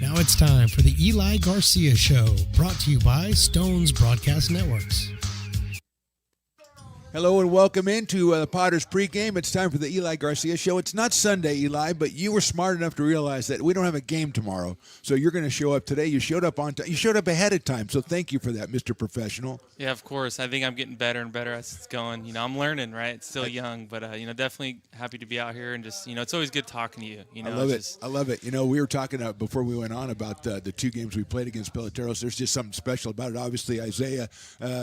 Now it's time for the Eli Garcia Show, brought to you by Stone's Broadcast Networks. Hello and welcome into the Potters pregame. It's time for the Eli Garcia Show. It's not Sunday, Eli, but you were smart enough to realize that we don't have a game tomorrow, so you're going to show up today. You showed up on time. You showed up ahead of time, so thank you for that, Mr. Professional. Yeah, of course. I think I'm getting better and better as it's going. You know, I'm learning, right? It's still young, but you know, definitely happy to be out here and just, you know, it's always good talking to you. You know, I love it. I love it. You know, we were talking before we went on about the two games we played against Peloteros. There's just something special about it. Obviously,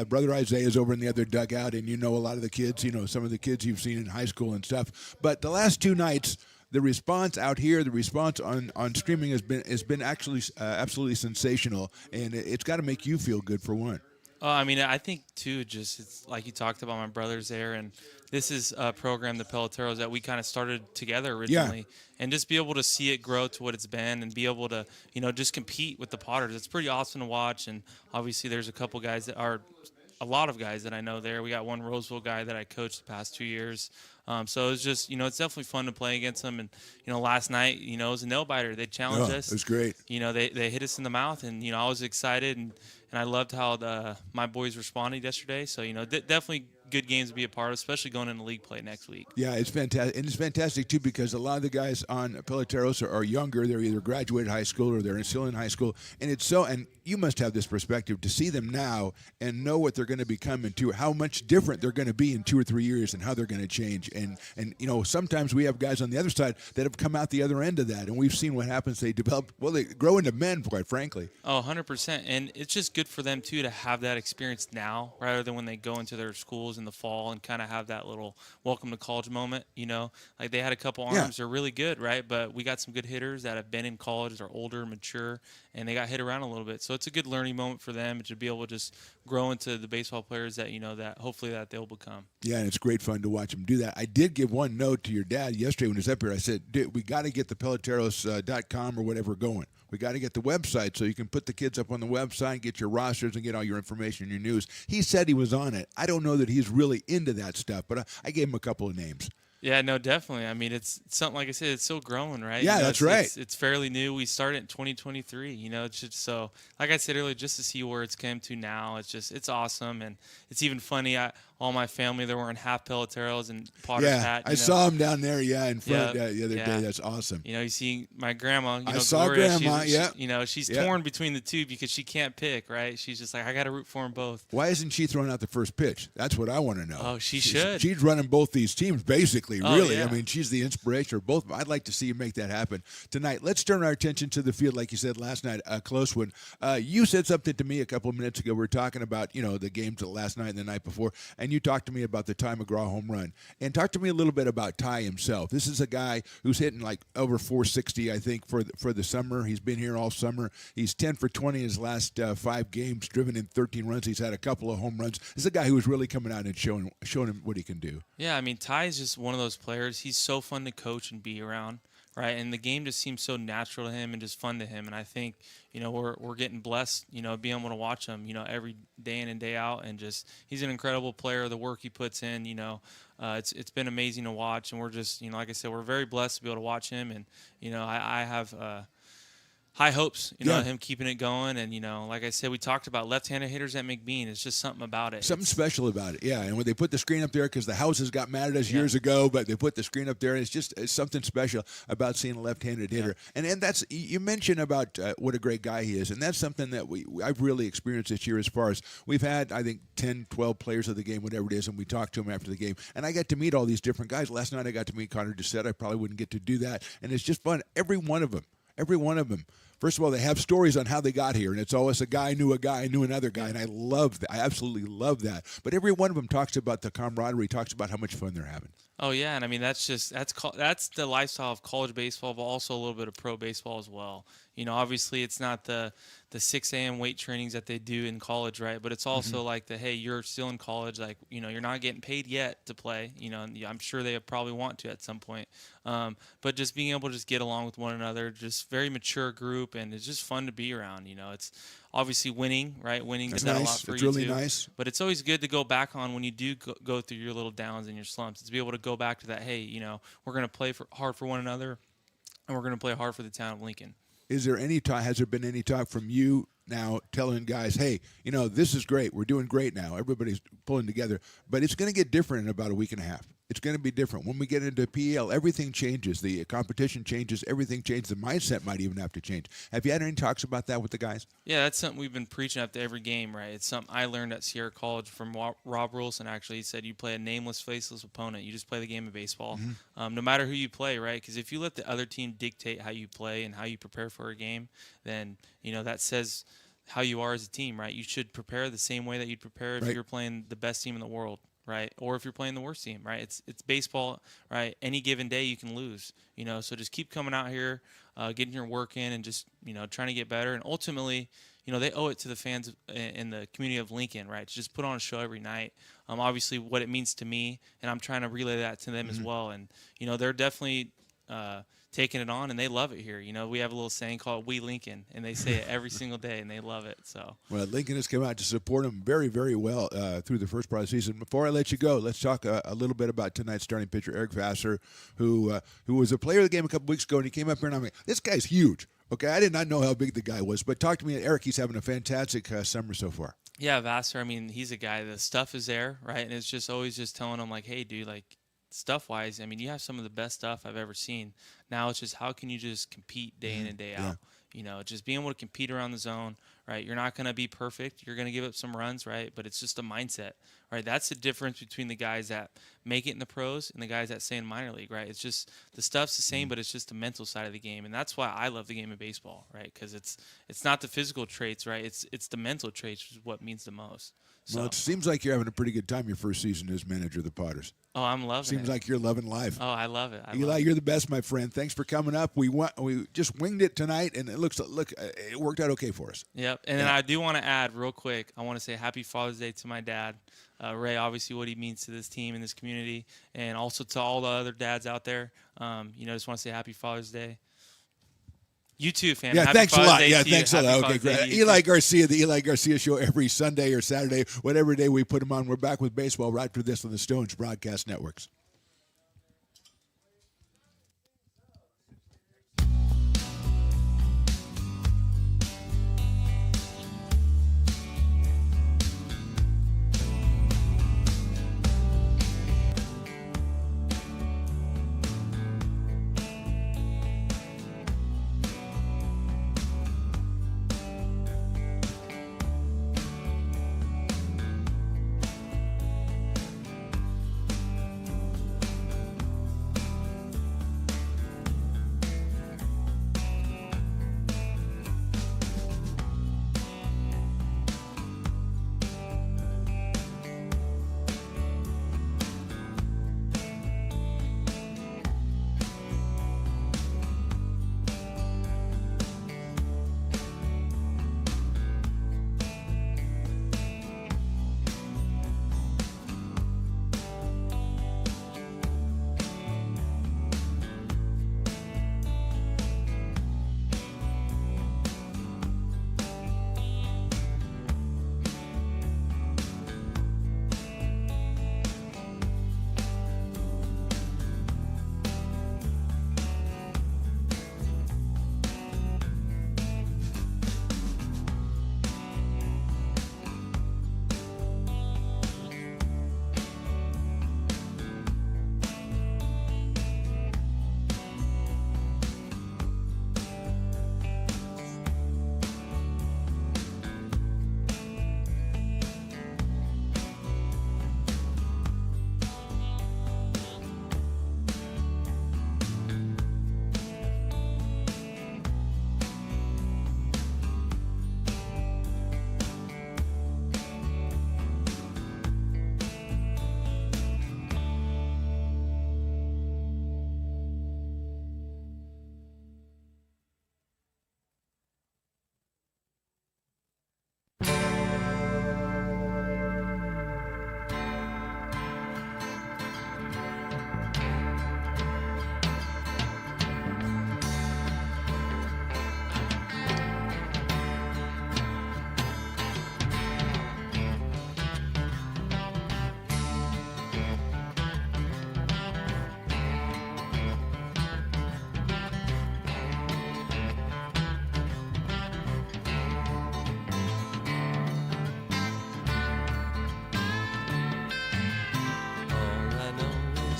brother Isaiah is over in the other dugout, and you know a lot of the kids. You know, some of the kids you've seen in high school and stuff. But the last two nights, the response out here, the response on streaming has been actually absolutely sensational, and it's got to make you feel good for one. I mean, I think too, just it's like you talked about my brothers there, and this is a program, the Peloteros, that we kind of started together originally, and just be able to see it grow to what it's been, and be able to, you know, just compete with the Potters. It's pretty awesome to watch, and obviously there's a lot of guys that I know there. We got one Roseville guy that I coached the past 2 years. So it's just, you know, it's definitely fun to play against them. And, you know, last night, you know, it was a nail-biter. They challenged us. It was great. You know, they hit us in the mouth, and, you know, I was excited, and I loved how my boys responded yesterday. So, you know, definitely good games to be a part of, especially going into league play next week. Yeah, it's fantastic. And it's fantastic, too, because a lot of the guys on Peloteros are younger. They're either graduated high school or they're still in high school. And it's so – and you must have this perspective to see them now and know what they're going to become into, how much different they're going to be in 2 or 3 years and how they're going to change. And you know, sometimes we have guys on the other side that have come out the other end of that, and we've seen what happens. They develop – well, they grow into men, quite frankly. Oh, 100%. And it's just good for them, too, to have that experience now rather than when they go into their schools in the fall and kind of have that little welcome to college moment, you know. Like they had a couple arms. They're really good, right? But we got some good hitters that have been in college. They're older, mature, and they got hit around a little bit. So it's a good learning moment for them to be able to just grow into the baseball players that, you know, that hopefully that they'll become. Yeah, and it's great fun to watch them do that. I did give one note to your dad yesterday when he was up here. I said, dude, we got to get the Peloteros.com or whatever going. We got to get the website so you can put the kids up on the website, get your rosters, and get all your information and your news. He said he was on it. I don't know that he's really into that stuff, but I gave him a couple of names. Yeah, no, definitely. I mean, it's something, like I said, it's still growing, right? Yeah, you know, that's right. It's fairly new. We started in 2023, you know, it's just so, like I said earlier, just to see where it's come to now, it's awesome. And it's even funny. All my family, they're wearing half Peloteros and Potter's hat. I saw him down there, in front the other day. That's awesome. You know, you see my grandma, you know, I saw Gloria, Grandma, you know, she's torn between the two because she can't pick, right? She's just like, I got to root for them both. Why isn't she throwing out the first pitch? That's what I want to know. Oh, she should. She's running both these teams, basically, really. Yeah. I mean, she's the inspiration of both of them. I'd like to see you make that happen tonight. Let's turn our attention to the field, like you said last night, a close one. You said something to me a couple of minutes ago. We were talking about, you know, the games last night and the night before, and you talked to me about the Ty McGraw home run. And talk to me a little bit about Ty himself. This is a guy who's hitting like over 460, I think, for the summer. He's been here all summer. He's 10 for 20 in his last 5 games, driven in 13 runs. He's had a couple of home runs. This is a guy who is really coming out and showing him what he can do. Yeah, I mean, Ty is just one of those players. He's so fun to coach and be around, right? And the game just seems so natural to him and just fun to him. And I think, you know, we're getting blessed, you know, being able to watch him, you know, every day in and day out. And just he's an incredible player. The work he puts in, you know, it's been amazing to watch. And we're just, you know, like I said, we're very blessed to be able to watch him. And, you know, I have high hopes, you know, him keeping it going. And, you know, like I said, we talked about left-handed hitters at McBean. It's just something about it. Something special about it, yeah. And when they put the screen up there, because the houses got mad at us years ago, but they put the screen up there, and it's something special about seeing a left-handed hitter. And that's, you mentioned about what a great guy he is, and that's something that I've really experienced this year as far as we've had, I think, 10, 12 players of the game, whatever it is, and we talked to them after the game. And I got to meet all these different guys. Last night I got to meet Connor Doucette. I probably wouldn't get to do that. And it's just fun. Every one of them. every one of them. First of all, they have stories on how they got here, and it's always a guy knew another guy, and I love that. I absolutely love that. But every one of them talks about the camaraderie, talks about how much fun they're having. Oh yeah, and I mean that's the lifestyle of college baseball, but also a little bit of pro baseball as well. Obviously it's not the 6 a.m. weight trainings that they do in college, right? But it's also like hey, you're still in college, like you're not getting paid yet to play. And I'm sure they probably want to at some point. But just being able to just get along with one another, just very mature group, and it's just fun to be around. It's obviously winning, right? Winning does that a lot for it's you really too. Nice. But it's always good to go back on when you do go through your little downs and your slumps. It's to be able to go back to that. Hey, we're going to play hard for one another, and we're going to play hard for the town of Lincoln. Has there been any talk from you now telling guys, hey, this is great. We're doing great now. Everybody's pulling together. But it's going to get different in about a week and a half. It's going to be different. When we get into PEL, everything changes. The competition changes. Everything changes. The mindset might even have to change. Have you had any talks about that with the guys? Yeah, that's something we've been preaching after every game, right? It's something I learned at Sierra College from Rob Rulson, actually. He said you play a nameless, faceless opponent. You just play the game of baseball, no matter who you play, right? Because if you let the other team dictate how you play and how you prepare for a game, then, that says how you are as a team, right? You should prepare the same way that you'd prepare if you're playing the best team in the world. Right, or if you're playing the worst team, right? It's baseball, right? Any given day you can lose, So just keep coming out here, getting your work in, and just trying to get better. And ultimately, they owe it to the fans in the community of Lincoln, right? To just put on a show every night. Obviously, what it means to me, and I'm trying to relay that to them as well. And they're definitely taking it on, and they love it here. We have a little saying called "We Lincoln," and they say it every single day, and they love it. So, well, Lincoln has come out to support them very, very well through the first part of the season. Before I let you go, let's talk a little bit about tonight's starting pitcher, Eric Vassar, who was a player of the game a couple weeks ago, and he came up here, and I'm like, this guy's huge. Okay, I did not know how big the guy was, but talk to me, Eric. He's having a fantastic summer so far. Yeah, Vassar. I mean, he's a guy. The stuff is there, right? And it's just always just telling him like, hey, dude, like. Stuff-wise, I mean, you have some of the best stuff I've ever seen. Now it's just how can you just compete day in and day out? Just being able to compete around the zone, right? You're not going to be perfect. You're going to give up some runs, right? But it's just a mindset, right? That's the difference between the guys that make it in the pros and the guys that stay in minor league, right? It's just the stuff's the same, but it's just the mental side of the game, and that's why I love the game of baseball, right? Because it's not the physical traits, right? It's the mental traits, which is what means the most. So. Well, it seems like you're having a pretty good time your first season as manager of the Potters. Oh, I'm loving it. Seems like you're loving life. Oh, I love it. Eli, you're the best, my friend. Thanks for coming up. We just winged it tonight, and it it worked out okay for us. Yep. And then I do want to add real quick, I want to say Happy Father's Day to my dad, Ray, obviously what he means to this team and this community, and also to all the other dads out there. Just want to say Happy Father's Day. You too, fam. Yeah, Happy thanks Father's a lot. Day Yeah, to you. thanks a Happy lot. Okay, Father's Day great. to you Eli too. Garcia, the Eli Garcia Show every Sunday or Saturday, whatever day we put him on. We're back with baseball right after this on the Stones Broadcast Networks.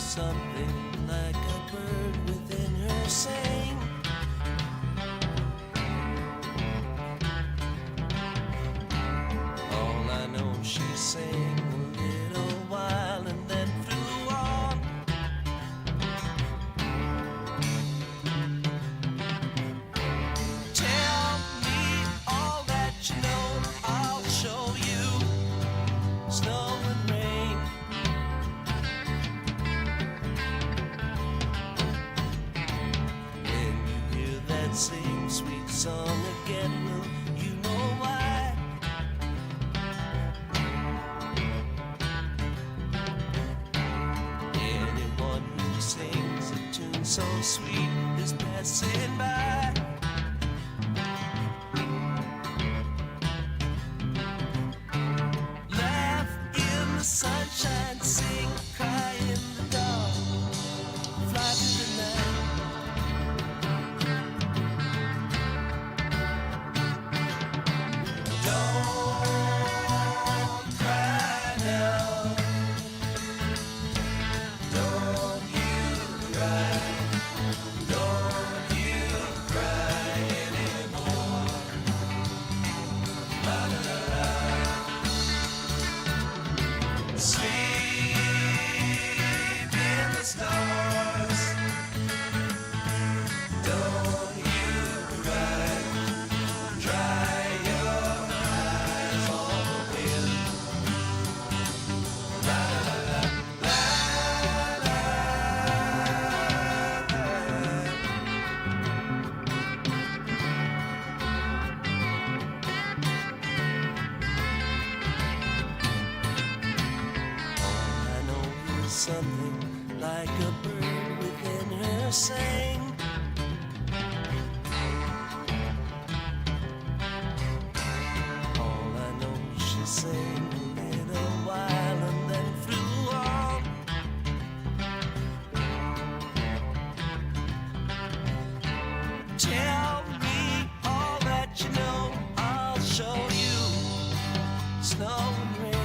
something like a bird within her sing. All I know, she sang a little while and then flew on. Tell me all that you know, I'll show you snow and rain. When you hear that same sweet song again, will you know why? Anyone who sings a tune so sweet is passing by. Laugh in the sunshine, sing, cry in the dark, fly through the night. Don't cry now. Don't you cry. Don't you cry anymore. La la la la. Sleep in the stars. Don't you cry. Dry your eyes on the wind. La la la la la la. All I know is something like a bird within her sang. All I know, she sang a little while and then flew on. Tell me all that you know, I'll show you snow and rain.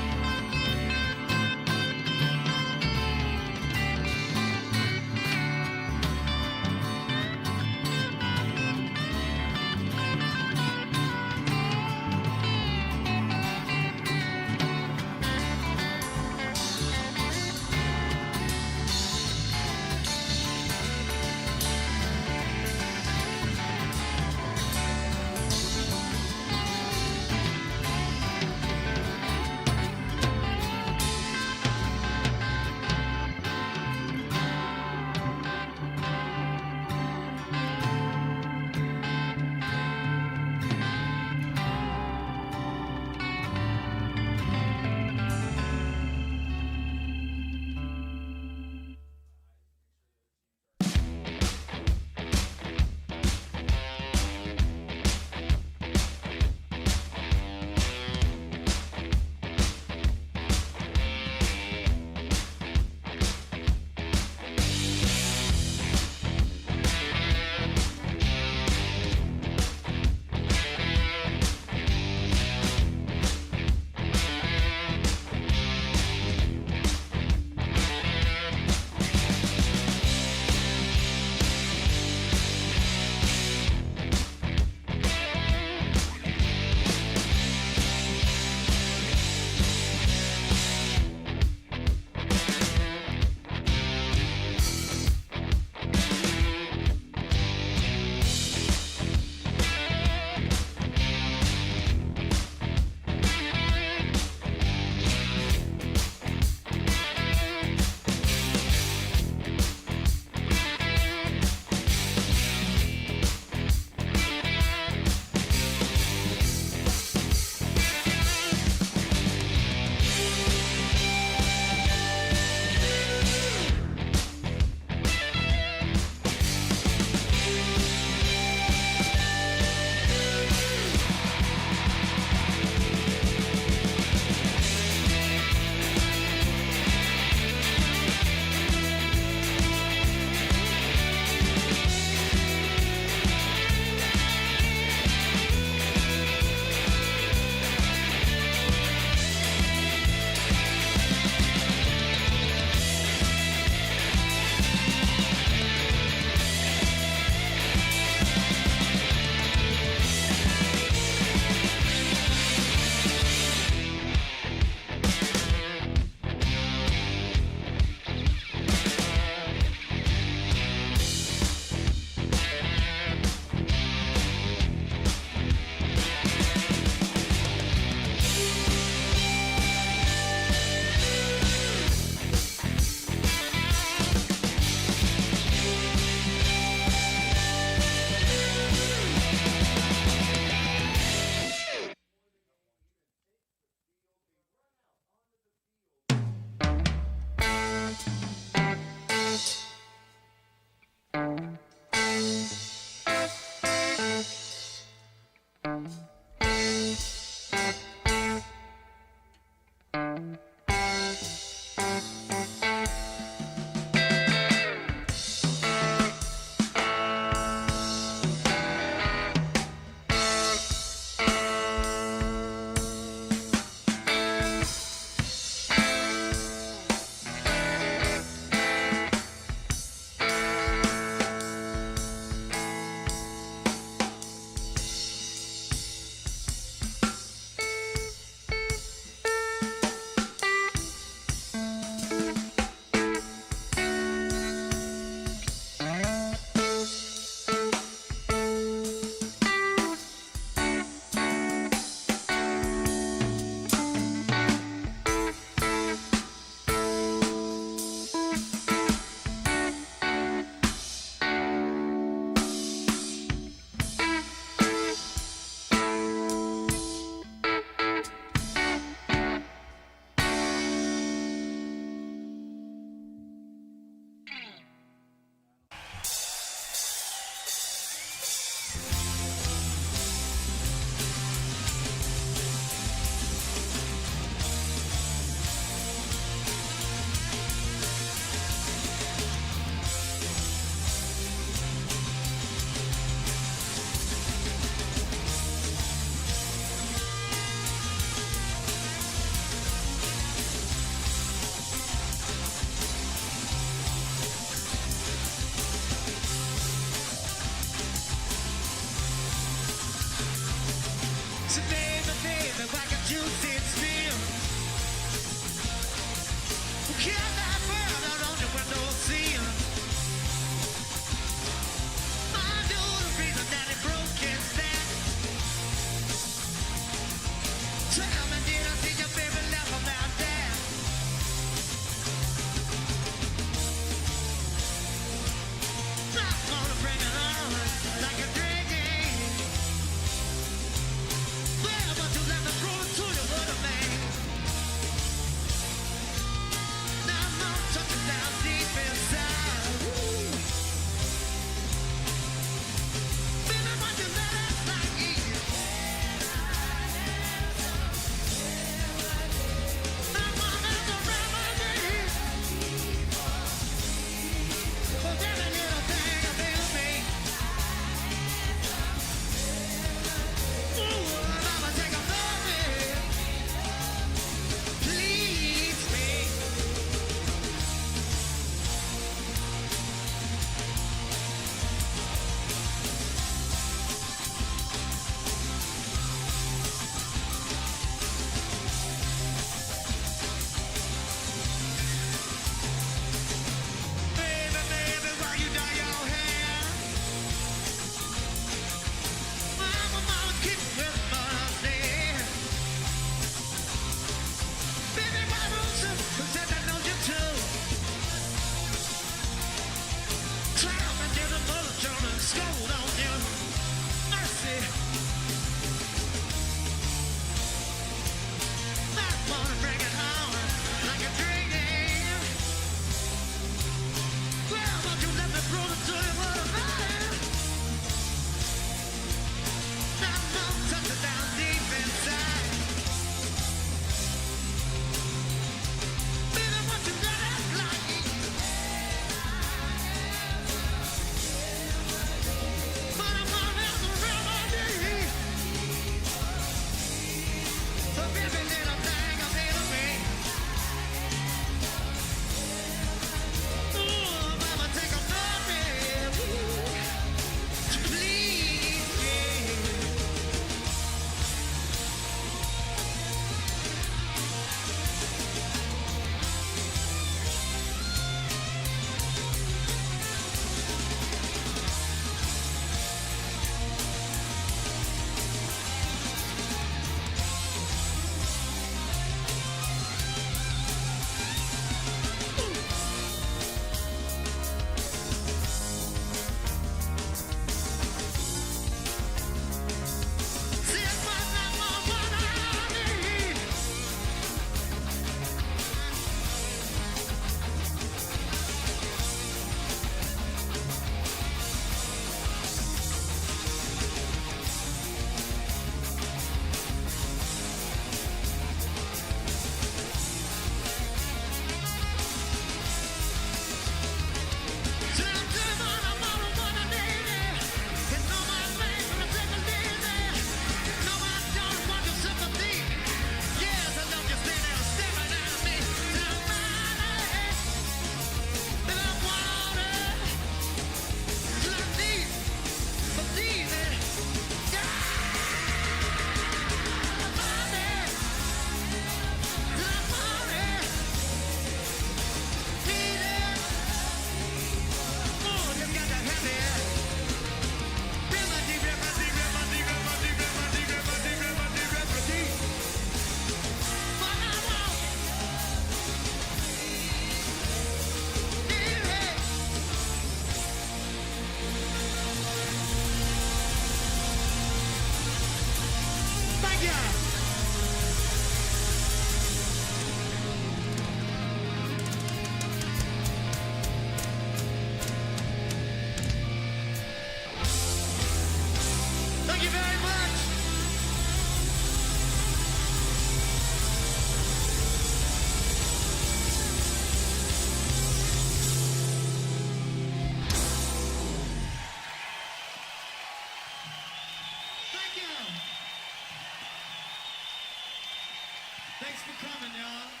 morning, y'all.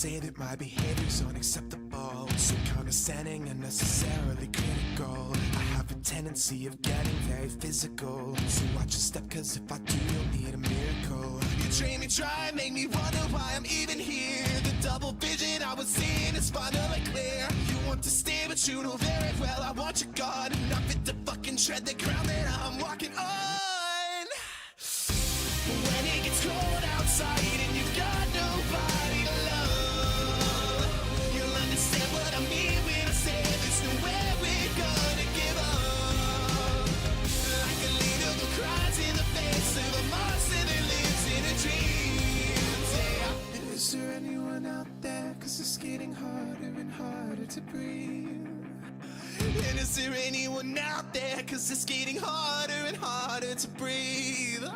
say that my behavior's unacceptable, so condescending and necessarily critical. I have a tendency of getting very physical, so watch your step, cause if I do, you'll need a miracle. You train me dry, make me wonder why I'm even here. The double vision I was seeing is finally clear. You want to stay, but you know very well I want you gone. Not fit to fucking tread the ground that I'm walking on. When it gets cold outside and you've got nobody to love, you'll understand what I mean when I say there's nowhere we're gonna give up. Like a leader who cries in the face of a monster that lives in a dream. Yeah. Is there anyone out there? Cause it's getting harder and harder to breathe. And is there anyone out there? Cause it's getting harder and harder to breathe.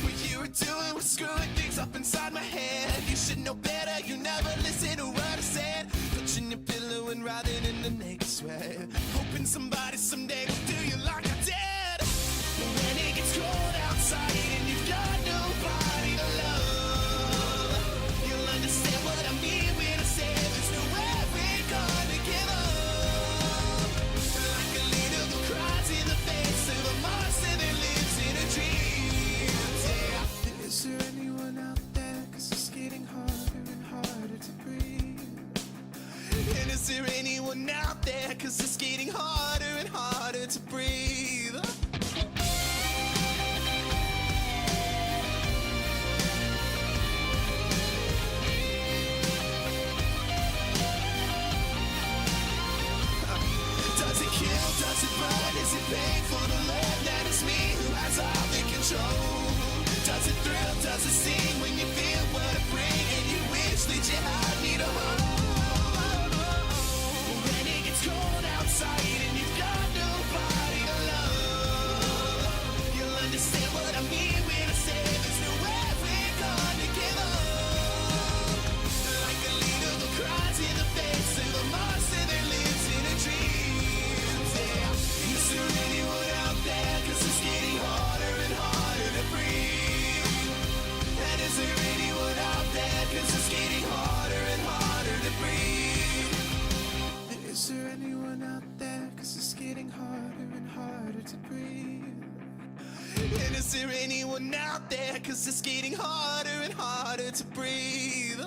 What you were doing was screwing things up inside my head. You should know better, you never listen to what I said. Touching your pillow and writhing in the naked sweat, hoping somebody someday will do you like I did. But when it gets cold outside and you've got nobody to love, you'll understand what I mean when I say there's nowhere we're gonna give up. Like a leader who cries in the face of a monster that lives in a dream. Is there anyone out there? Cause it's getting harder and harder to breathe. And is there anyone out there? Cause it's getting harder and harder to breathe. Does it kill? Does it burn? Is it painful to learn that it's me who has all the control? Does it thrill? Does it sting when you feel what I bring and you wish that you had me to hold? When it gets cold outside and you've got nobody to love, you'll understand what I mean when I say there's nowhere we're gonna give up. Like a leader who cries in the face of a monster that lives in a dream. Yeah. Is there anyone out there? Cause it's getting harder and harder to breathe. And is there anyone out there? Cause it's getting harder and harder to breathe. Is there anyone out there? Cause it's getting harder and harder to breathe. And is there anyone out there? Cause it's getting harder and harder to breathe.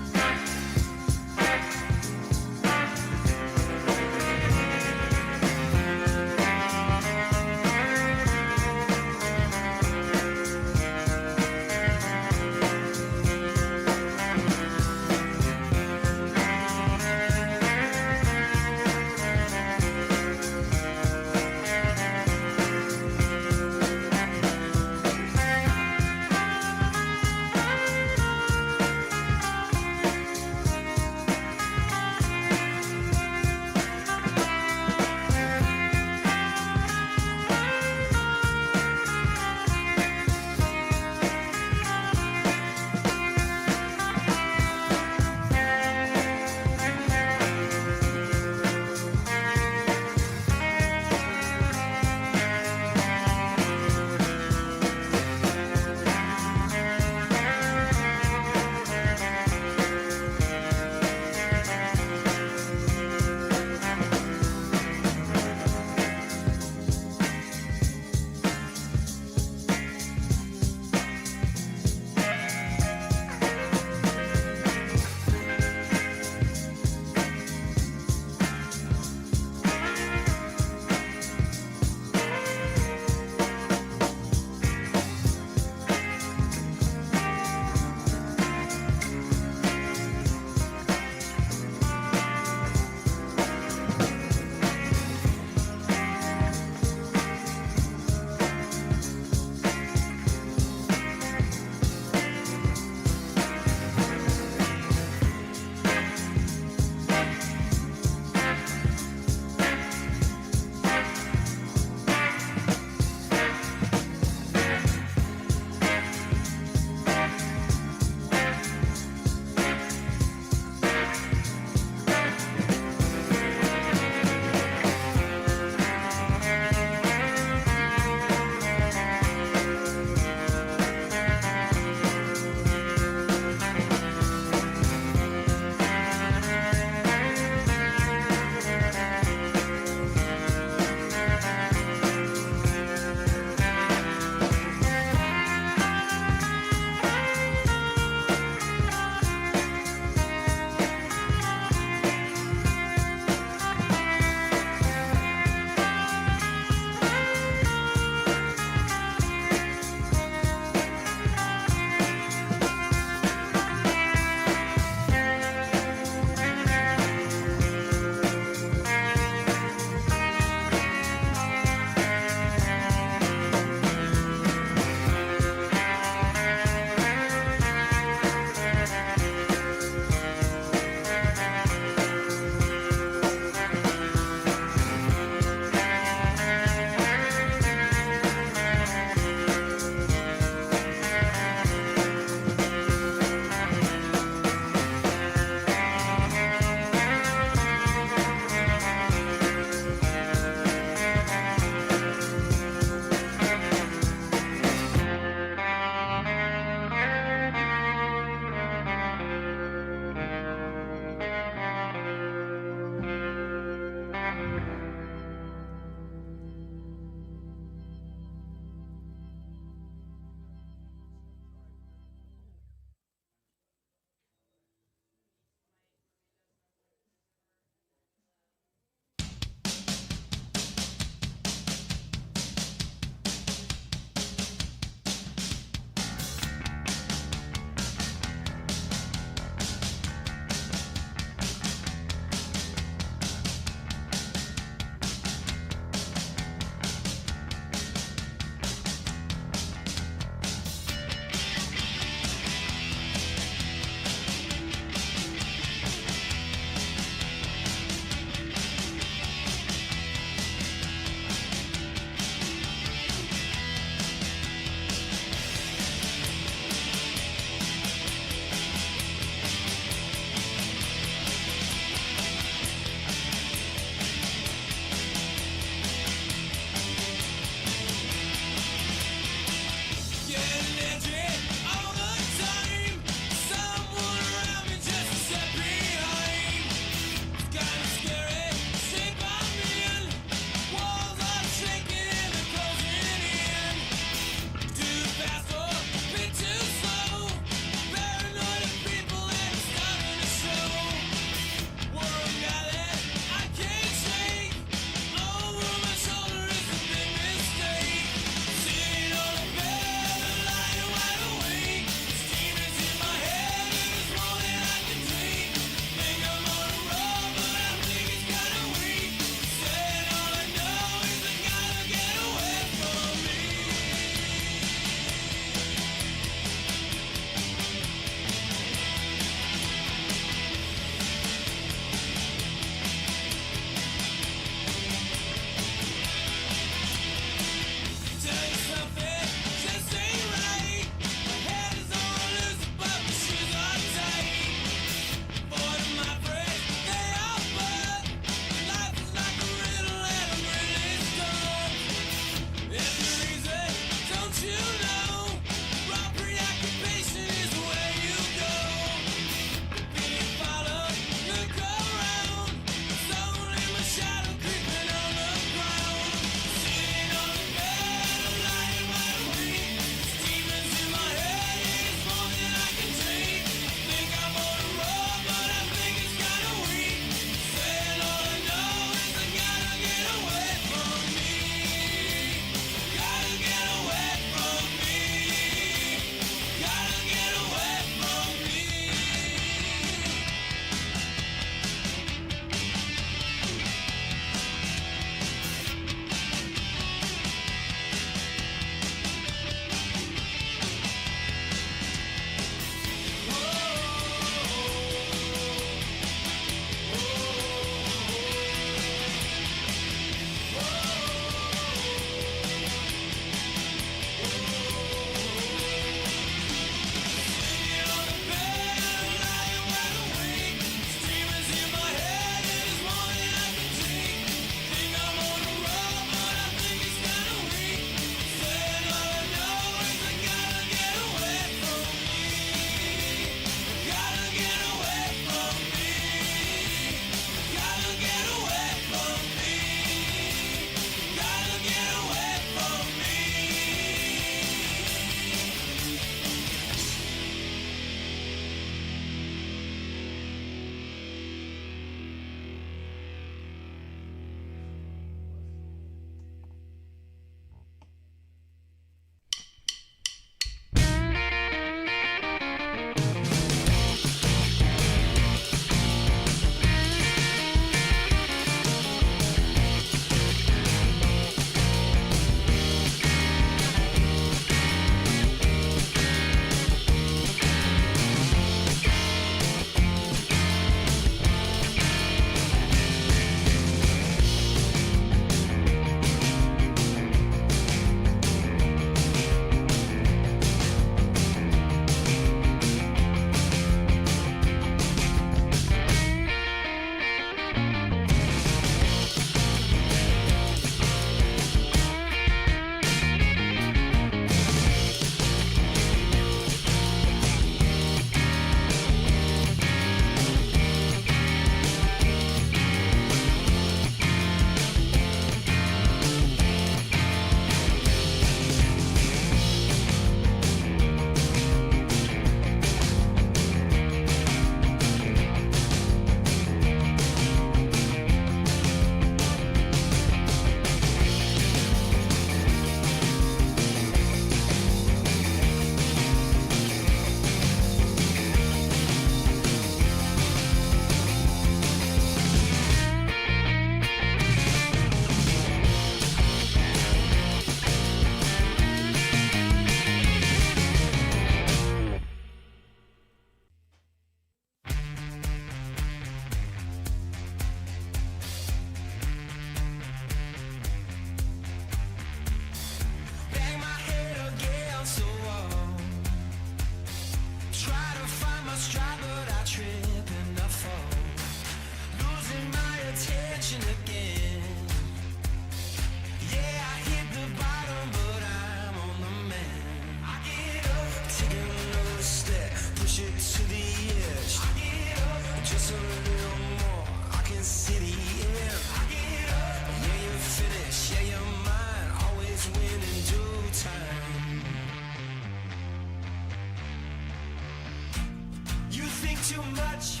too much.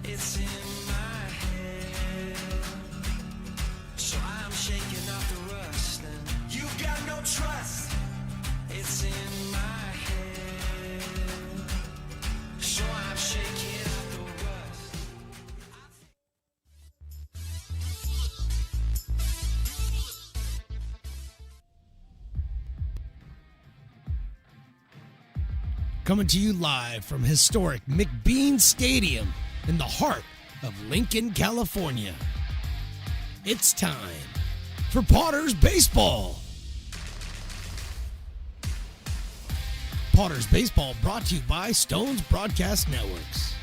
It's in my head. So I'm shaking off the rust. And you got no trust. It's in my head. So I'm shaking off the rust. Coming to you live from historic McBean Stadium in the heart of Lincoln, California. It's time for Potters Baseball. Potters Baseball brought to you by Stones Broadcast Networks.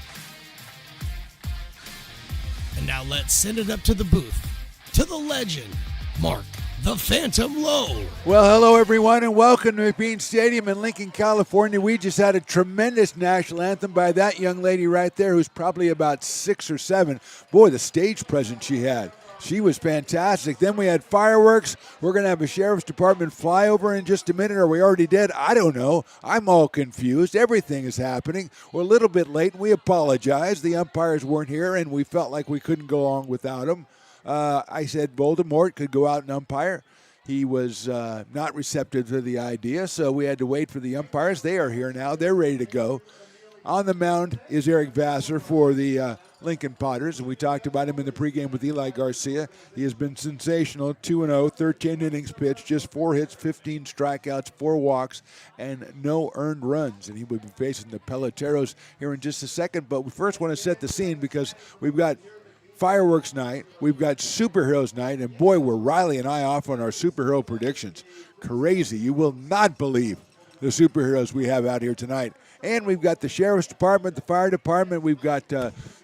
And now let's send it up to the booth, to the legend, Mark the Phantom Lowe. Well, hello, everyone, and welcome to McBean Stadium in Lincoln, California. We just had a tremendous national anthem by that young lady right there who's probably about 6 or 7. Boy, the stage presence she had. She was fantastic. Then we had fireworks. We're going to have a sheriff's department flyover in just a minute, or we already did. I don't know. I'm all confused. Everything is happening. We're a little bit late, and we apologize. The umpires weren't here, and we felt like we couldn't go on without them. I said Voldemort could go out and umpire. He was not receptive to the idea, so we had to wait for the umpires. They are here now. They're ready to go. On the mound is Eric Vassar for the Lincoln Potters, and we talked about him in the pregame with Eli Garcia. He has been sensational, 2-0, 13 innings pitched, just 4 hits, 15 strikeouts, 4 walks, and no earned runs. And he will be facing the Peloteros here in just a second, but we first want to set the scene because we've got fireworks night, we've got superheroes night, and boy, were Riley and I off on our superhero predictions. Crazy. You will not believe the superheroes we have out here tonight. And we've got the sheriff's department, the fire department. We've got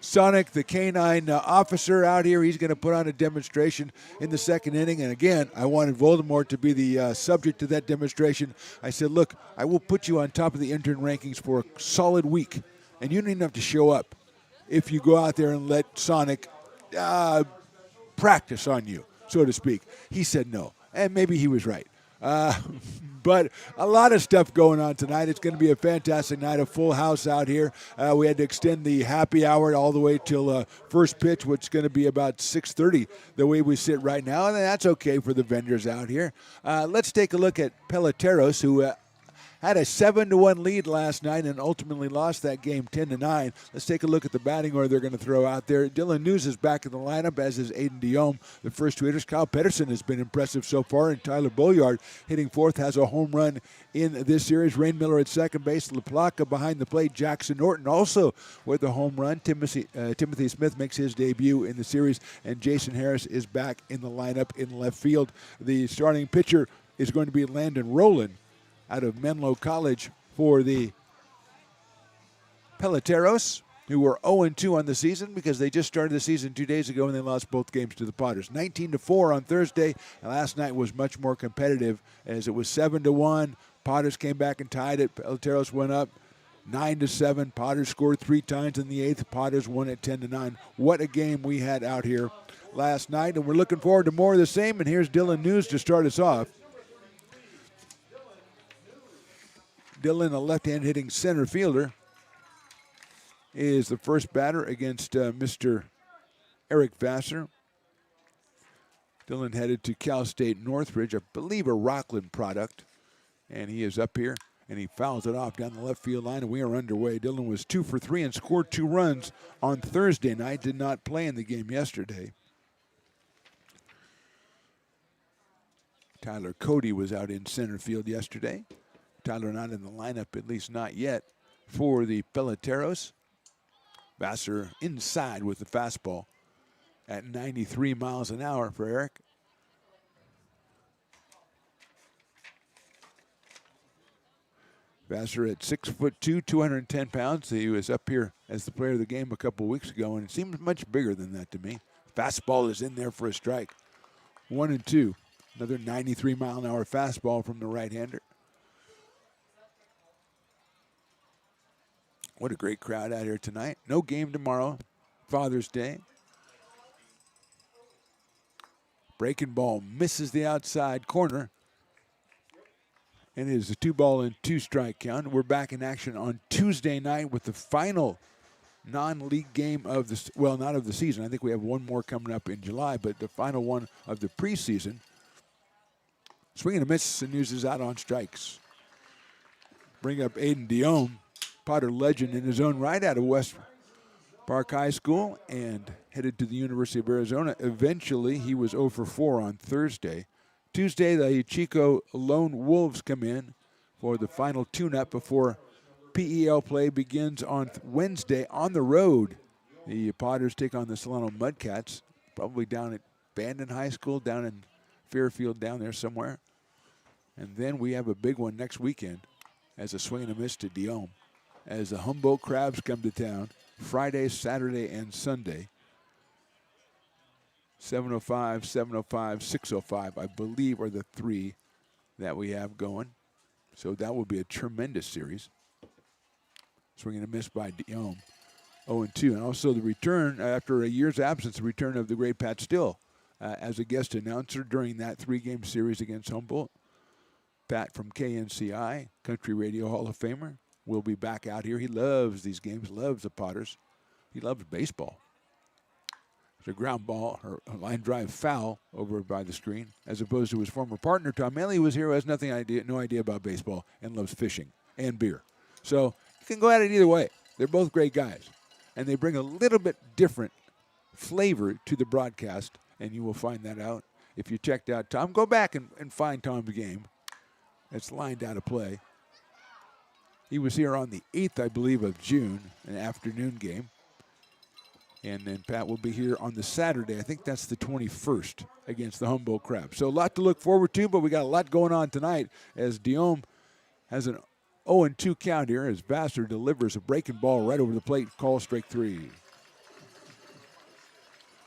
Sonic, the canine officer, out here. He's going to put on a demonstration in the second inning. And again, I wanted Voldemort to be the subject of that demonstration. I said, look, I will put you on top of the intern rankings for a solid week, and you don't even have to show up if you go out there and let Sonic practice on you, so to speak. He said no, and maybe he was right. But a lot of stuff going on tonight. It's going to be a fantastic night, a full house out here. We had to extend the happy hour all the way till first pitch, which is going to be about 6:30 the way we sit right now, and that's okay for the vendors out here. Let's take a look at Peloteros, who had a 7-1 lead last night and ultimately lost that game 10-9. Let's take a look at the batting order they're going to throw out there. Dylan News is back in the lineup, as is Aiden Diome, the first 2 hitters. Kyle Pedersen has been impressive so far, and Tyler Boyard hitting fourth, has a home run in this series. Rain Miller at second base. LaPlaca behind the plate. Jackson Norton also with a home run. Timothy Smith makes his debut in the series, and Jason Harris is back in the lineup in left field. The starting pitcher is going to be Landon Rowland out of Menlo College for the Peloteros, who were 0-2 on the season because they just started the season 2 days ago and they lost both games to the Potters. 19-4 on Thursday, and last night was much more competitive as it was 7-1. Potters came back and tied it. Peloteros went up 9-7. Potters scored 3 times in the 8th. Potters won at 10-9. What a game we had out here last night, and we're looking forward to more of the same. And here's Dylan News to start us off. Dylan, a left-hand hitting center fielder, is the first batter against Mr. Eric Vassar. Dylan headed to Cal State Northridge, I believe a Rockland product, and he is up here, and he fouls it off down the left field line, and we are underway. Dylan was 2 for 3 and scored 2 runs on Thursday night, did not play in the game yesterday. Tyler Cody was out in center field yesterday. Tyler not in the lineup, at least not yet, for the Peloteros. Vassar inside with the fastball at 93 miles an hour for Eric. Vassar at 6'2", 210 pounds. He was up here as the player of the game a couple weeks ago, and it seems much bigger than that to me. Fastball is in there for a strike. 1-2. Another 93 mile an hour fastball from the right-hander. What a great crowd out here tonight. No game tomorrow, Father's Day. Breaking ball misses the outside corner. And it is a 2-2 strike count. We're back in action on Tuesday night with the final non-league game of the, well, not of the season. I think we have one more coming up in July, but the final one of the preseason. Swing and a miss, and News is out on strikes. Bring up Aiden Diome, Potter legend in his own right, out of West Park High School and headed to the University of Arizona. Eventually, he was 0 for 4 on Thursday. Tuesday, the Chico Lone Wolves come in for the final tune-up before PEL play begins on Wednesday on the road. The Potters take on the Solano Mudcats, probably down at Bandon High School, down in Fairfield, down there somewhere. And then we have a big one next weekend as a swing and a miss to Diome, as the Humboldt Crabs come to town Friday, Saturday, and Sunday. 7:05, 7:05, 6:05, I believe, are the three that we have going. So that will be a tremendous series. Swing and a miss by Diome, 0-2. And also the return, after a year's absence, the return of the great Pat Still as a guest announcer during that three-game series against Humboldt. Pat from KNCI, Country Radio Hall of Famer, will be back out here. He loves these games, loves the Potters. He loves baseball. It's a ground ball, or a line drive foul over by the screen, as opposed to his former partner, Tom Maley, who was here, who has no idea about baseball and loves fishing and beer. So you can go at it either way. They're both great guys. And they bring a little bit different flavor to the broadcast, and you will find that out. If you checked out Tom, go back and find Tom's game. It's lined out of play. He was here on the 8th, I believe, of June, an afternoon game. And then Pat will be here on the Saturday. I think that's the 21st against the Humboldt Crabs. So a lot to look forward to, but we got a lot going on tonight as Diome has an 0-2 count here as Vassar delivers a breaking ball right over the plate, call strike 3.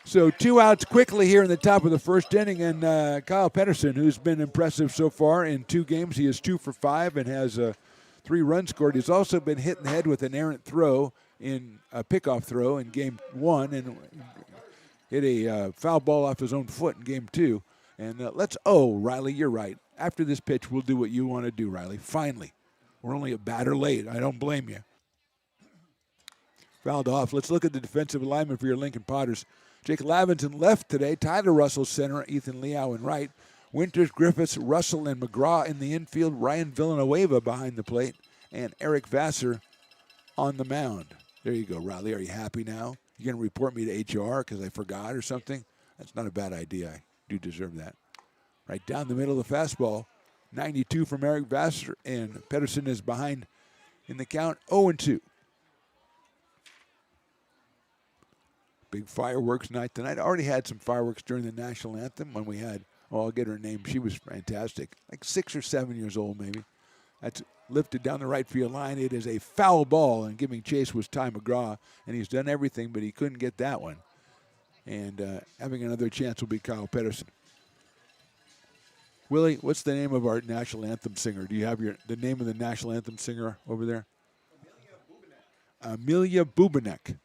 So 2 outs quickly here in the top of the first inning, and Kyle Pedersen, who's been impressive so far in 2 games. He is 2 for 5 and has 3 runs scored. He's also been hit in the head with an errant throw in a pickoff throw in game 1 and hit a foul ball off his own foot in game 2. And Riley, you're right. After this pitch, we'll do what you want to do, Riley. Finally. We're only a batter late. I don't blame you. Fouled off. Let's look at the defensive alignment for your Lincoln Potters. Jake Lavinson left today. Tyler Russell center. Ethan Liao in right. Winters, Griffiths, Russell, and McGraw in the infield. Ryan Villanueva behind the plate. And Eric Vassar on the mound. There you go, Riley. Are you happy now? You going to report me to HR because I forgot or something? That's not a bad idea. I do deserve that. Right down the middle of the fastball. 92 from Eric Vassar, and Pedersen is behind in the count, 0-2. Big fireworks night tonight. I already had some fireworks during the national anthem when we had, I'll get her name. She was fantastic. Like 6 or 7 years old, maybe. That's lifted down the right field line. It is a foul ball, and giving chase was Ty McGraw, and he's done everything, but he couldn't get that one. And having another chance will be Kyle Pedersen. Willie, what's the name of our national anthem singer? Do you have the name of the national anthem singer over there? Amelia Bubenek.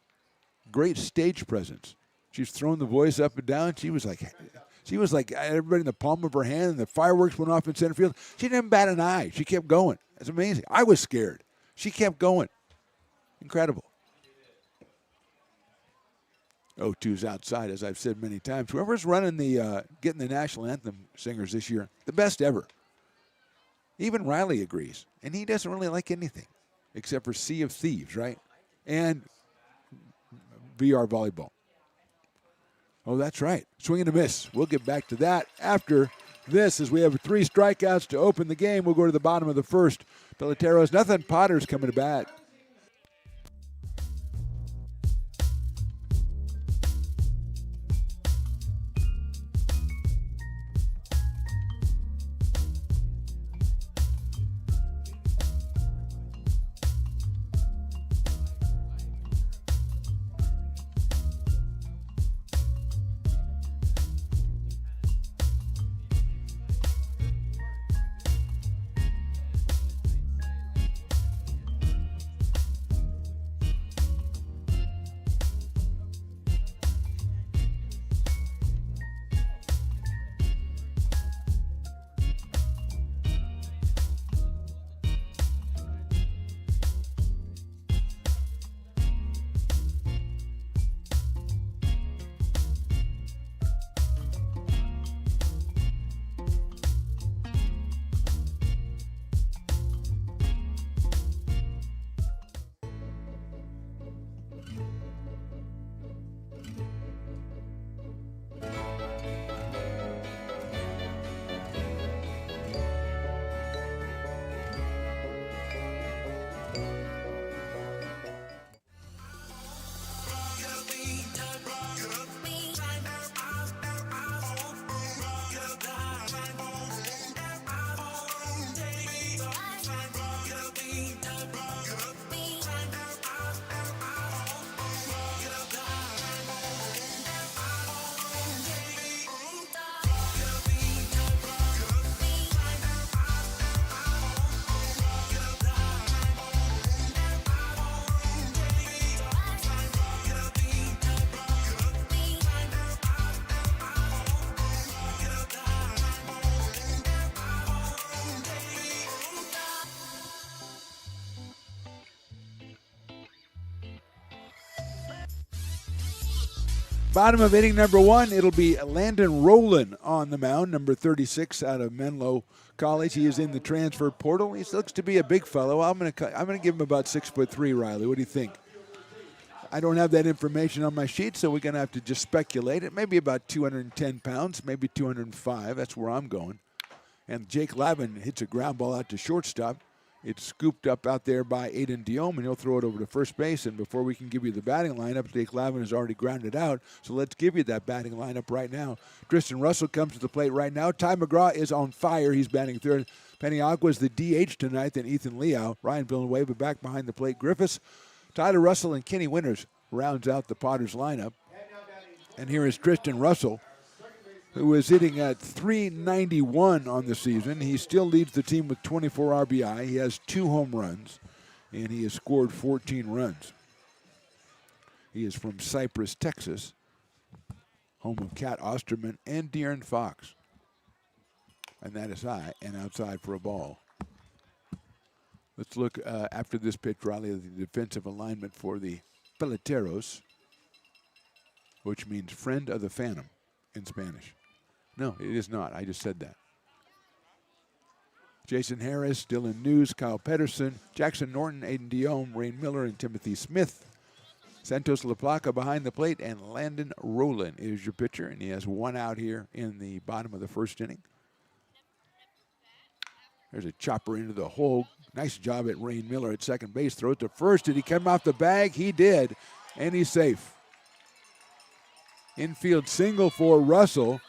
Great stage presence. She's thrown the voice up and down. She was like everybody in the palm of her hand, and the fireworks went off in center field. She didn't bat an eye. She kept going. That's amazing. I was scared. She kept going. Incredible. 0-2's outside, as I've said many times. Whoever's running getting the national anthem singers this year, the best ever. Even Riley agrees. And he doesn't really like anything except for Sea of Thieves, right? And VR volleyball. Oh, that's right. Swing and a miss. We'll get back to that after this, as we have 3 strikeouts to open the game. We'll go to the bottom of the first. Peloteros, nothing. Potters coming to bat. Bottom of inning number 1, it'll be Landon Rowland on the mound, number 36 out of Menlo College. He is in the transfer portal. He looks to be a big fellow. I'm gonna give him about 6'3", Riley. What do you think? I don't have that information on my sheet, so we're gonna have to just speculate. It may be about 210 pounds, maybe 205. That's where I'm going. And Jake Lavin hits a ground ball out to shortstop. It's scooped up out there by Aiden Diome, and he'll throw it over to first base. And before we can give you the batting lineup, Jake Lavin has already grounded out. So let's give you that batting lineup right now. Tristan Russell comes to the plate right now. Ty McGraw is on fire. He's batting third. Paniagua is the DH tonight, then Ethan Liao. Ryan Villanueva back behind the plate. Griffiths, Tyler Russell, and Kenny Winters rounds out the Potters lineup. And here is Tristan Russell, who is hitting at .391 on the season. He still leads the team with 24 RBI. He has 2 home runs, and he has scored 14 runs. He is from Cypress, Texas, home of Cat Osterman and De'Aaron Fox. And that is high and outside for a ball. Let's look after this pitch, Riley, at the defensive alignment for the Peloteros, which means friend of the Phantom in Spanish. No, it is not. I just said that. Jason Harris, Dylan News, Kyle Pedersen, Jackson Norton, Aiden Diome, Rain Miller, and Timothy Smith. Santos LaPlaca behind the plate, and Landon Rowland is your pitcher, and he has 1 out here in the bottom of the first inning. There's a chopper into the hole. Nice job at Rain Miller at second base. Throw it to first. Did he come off the bag? He did, and he's safe. Infield single for Russell.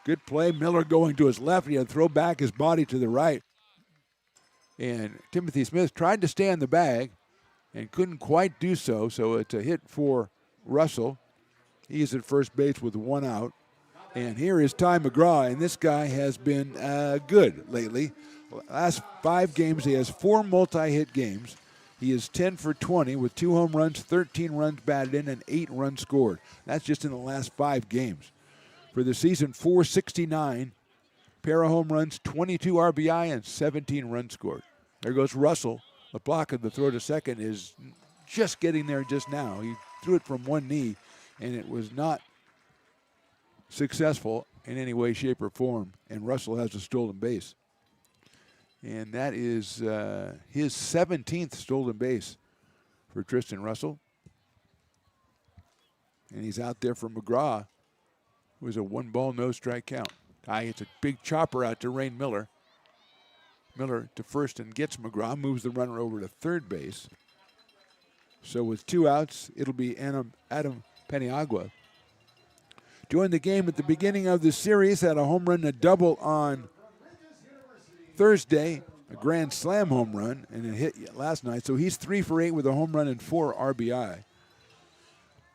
Good play. Miller going to his left. He had to throw back his body to the right. And Timothy Smith tried to stay on the bag and couldn't quite do so. So it's a hit for Russell. He's at first base with 1 out. And here is Ty McGraw, and this guy has been good lately. Last 5 games, he has 4 multi-hit games. He is 10 for 20 with 2 home runs, 13 runs batted in, and 8 runs scored. That's just in the last 5 games. For the season, 469, pair of home runs, 22 RBI, and 17 runs scored. There goes Russell. The block of the throw to second is just getting there just now. He threw it from one knee, and it was not successful in any way, shape, or form. And Russell has a stolen base. And that is his 17th stolen base for Tristan Russell. And he's out there for McGraw, who is a 1-ball, no strike count. It's a big chopper out to Rain Miller. Miller to first and gets McGraw, moves the runner over to third base. So with 2 outs, it'll be Adam Paniagua. Joined the game at the beginning of the series, had a home run, a double on Thursday, a grand slam home run, and it hit last night. So he's 3 for 8 with a home run and 4 RBI.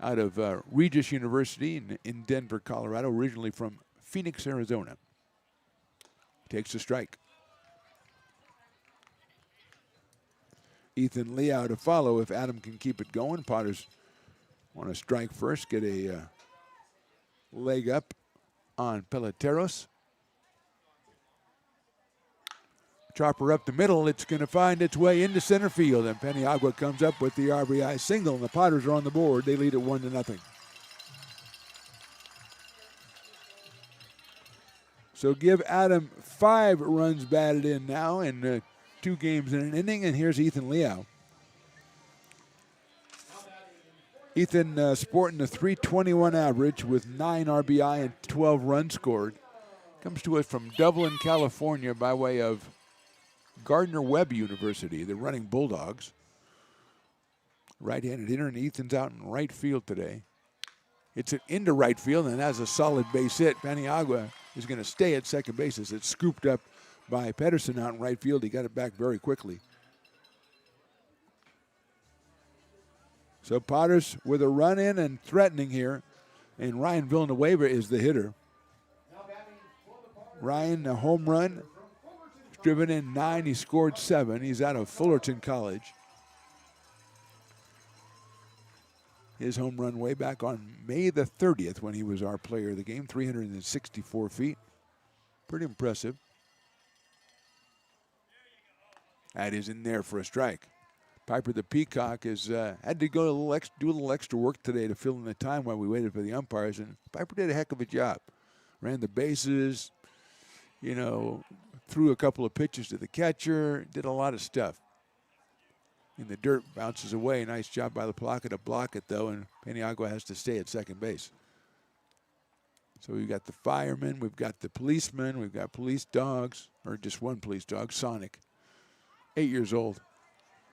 Out of Regis University in Denver, Colorado, originally from Phoenix, Arizona. Takes a strike. Ethan Liao to follow if Adam can keep it going. Potters want to strike first, get a leg up on Peloteros. Chopper up the middle. It's going to find its way into center field, and Paniagua comes up with the RBI single, and the Potters are on the board. They lead it 1-0. So give Adam 5 runs batted in now in 2 games in an inning, and here's Ethan Liao. Ethan sporting a .321 average with 9 RBI and 12 runs scored. Comes to us from Dublin, California by way of Gardner-Webb University, the Running Bulldogs. Right-handed hitter, and Ethan's out in right field today. It's into right field, and has a solid base hit. Paniagua is going to stay at second base as it's scooped up by Pedersen out in right field. He got it back very quickly. So Potters with a run in and threatening here, and Ryan Villanueva is the hitter. Ryan, a home run. Driven in 9, he scored 7. He's out of Fullerton College. His home run way back on May the 30th when he was our player of the game, 364 feet. Pretty impressive. That is in there for a strike. Piper the Peacock has had to go do a little extra work today to fill in the time while we waited for the umpires, and Piper did a heck of a job. Ran the bases, threw a couple of pitches to the catcher, did a lot of stuff. In the dirt, bounces away. Nice job by LaPlaca to block it, though, and Paniagua has to stay at second base. So we've got the firemen, we've got the policemen, we've got police dogs, or just one police dog, Sonic, 8 years old.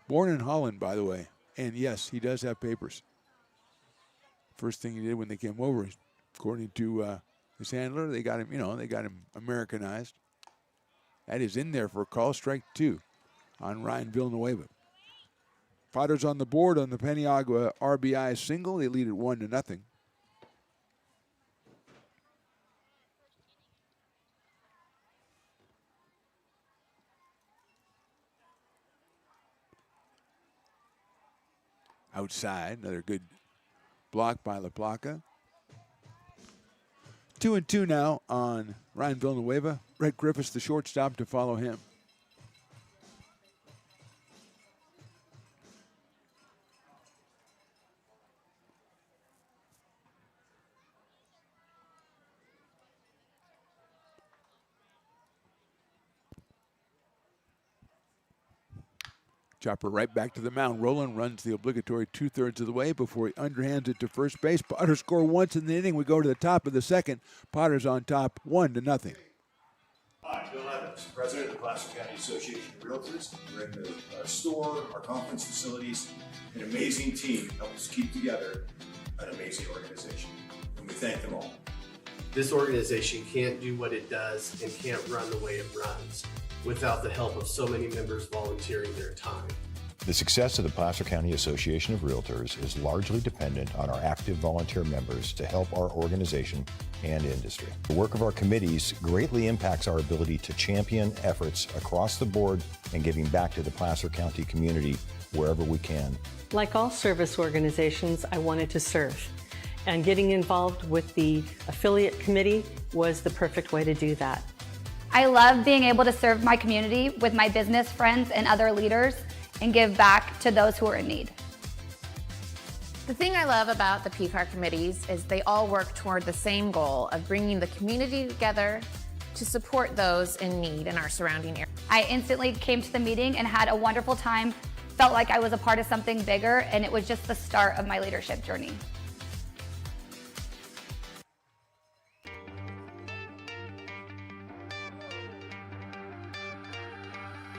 Born in Holland, by the way. And yes, he does have papers. First thing he did when they came over, according to his handler, they got him Americanized. That is in there for a call, strike 2 on Ryan Villanueva. Padres on the board on the Paniagua RBI single. They lead it 1-0. Outside, another good block by LaPlaca. 2-2 now on Ryan Villanueva. Brett Griffiths, the shortstop, to follow him. Chopper right back to the mound. Roland runs the obligatory 2/3 of the way before he underhands it to first base. Potters score once in the inning. We go to the top of the second. Potters on top, 1-0. Hi, Bill Evans, President of the Placer County Association of Realtors. We're in the store, our conference facilities, an amazing team helps keep together an amazing organization. And we thank them all. This organization can't do what it does and can't run the way it runs without the help of so many members volunteering their time. The success of the Placer County Association of Realtors is largely dependent on our active volunteer members to help our organization and industry. The work of our committees greatly impacts our ability to champion efforts across the board and giving back to the Placer County community wherever we can. Like all service organizations, I wanted to serve. And getting involved with the affiliate committee was the perfect way to do that. I love being able to serve my community with my business friends and other leaders and give back to those who are in need. The thing I love about the PCAR committees is they all work toward the same goal of bringing the community together to support those in need in our surrounding area. I instantly came to the meeting and had a wonderful time, felt like I was a part of something bigger, and it was just the start of my leadership journey.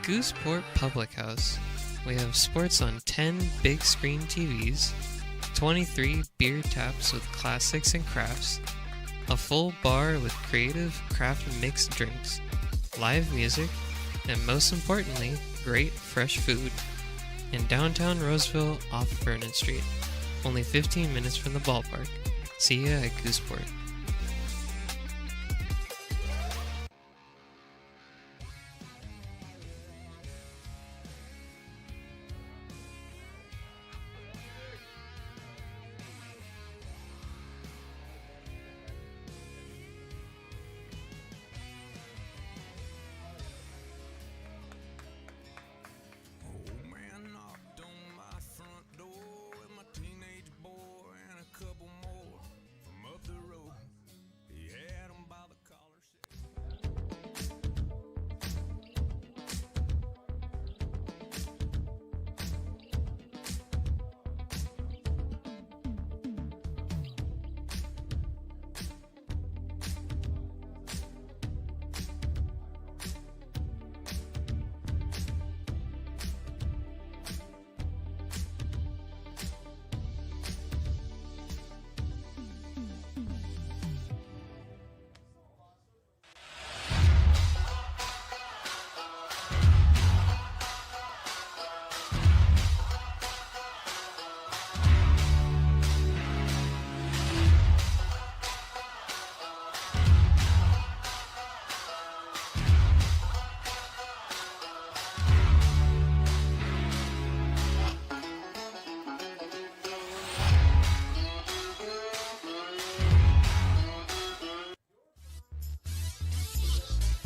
Gooseport Public House. We have sports on 10 big screen TVs, 23 beer taps with classics and crafts, a full bar with creative craft mixed drinks, live music, and most importantly, great fresh food. In downtown Roseville off Vernon Street, only 15 minutes from the ballpark. See ya at Gooseport.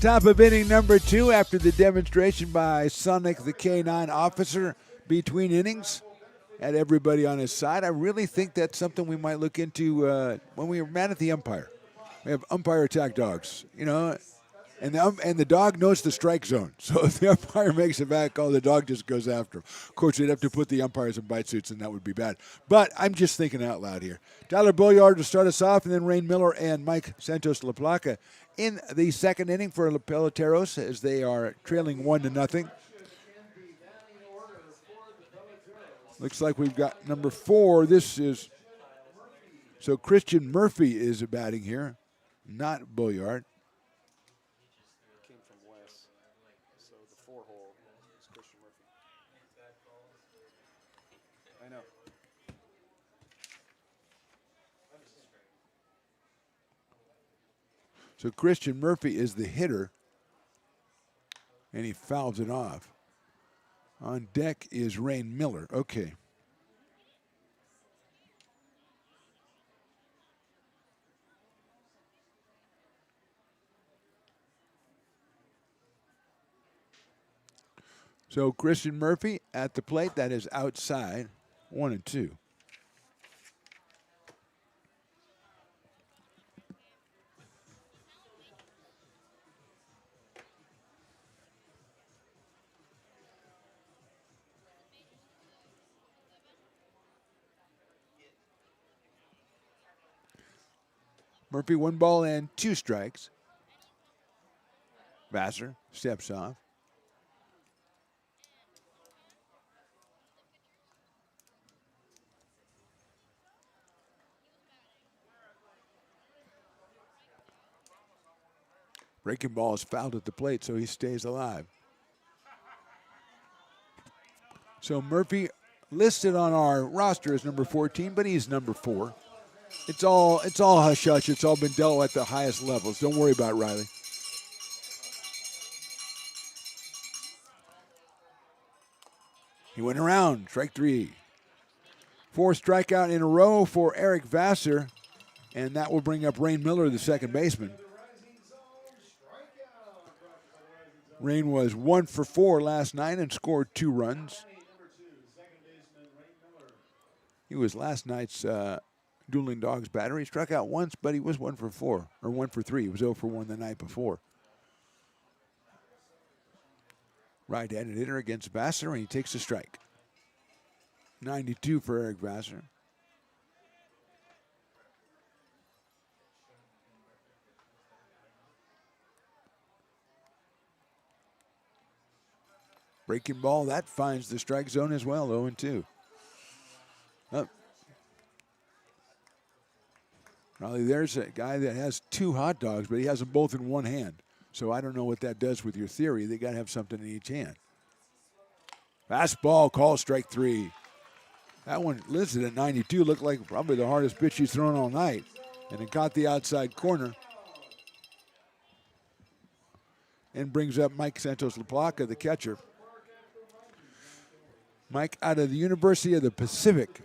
Top of inning number 2 after the demonstration by Sonic the K9 officer. between innings. Had everybody on his side. I really think that's something we might look into when we are mad at the umpire. We have umpire attack dogs, you know, and the dog knows the strike zone. So if the umpire makes a bad call, the dog just goes after him. Of course, they'd have to put the umpires in bite suits, and that would be bad. But I'm just thinking out loud here. Tyler Boyard to start us off, and then Rain Miller and Mike Santos La Placa in the second inning for the Peloteros as they are trailing 1-0. Looks like we've got number 4. So Christian Murphy is batting here, not Boyard. Came from West, so the 4-hole is Christian Murphy. I know. So Christian Murphy is the hitter, and he fouls it off. On deck is Rain Miller. Okay. So Christian Murphy at the plate. That is outside. 1-2. Murphy 1 ball and 2 strikes. Vassar steps off. Breaking ball is fouled at the plate, so he stays alive. So Murphy listed on our roster as number 14, but he's number 4. It's all hush hush. It's all been dealt at the highest levels. Don't worry about Riley. He went around. Strike 3. 4th strikeout in a row for Eric Vassar, and that will bring up Rain Miller, the second baseman. Rain was 1 for 4 last night and scored 2 runs. He was last night's Dueling Dogs batter. He struck out once, but he was 1 for 4, or 1 for 3. He was 0 for 1 the night before. Right-handed hitter against Vassar, and he takes a strike. 92 for Eric Vassar. Breaking ball, that finds the strike zone as well, 0-2. Up. Probably there's a guy that has 2 hot dogs, but he has them both in one hand. So I don't know what that does with your theory. They got to have something in each hand. Fastball, call strike 3. That one listed at 92, looked like probably the hardest pitch he's thrown all night. And it caught the outside corner. And brings up Mike Santos La Placa, the catcher. Mike, out of the University of the Pacific,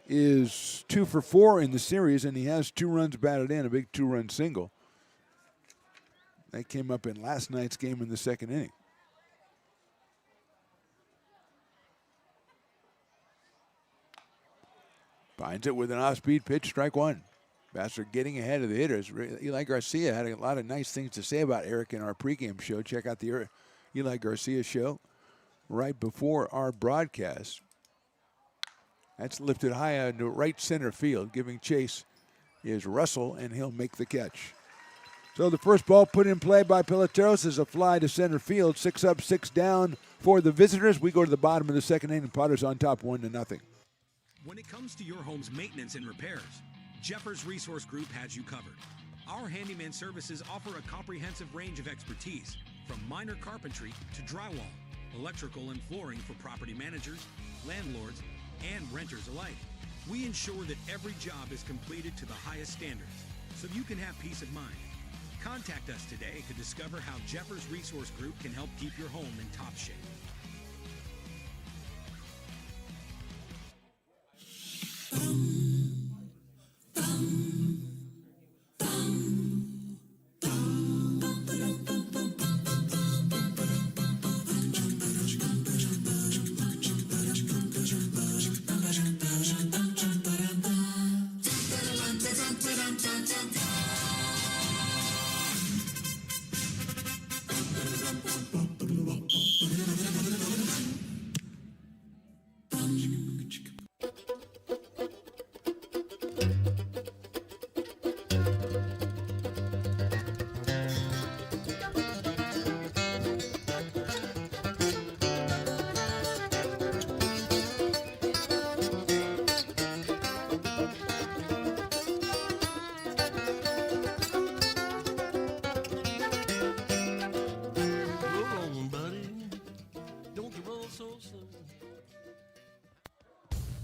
is 2 for 4 in the series, and he has 2 runs batted in, a big 2-run single. That came up in last night's game in the second inning. Finds it with an off-speed pitch, strike 1. Vassar getting ahead of the hitters. Eli Garcia had a lot of nice things to say about Eric in our pregame show. Check out the Eli Garcia show right before our broadcast. That's lifted high into right center field. Giving chase is Russell, and he'll make the catch. So the first ball put in play by Peloteros is a fly to center field. 6 up, 6 down for the visitors. We go to the bottom of the second inning. Potters on top 1-0. When it comes to your home's maintenance and repairs, Jeffers Resource Group has you covered. Our handyman services offer a comprehensive range of expertise, from minor carpentry to drywall, electrical and flooring for property managers, landlords, and renters alike. We ensure that every job is completed to the highest standards, so you can have peace of mind. Contact us today to discover how Jeffers Resource Group can help keep your home in top shape.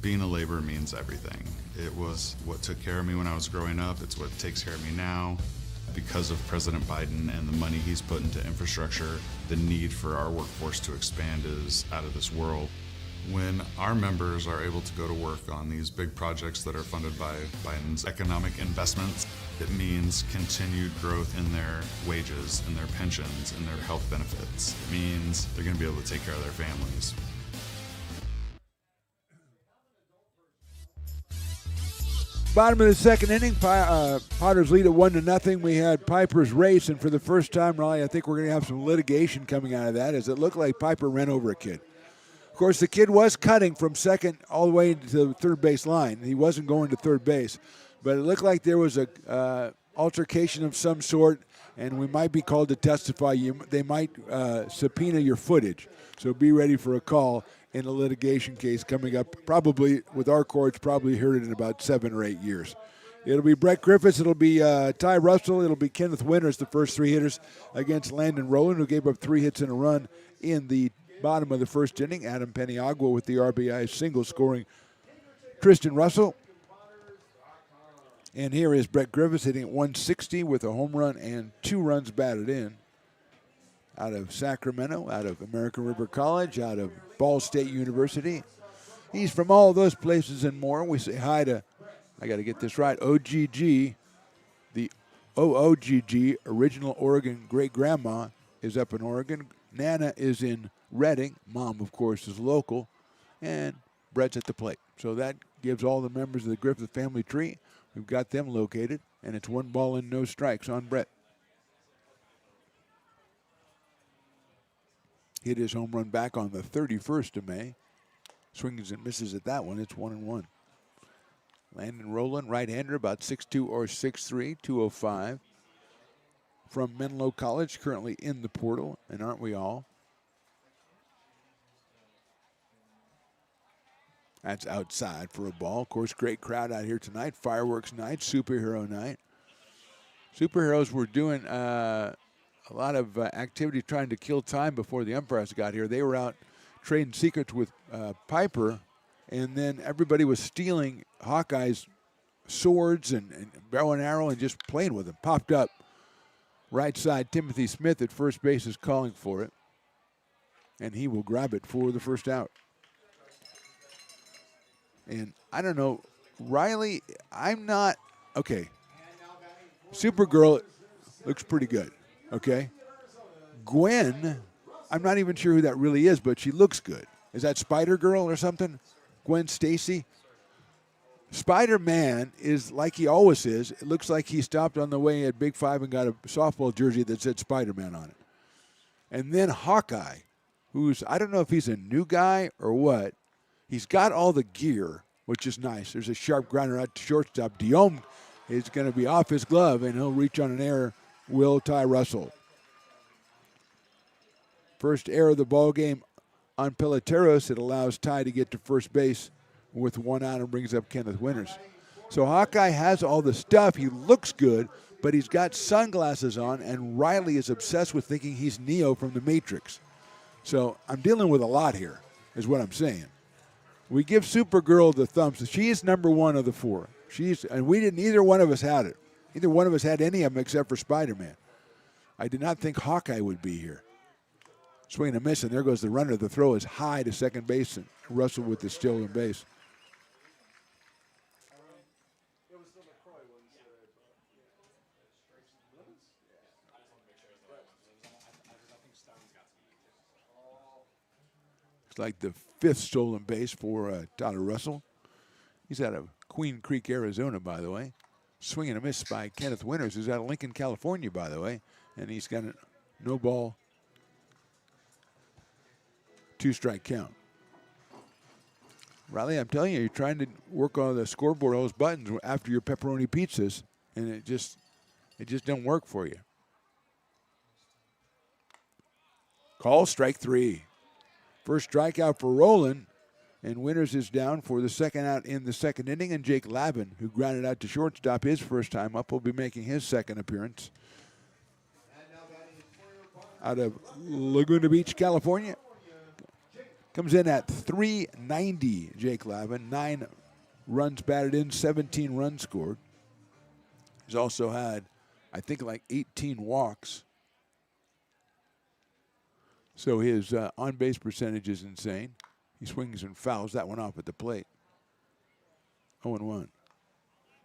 being a laborer means everything. It was what took care of me when I was growing up. It's what takes care of me now. Because of President Biden and the money he's put into infrastructure, the need for our workforce to expand is out of this world. When our members are able to go to work on these big projects that are funded by Biden's economic investments, it means continued growth in their wages, in their pensions, in their health benefits. It means they're going to be able to take care of their families. Bottom of the second inning, Potters lead at 1-0. We had Piper's race, and for the first time, Raleigh, I think we're going to have some litigation coming out of that, as it looked like Piper ran over a kid. Of course, the kid was cutting from second all the way to the third base line. He wasn't going to third base, but it looked like there was a altercation of some sort, and we might be called to testify. They might subpoena your footage, so be ready for a call in a litigation case coming up, probably with our courts, probably heard it in about 7 or 8 years. It'll be Brett Griffiths, it'll be Ty Russell, it'll be Kenneth Winters, the first 3 hitters against Landon Rowland, who gave up 3 hits and a run in the bottom of the first inning. Adam Peniagua with the RBI single, scoring Tristan Russell. And here is Brett Griffiths hitting at 160 with a home run and 2 runs batted in. Out of Sacramento, out of American River College, out of Ball State University. He's from all those places and more. We say hi to, I got to get this right, OGG, the OOGG, original Oregon great-grandma, is up in Oregon. Nana is in Reading. Mom, of course, is local. And Brett's at the plate. So that gives all the members of the Griffith family tree. We've got them located, and it's 1 ball and no strikes on Brett. Hit his home run back on the 31st of May. Swings and misses at that one. It's 1-1. Landon Rowland, right-hander, about 6'2" or 6'3", 205. From Menlo College, currently in the portal, and aren't we all? That's outside for a ball. Of course, great crowd out here tonight. Fireworks night, superhero night. Superheroes were doing a lot of activity trying to kill time before the umpires got here. They were out trading secrets with Piper, and then everybody was stealing Hawkeye's swords and bow and arrow and just playing with them. Popped up right side. Timothy Smith at first base is calling for it, and he will grab it for the first out. And I don't know, Riley, I'm not, okay. Supergirl looks pretty good. Okay. Gwen, I'm not even sure who that really is, but she looks good. Is that Spider-Girl or something? Gwen Stacy? Spider-Man is like he always is. It looks like he stopped on the way at Big 5 and got a softball jersey that said Spider-Man on it. And then Hawkeye, who's, I don't know if he's a new guy or what. He's got all the gear, which is nice. There's a sharp grounder out to shortstop. Diome is going to be off his glove, and he'll reach on an error. Will Ty Russell. First error of the ball game on Peloteros. It allows Ty to get to first base with 1 out and brings up Kenneth Winters. So Hawkeye has all the stuff. He looks good, but he's got sunglasses on, and Riley is obsessed with thinking he's Neo from The Matrix. So I'm dealing with a lot here, is what I'm saying. We give Supergirl the thumbs. She is number 1 of the 4. And neither one of us had it. Neither one of us had any of them except for Spider-Man. I did not think Hawkeye would be here. Swing and a miss, and there goes the runner. The throw is high to second base, and Russell with the stolen base. It's like the 5th stolen base for Tyler Russell. He's out of Queen Creek, Arizona, by the way. Swing and a miss by Kenneth Winters, who's out of Lincoln, California, by the way. And he's got a no ball, 2-strike count. Riley, I'm telling you, you're trying to work on the scoreboard, all those buttons after your pepperoni pizzas, and it just don't work for you. Call strike 3. First strikeout for Rowland. And Winters is down for the second out in the second inning. And Jake Lavin, who grounded out to shortstop his first time up, will be making his second appearance. Out of Laguna Beach, California. Comes in at 390, Jake Lavin. 9 runs batted in, 17 runs scored. He's also had, I think, like 18 walks. So his on-base percentage is insane. He swings and fouls that one off at the plate. 0-1.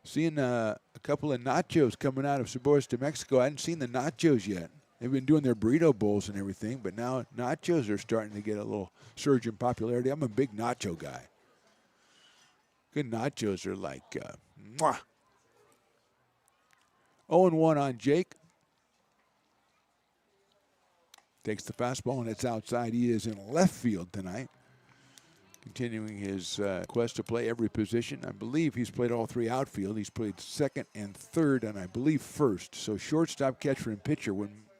Seeing a couple of nachos coming out of Sabores, New Mexico. I hadn't seen the nachos yet. They've been doing their burrito bowls and everything, but now nachos are starting to get a little surge in popularity. I'm a big nacho guy. Good nachos are like, mwah. 0-1 on Jake. Takes the fastball, and it's outside. He is in left field tonight, continuing his quest to play every position. I believe he's played all 3 outfield. He's played second and third, and I believe first. So shortstop, catcher, and pitcher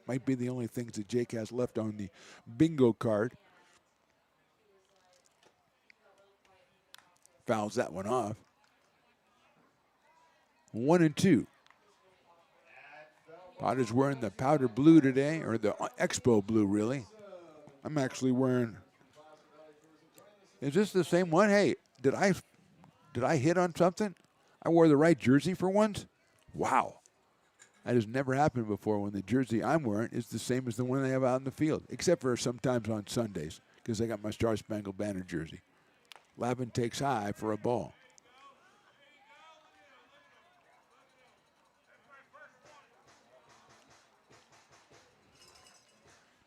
might be the only things that Jake has left on the bingo card. Fouls that one off. 1-2. Potter's wearing the powder blue today, or the Expo blue, really. I'm actually wearing. Is this the same one? Hey, did I hit on something? I wore the right jersey for once. Wow, that has never happened before. When the jersey I'm wearing is the same as the one they have out in the field, except for sometimes on Sundays because I got my Star Spangled Banner jersey. Lavin takes high for a ball.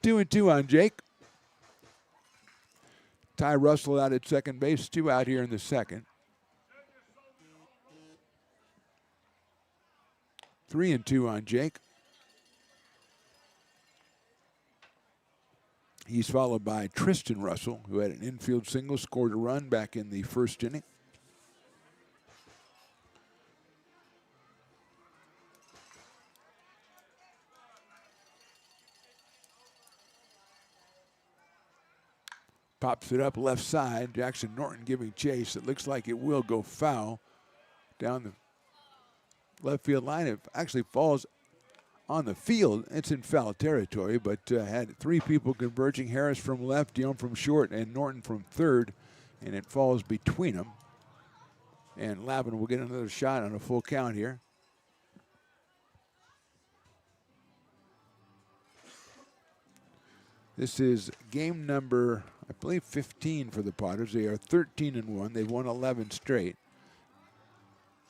Two and two on Jake. Ty Russell out at second base. 2 out here in the second. 3-2 on Jake. He's followed by Tristan Russell, who had an infield single, scored a run back in the first inning. Pops it up left side. Jackson Norton giving chase. It looks like it will go foul down the left field line. It actually falls on the field. It's in foul territory, but had 3 people converging. Harris from left, Dion from short, and Norton from third, and it falls between them. And Lavin will get another shot on a full count here. This is game number, I believe, 15 for the Potters. They are 13-1. They've won 11 straight.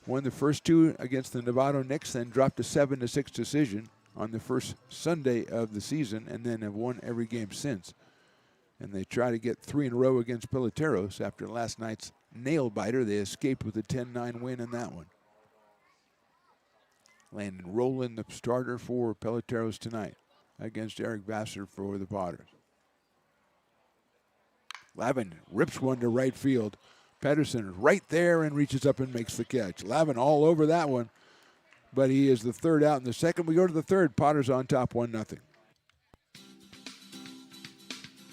Won the first 2 against the Novato Knicks, then dropped a 7-6 decision on the first Sunday of the season, and then have won every game since. And they try to get 3 in a row against Peloteros after last night's nail-biter. They escaped with a 10-9 win in that one. Landon Rowland, the starter for Peloteros tonight against Eric Vassar for the Potters. Lavin rips one to right field. Pedersen is right there and reaches up and makes the catch. Lavin all over that one, but he is the third out in the second. We go to the third. Potters on top 1-0.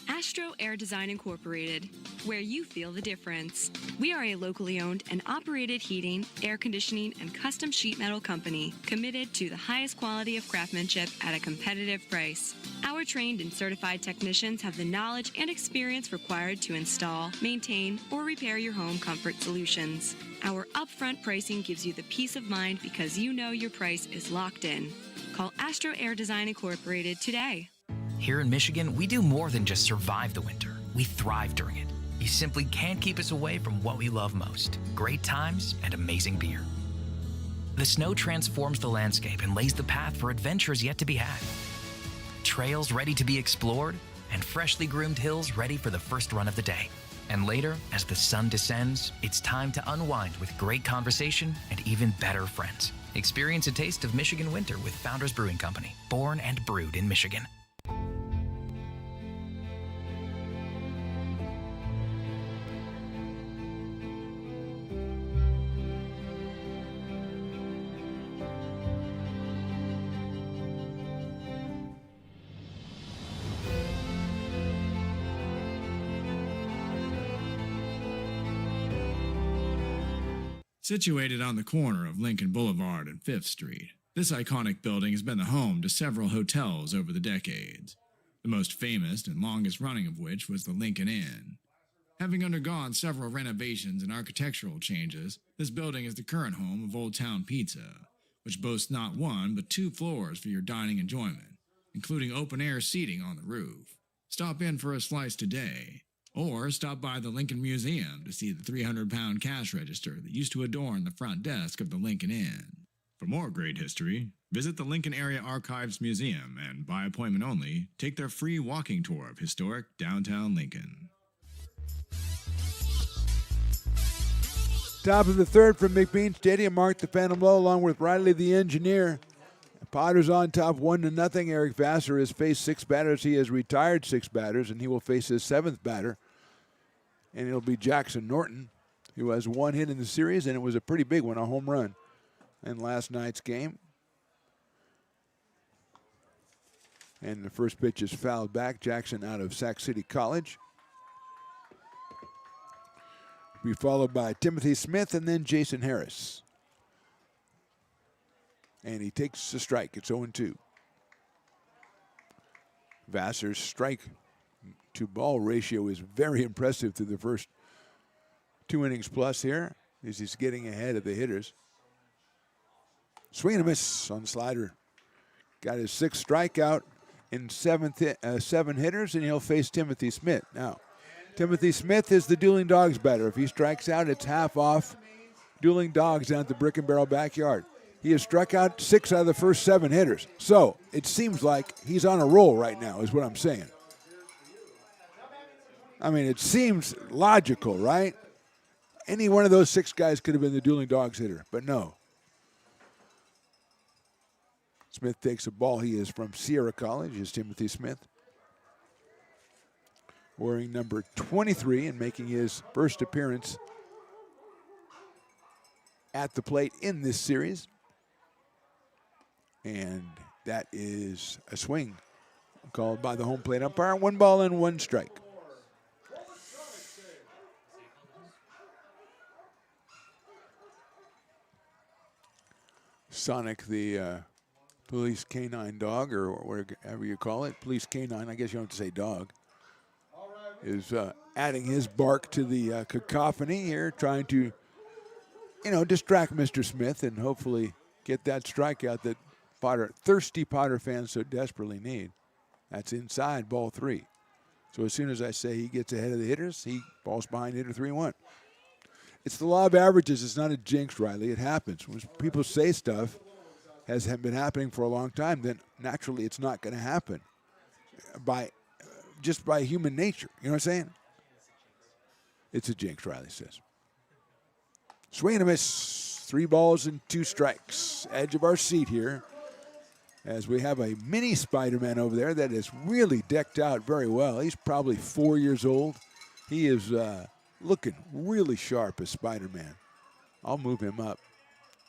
Astro Air Design Incorporated, where you feel the difference. We are a locally owned and operated heating, air conditioning, and custom sheet metal company committed to the highest quality of craftsmanship at a competitive price. Our trained and certified technicians have the knowledge and experience required to install, maintain, or repair your home comfort solutions. Our upfront pricing gives you the peace of mind because you know your price is locked in. Call Astro Air Design Incorporated today. Here in Michigan, we do more than just survive the winter. We thrive during it. You simply can't keep us away from what we love most: great times and amazing beer. The snow transforms the landscape and lays the path for adventures yet to be had. Trails ready to be explored, and freshly groomed hills ready for the first run of the day. And later, as the sun descends, it's time to unwind with great conversation and even better friends. Experience a taste of Michigan winter with Founders Brewing Company, born and brewed in Michigan. Situated on the corner of Lincoln Boulevard and 5th Street, this iconic building has been the home to several hotels over the decades, the most famous and longest running of which was the Lincoln Inn. Having undergone several renovations and architectural changes, this building is the current home of Old Town Pizza, which boasts not one but 2 floors for your dining enjoyment, including open-air seating on the roof. Stop in for a slice today, or stop by the Lincoln Museum to see the 300-pound cash register that used to adorn the front desk of the Lincoln Inn. For more great history, visit the Lincoln Area Archives Museum and, by appointment only, take their free walking tour of historic downtown Lincoln. Top of the third from McBean Stadium. Mark the Phantom Low along with Riley the Engineer. Potters on top 1-0. Eric Vassar has faced 6 batters. He has retired 6 batters, and he will face his 7th batter. And it'll be Jackson Norton, who has 1 hit in the series, and it was a pretty big one, a home run in last night's game. And the first pitch is fouled back. Jackson out of Sac City College. Be followed by Timothy Smith and then Jason Harris. And he takes a strike. It's 0-2. Vassar's strike-to-ball ratio is very impressive through the first 2 innings plus here as he's getting ahead of the hitters. Swing and a miss on the slider. Got his 6th strikeout in 7 hitters, and he'll face Timothy Smith. Now, Timothy Smith is the Dueling Dogs batter. If he strikes out, it's half off Dueling Dogs down at the Brick and Barrel backyard. He has struck out 6 out of the first 7 hitters. So it seems like he's on a roll right now, is what I'm saying. I mean, it seems logical, right? Any one of those 6 guys could have been the Dueling Dogs hitter, but no. Smith takes a ball. He is from Sierra College, is Timothy Smith. Wearing number 23 and making his first appearance at the plate in this series. And that is a swing called by the home plate umpire. 1 ball and 1 strike. Sonic, the police canine dog, or whatever you call it, police canine, I guess you don't have to say dog, is adding his bark to the cacophony here, trying to, distract Mr. Smith and hopefully get that strikeout that thirsty Potter fans so desperately need. That's inside, ball 3. So as soon as I say he gets ahead of the hitters, he falls behind hitter 3-1. It's the law of averages. It's not a jinx, Riley. It happens. When people say stuff has been happening for a long time, then naturally it's not going to happen just by human nature. You know what I'm saying? It's a jinx, Riley says. Swing and a miss. 3 balls and 2 strikes. Edge of our seat here as we have a mini Spider-Man over there that is really decked out very well. He's probably 4 years old. He is looking really sharp as Spider-Man. I'll move him up.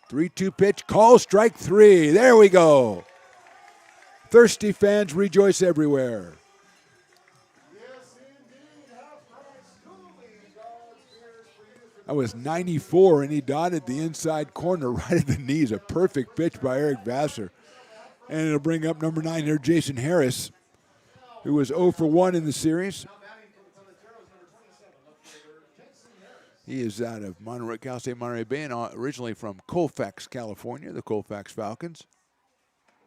3-2 pitch. Call strike 3. There we go. Thirsty fans rejoice everywhere. That was 94, and he dotted the inside corner right at the knees. A perfect pitch by Eric Vassar. And it'll bring up number 9 here, Jason Harris, who was 0 for 1 in the series. He is out of Cal State Monterey Bay and originally from Colfax, California, the Colfax Falcons.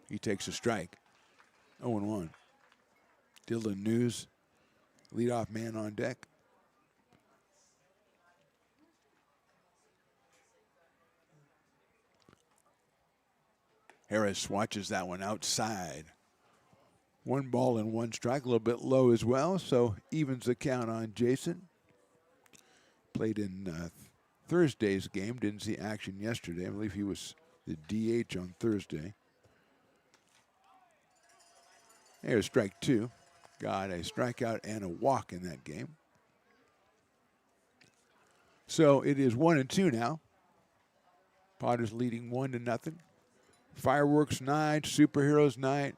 He takes a strike. 0-1. Dylan News, leadoff man on deck. Harris watches that one outside. 1 ball and 1 strike, a little bit low as well, so evens the count on Jason. Played in Thursday's game, didn't see action yesterday. I believe he was the DH on Thursday. There's strike 2. Got a strikeout and a walk in that game. So it is 1-2 now. Potters leading 1-0. Fireworks night, superheroes night.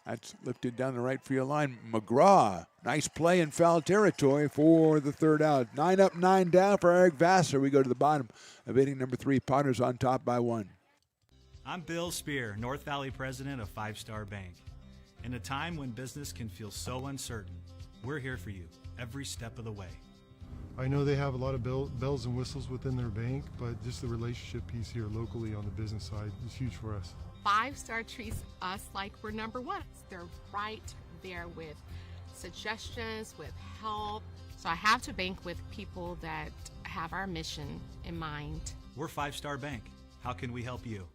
That's lifted down the right field line. McGraw, nice play in foul territory for the 3rd out. 9 up, 9 down for Eric Vassar. We go to the bottom of inning number 3. Potters on top by 1. I'm Bill Spear, North Valley president of 5 Star Bank. In a time when business can feel so uncertain, we're here for you. every step of the way. I know they have a lot of bells and whistles within their bank, but just the relationship piece here locally on the business side is huge for us. 5 Star treats us like we're number one. They're right there with suggestions, with help. So I have to bank with people that have our mission in mind. We're 5 Star Bank. How can we help you?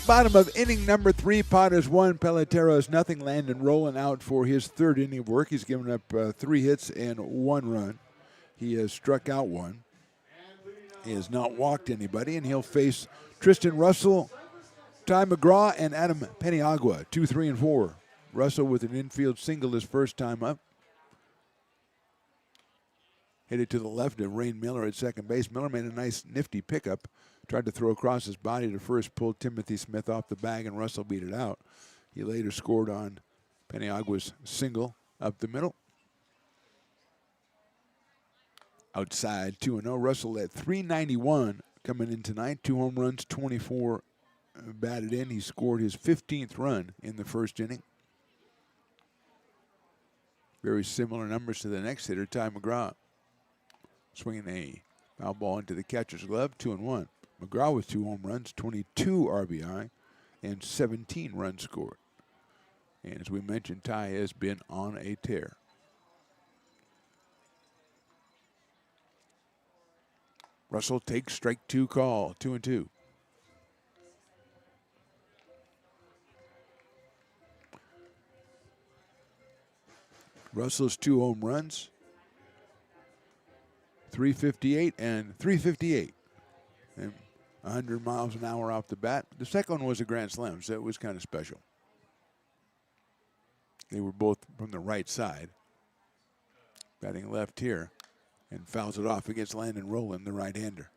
Bottom of inning number 3, Padres 1, Peloteros nothing. Landon rolling out for his third inning of work. He's given up 3 hits and 1 run. He has struck out 1. He has not walked anybody, and he'll face Tristan Russell, Ty McGraw, and Adam Peniagua, 2, 3, and 4. Russell with an infield single his first time up. Hit it to the left of Rain Miller at second base. Miller made a nice nifty pickup. Tried to throw across his body to first, pulled Timothy Smith off the bag, and Russell beat it out. He later scored on Peniagua's single up the middle. Outside 2-0. Russell at .391 coming in tonight. 2 home runs, 24 batted in. He scored his 15th run in the first inning. Very similar numbers to the next hitter, Ty McGraw. Swinging a foul ball into the catcher's glove, 2-1. McGraw with 2 home runs, 22 RBI, and 17 runs scored. And as we mentioned, Ty has been on a tear. Russell takes strike 2 call, 2-2. Russell's 2 home runs, 358 and 358. And 100 miles an hour off the bat. The second one was a grand slam, so it was kind of special. They were both from the right side. Batting left here, and fouls it off against Landon Rowland, the right-hander.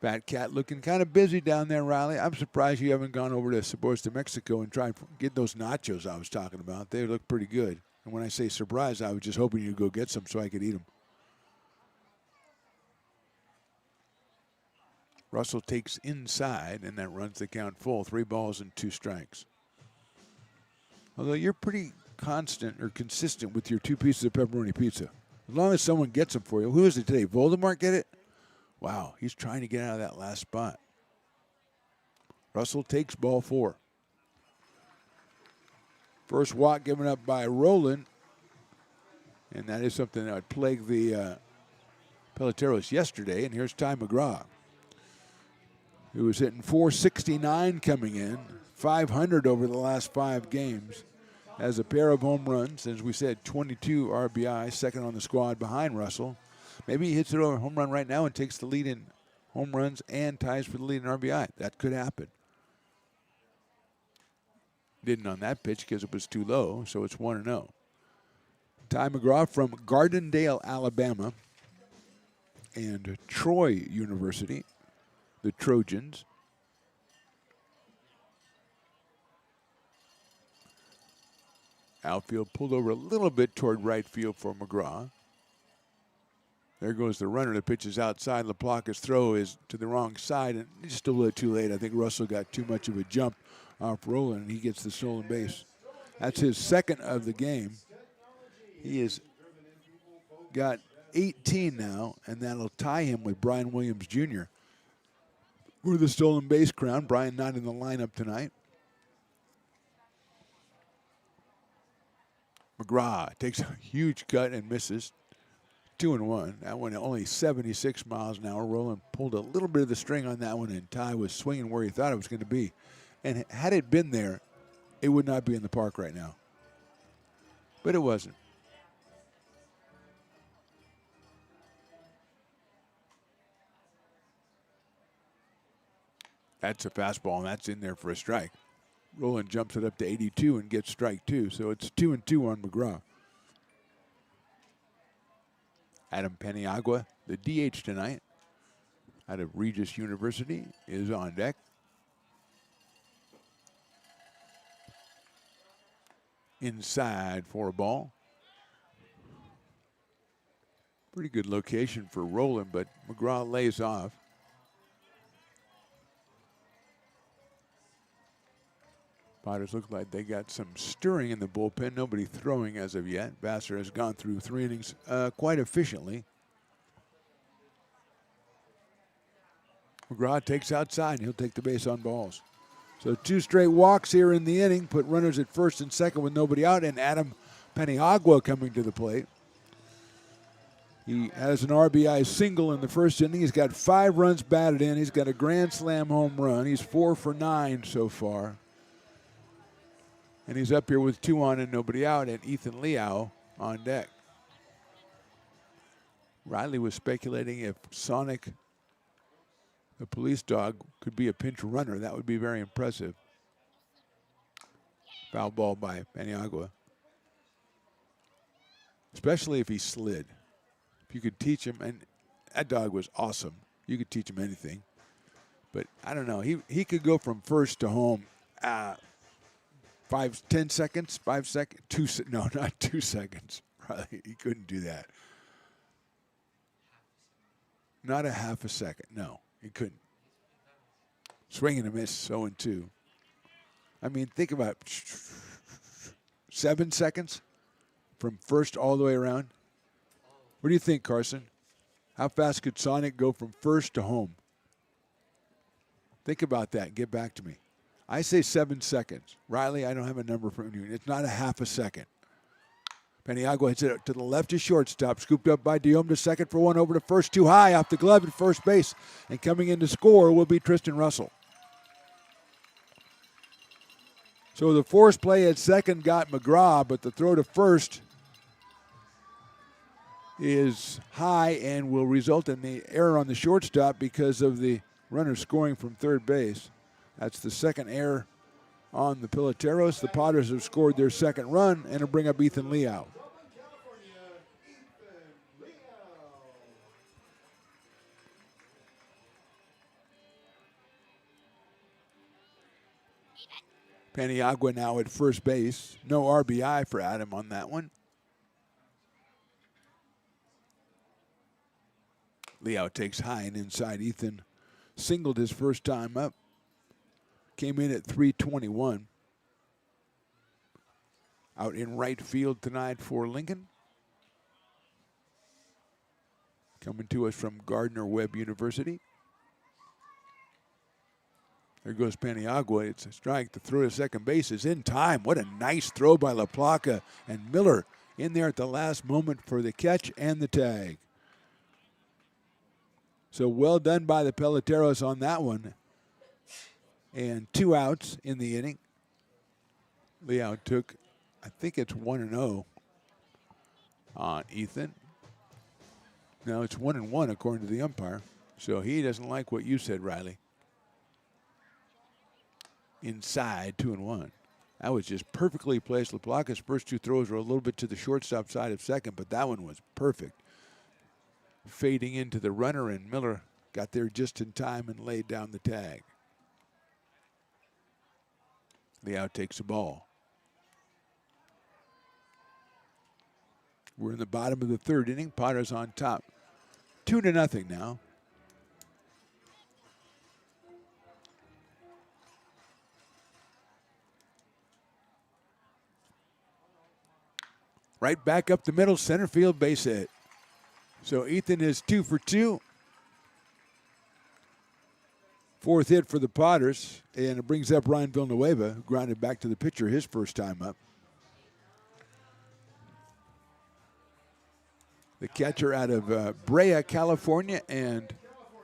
Fat Cat looking kind of busy down there, Riley. I'm surprised you haven't gone over to Sabores de Mexico and tried to get those nachos I was talking about. They look pretty good. And when I say surprised, I was just hoping you'd go get some so I could eat them. Russell takes inside, and that runs the count full. 3 balls and 2 strikes. Although you're pretty constant or consistent with your 2 pieces of pepperoni pizza. As long as someone gets them for you. Who is it today? Voldemort get it? Wow, he's trying to get out of that last spot. Russell takes ball 4. First walk given up by Rowland. And that is something that would plague the Peloteros yesterday. And here's Ty McGraw, who was hitting .469 coming in, 500 over the last 5 games. Has a pair of home runs, as we said, 22 RBI, second on the squad behind Russell. Maybe he hits it over a home run right now and takes the lead in home runs and ties for the lead in RBI. That could happen. Didn't on that pitch because it was too low, so it's 1-0. Ty McGraw from Gardendale, Alabama, and Troy University, the Trojans. Outfield pulled over a little bit toward right field for McGraw. There goes the runner. The pitch is outside. LaPlaca's throw is to the wrong side, and just a little too late. I think Russell got too much of a jump off Roland, and he gets the stolen base. That's his second of the game. He has got 18 now, and that'll tie him with Brian Williams Jr. for the stolen base crown. Brian not in the lineup tonight. McGraw takes a huge cut and misses. 2-1. That one only 76 miles an hour. Roland pulled a little bit of the string on that one, and Ty was swinging where he thought it was going to be. And had it been there, it would not be in the park right now. But it wasn't. That's a fastball, and that's in there for a strike. Roland jumps it up to 82 and gets strike 2. So it's 2-2 on McGraw. Adam Paniagua, the DH tonight, out of Regis University, is on deck. Inside for a ball. Pretty good location for Roland, but McGraw lays off. Potters look like they got some stirring in the bullpen. Nobody throwing as of yet. Vassar has gone through 3 innings quite efficiently. McGraw takes outside, and he'll take the base on balls. So 2 straight walks here in the inning, put runners at first and second with nobody out, and Adam Paniagua coming to the plate. He has an RBI single in the first inning. He's got 5 runs batted in. He's got a grand slam home run. He's 4 for 9 so far. And he's up here with 2 on and nobody out, and Ethan Liao on deck. Riley was speculating if Sonic, the police dog, could be a pinch runner. That would be very impressive. Foul ball by Paniagua. Especially if he slid. If you could teach him, and that dog was awesome. You could teach him anything. But I don't know. He could go from first to home 10 seconds, 5 seconds, no, not 2 seconds. Probably he couldn't do that. Not a half a second. No, he couldn't. Swing and a miss, 0-2. I mean, think about 7 seconds from first all the way around. What do you think, Carson? How fast could Sonic go from first to home? Think about that and get back to me. I say 7 seconds. Riley, I don't have a number from you. It's not a half a second. Paniagua hits it to the left of shortstop. Scooped up by Diome to second for 1 over to first. Too high off the glove at first base. And coming in to score will be Tristan Russell. So the force play at second got McGraw, but the throw to first is high and will result in the error on the shortstop because of the runner scoring from third base. That's the second error on the Peloteros. The Potters have scored their second run, and it'll bring up Ethan Liao. Paniagua now at first base. No RBI for Adam on that one. Liao takes high and inside. Ethan singled his first time up. Came in at 321. Out in right field tonight for Lincoln. Coming to us from Gardner-Webb University. There goes Paniagua. It's a strike. The throw to second base is in time. What a nice throw by LaPlaca, and Miller in there at the last moment for the catch and the tag. So well done by the Peloteros on that one. And 2 outs in the inning. Liao took, I think it's 1-0 on Ethan. No, it's 1-1 according to the umpire. So he doesn't like what you said, Riley. Inside, 2-1. That was just perfectly placed. LaPlaca's first 2 throws were a little bit to the shortstop side of second, but that one was perfect. Fading into the runner, and Miller got there just in time and laid down the tag. Liao takes the ball. We're in the bottom of the third inning. Potters on top. 2-0 now. Right back up the middle, center field base hit. So Ethan is 2 for 2. Fourth hit for the Potters, and it brings up Ryan Villanueva, who grounded back to the pitcher his first time up. The catcher out of Brea, California, and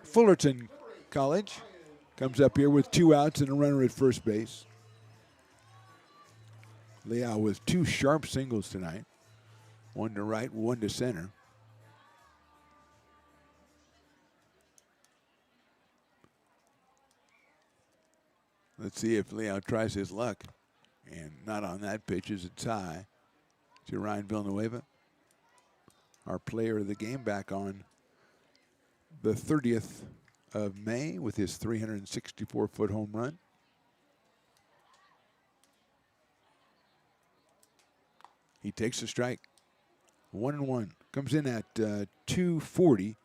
Fullerton College comes up here with 2 outs and a runner at first base. Leal with 2 sharp singles tonight. 1 to right, 1 to center. Let's see if Leal tries his luck. And not on that pitch as it's high to Ryan Villanueva. Our player of the game back on the 30th of May with his 364-foot home run. He takes a strike. 1-1. Comes in at 240.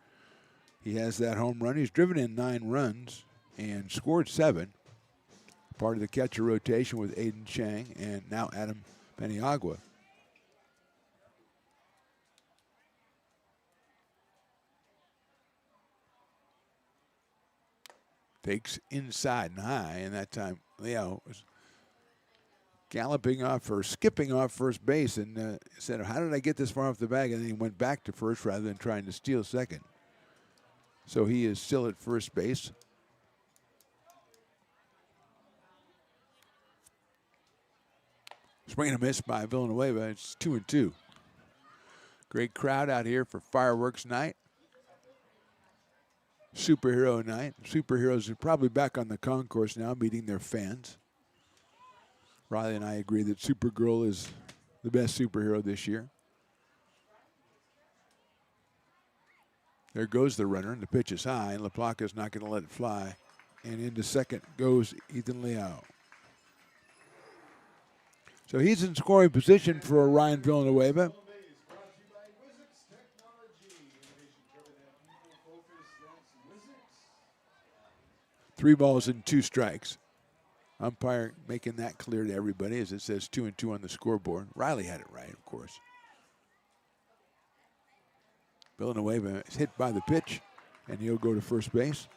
He has that home run. He's driven in 9 runs and scored 7. Part of the catcher rotation with Aiden Chang and now Adam Paniagua. Takes inside and high, and that time Leo was galloping off or skipping off first base and said, how did I get this far off the bag? And then he went back to first rather than trying to steal second. So he is still at first base. Swing and a miss by Villanueva. It's 2-2. Great crowd out here for fireworks night. Superhero night. Superheroes are probably back on the concourse now meeting their fans. Riley and I agree that Supergirl is the best superhero this year. There goes the runner, and the pitch is high, and LaPlaca's not going to let it fly. And into second goes Ethan Leal. So he's in scoring position for Ryan Villanueva. Three balls and 2 strikes. Umpire making that clear to everybody as it says 2-2 on the scoreboard. Riley had it right, of course. Villanueva is hit by the pitch, and he'll go to first base.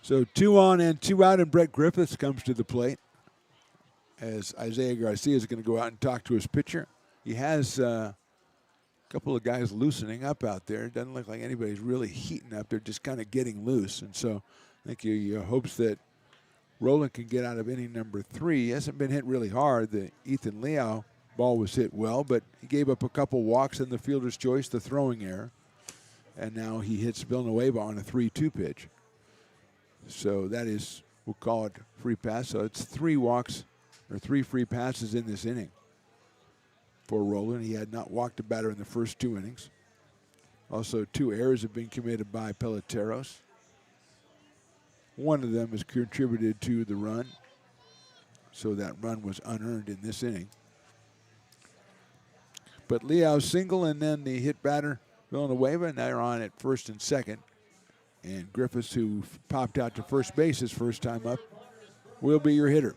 So 2 on and 2 out, and Brett Griffiths comes to the plate as Isaiah Garcia is going to go out and talk to his pitcher. He has a couple of guys loosening up out there. It doesn't look like anybody's really heating up. They're just kind of getting loose. And so I think he hopes that Roland can get out of inning number 3. He hasn't been hit really hard. The Ethan Leal ball was hit well, but he gave up a couple walks in the fielder's choice, the throwing error. And now he hits Villanueva on a 3-2 pitch. So that is, we'll call it free pass. So it's 3 walks or 3 free passes in this inning for Roland. He had not walked a batter in the first 2 innings. Also, 2 errors have been committed by Peloteros. One of them has contributed to the run. So that run was unearned in this inning. But Leo's single and then the hit batter, Villanueva, and they're on at first and second. And Griffiths, who popped out to first base his first time up, will be your hitter.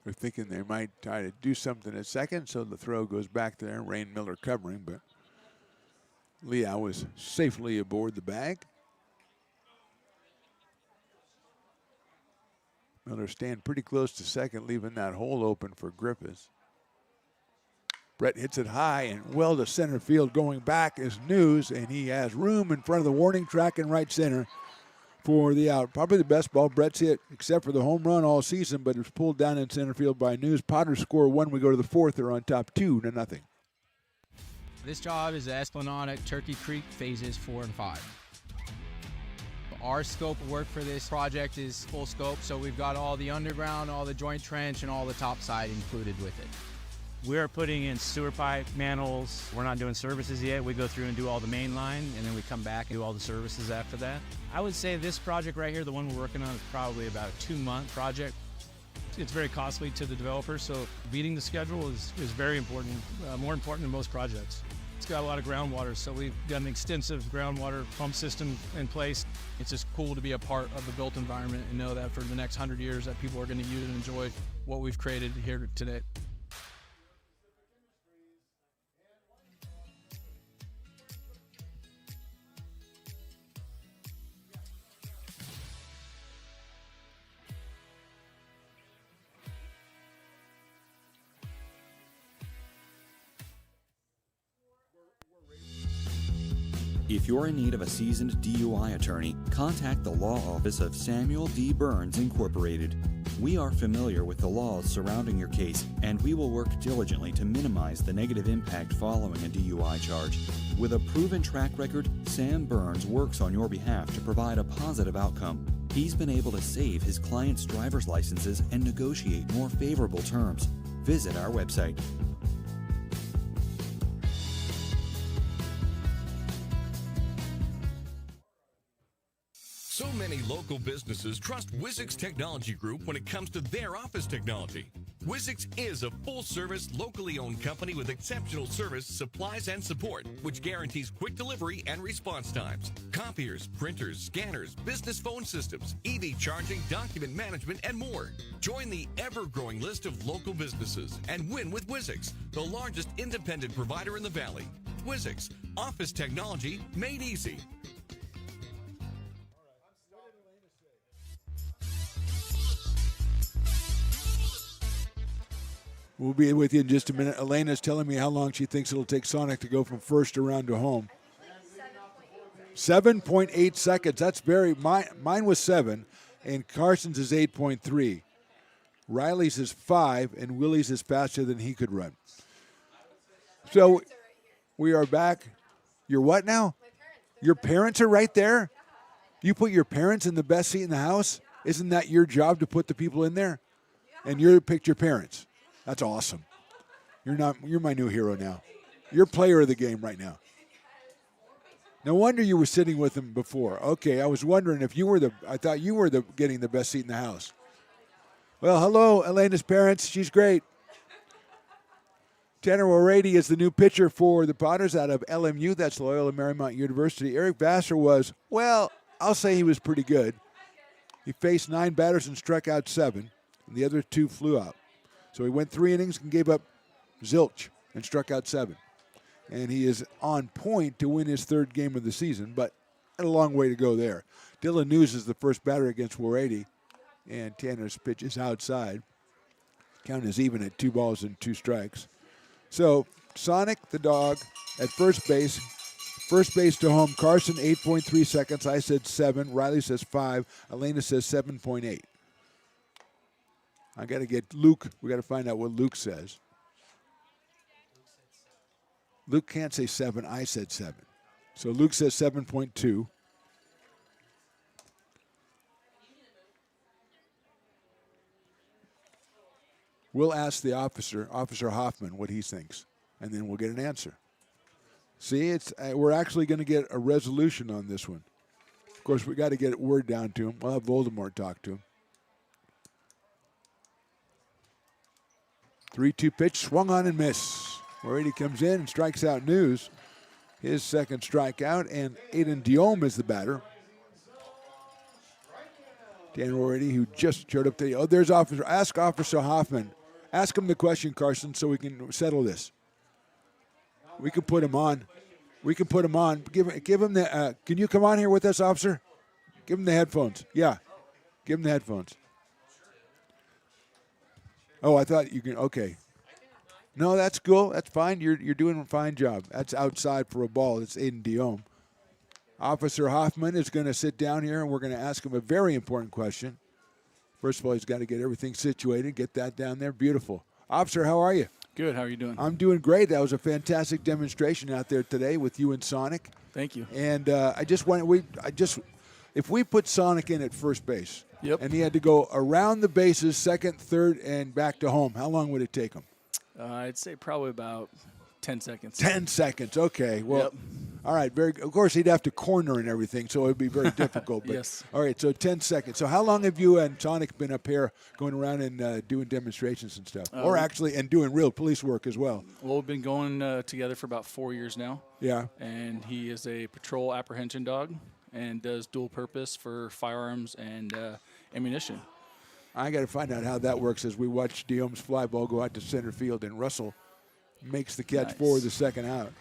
They're thinking they might try to do something at second, so the throw goes back there. Rain Miller covering, but Leal was safely aboard the bag. Miller stand pretty close to second, leaving that hole open for Griffiths. Brett hits it high and well to center field. Going back is News, and he has room in front of the warning track in right center for the out. Probably the best ball Brett's hit, except for the home run all season, but it was pulled down in center field by News. Potters score 1. We go to the 4th. They're on top 2-0. This job is the Esplanade at Turkey Creek phases 4 and 5. Our scope of work for this project is full scope, so we've got all the underground, all the joint trench, and all the topside included with it. We're putting in sewer pipe, manholes. We're not doing services yet. We go through and do all the main line, and then we come back and do all the services after that. I would say this project right here, the one we're working on, is probably about a 2-month project. It's very costly to the developer, so beating the schedule is very important, more important than most projects. It's got a lot of groundwater, so we've got an extensive groundwater pump system in place. It's just cool to be a part of the built environment and know that for the next 100 years that people are going to use and enjoy what we've created here today. If you're in need of a seasoned DUI attorney, contact the law office of Samuel D. Burns, Incorporated. We are familiar with the laws surrounding your case, and we will work diligently to minimize the negative impact following a DUI charge. With a proven track record, Sam Burns works on your behalf to provide a positive outcome. He's been able to save his clients' driver's licenses and negotiate more favorable terms. Visit our website. So many local businesses trust Wizix Technology Group when it comes to their office technology. Wizix is a full-service, locally owned company with exceptional service, supplies, and support, which guarantees quick delivery and response times. Copiers, printers, scanners, business phone systems, EV charging, document management, and more. Join the ever-growing list of local businesses and win with Wizix, the largest independent provider in the Valley. Wizix, office technology made easy. We'll be with you in just a minute. Elena's telling me how long she thinks it'll take Sonic to go from first around to home. 7.8 seconds. That's very, mine was 7, and Carson's is 8.3. Riley's is 5, and Willie's is faster than he could run. So we are back. Your what now? Your parents are right there? You put your parents in the best seat in the house? Isn't that your job to put the people in there? And you picked your parents. That's awesome. You're my new hero now. You're player of the game right now. No wonder you were sitting with him before. Okay, I was wondering if you were I thought you were getting the best seat in the house. Well, hello, Elena's parents. She's great. Tanner O'Rady is the new pitcher for the Potters out of LMU. That's Loyola Marymount University. Eric Vassar was, well, I'll say he was pretty good. He faced 9 batters and struck out 7, and the other 2 flew out. So he went 3 innings and gave up zilch and struck out 7. And he is on point to win his 3rd game of the season, but a long way to go there. Dylan News is the first batter against O'Rady, and Tanner's pitch is outside. Count is even at 2 balls and 2 strikes. So Sonic, the dog, at first base. First base to home, Carson, 8.3 seconds. I said 7. Riley says 5. Elena says 7.8. I got to get Luke. We got to find out what Luke says. Luke can't say 7. I said 7. So Luke says 7.2. We'll ask the officer, Officer Hoffman, what he thinks, and then we'll get an answer. See, we're actually going to get a resolution on this one. Of course, we got to get word down to him. We'll have Voldemort talk to him. 3-2 pitch, swung on and miss. O'Rady comes in and strikes out News. His second strikeout, and Aiden Diome is the batter. Dan O'Rady, who just showed up today. Oh, there's Officer. Ask Officer Hoffman. Ask him the question, Carson, so we can settle this. We can put him on. We can put him on. Give him the. Can you come on here with us, officer? Give him the headphones. Yeah, give him the headphones. Oh, I thought you can. Okay. No, that's cool. That's fine. You're doing a fine job. That's outside for a ball. It's Aiden Diome. Officer Hoffman is going to sit down here, and we're going to ask him a very important question. First of all, he's got to get everything situated, get that down there. Beautiful. Officer, how are you? Good. How are you doing? I'm doing great. That was a fantastic demonstration out there today with you and Sonic. Thank you. And if we put Sonic in at first base, Yep. and he had to go around the bases, second, third, and back to home, how long would it take him? I'd say probably about 10 seconds. 10 seconds. Okay. Well, Yep. all right. Of course, he'd have to corner and everything, so it would be very difficult. But, Yes. All right. So 10 seconds. So how long have you and Sonic been up here going around and doing demonstrations and stuff, or actually and doing real police work as well? Well, we've been going together for about 4 years now. Yeah. And he is a patrol apprehension dog and does dual purpose for firearms and ammunition. I got to find out how that works as we watch Diome's fly ball go out to center field, and Russell makes the catch for the second out.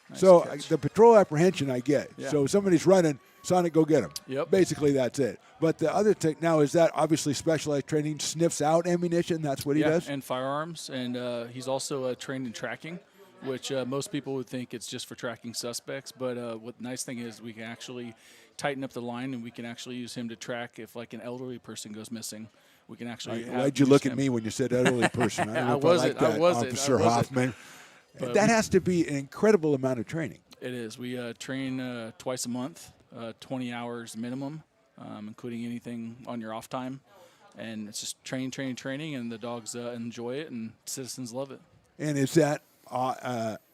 Nice so catch. the patrol apprehension I get. Yeah. So if somebody's running, Sonic, go get him. Yep. Basically, that's it. But the other thing now is that obviously specialized training sniffs out ammunition. That's what he does? And firearms. And he's also trained in tracking, which most people would think it's just for tracking suspects. But what the nice thing is we can actually tighten up the line, and we can actually use him to track if, like, an elderly person goes missing. We can actually Why'd you look at me when you said elderly person? I don't know if wasn't. I like that, I wasn't. Officer Hoffman. But that has to be an incredible amount of training. It is. We train twice a month, 20 hours minimum, including anything on your off time. And it's just training, and the dogs enjoy it, and citizens love it. And is that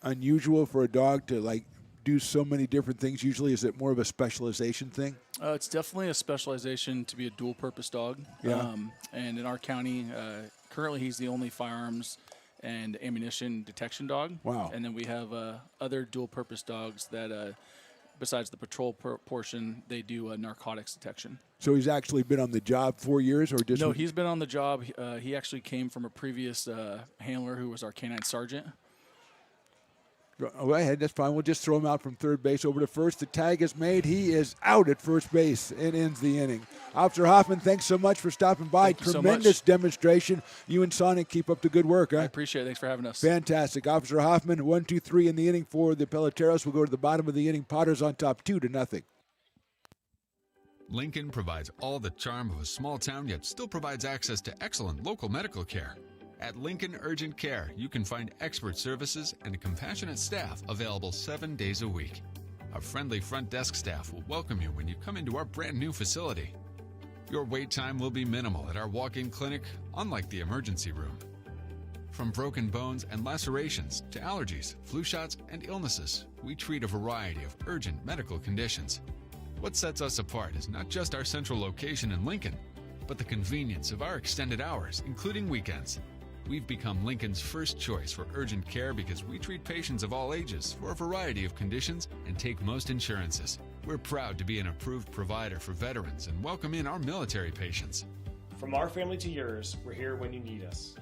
unusual for a dog to, like, do so many different things? Usually, is it more of a specialization thing? It's definitely a specialization to be a dual-purpose dog. Yeah. And in our county, currently he's the only firearms and ammunition detection dog. Wow. And then we have other dual-purpose dogs that, besides the patrol portion, they do narcotics detection. So he's actually been on the job 4 years, or just? No, he's been on the job. He actually came from a previous handler who was our canine sergeant. Go ahead, that's fine. We'll just throw him out from third base over to first. The tag is made. He is out at first base. It ends the inning. Officer Hoffman, thanks so much for stopping by. Thank you so Tremendous much. demonstration. You and Sonic keep up the good work, huh? I appreciate it. Thanks for having us. Fantastic. Officer Hoffman, 1-2-3 in the inning for the Peloteros. We'll go to the bottom of the inning. Potters on top 2-0. Lincoln provides all the charm of a small town, yet still provides access to excellent local medical care. At Lincoln Urgent Care, you can find expert services and a compassionate staff available 7 days a week. Our friendly front desk staff will welcome you when you come into our brand new facility. Your wait time will be minimal at our walk-in clinic, unlike the emergency room. From broken bones and lacerations to allergies, flu shots, and illnesses, we treat a variety of urgent medical conditions. What sets us apart is not just our central location in Lincoln, but the convenience of our extended hours, including weekends. We've become Lincoln's first choice for urgent care because we treat patients of all ages for a variety of conditions and take most insurances. We're proud to be an approved provider for veterans and welcome in our military patients. From our family to yours, we're here when you need us.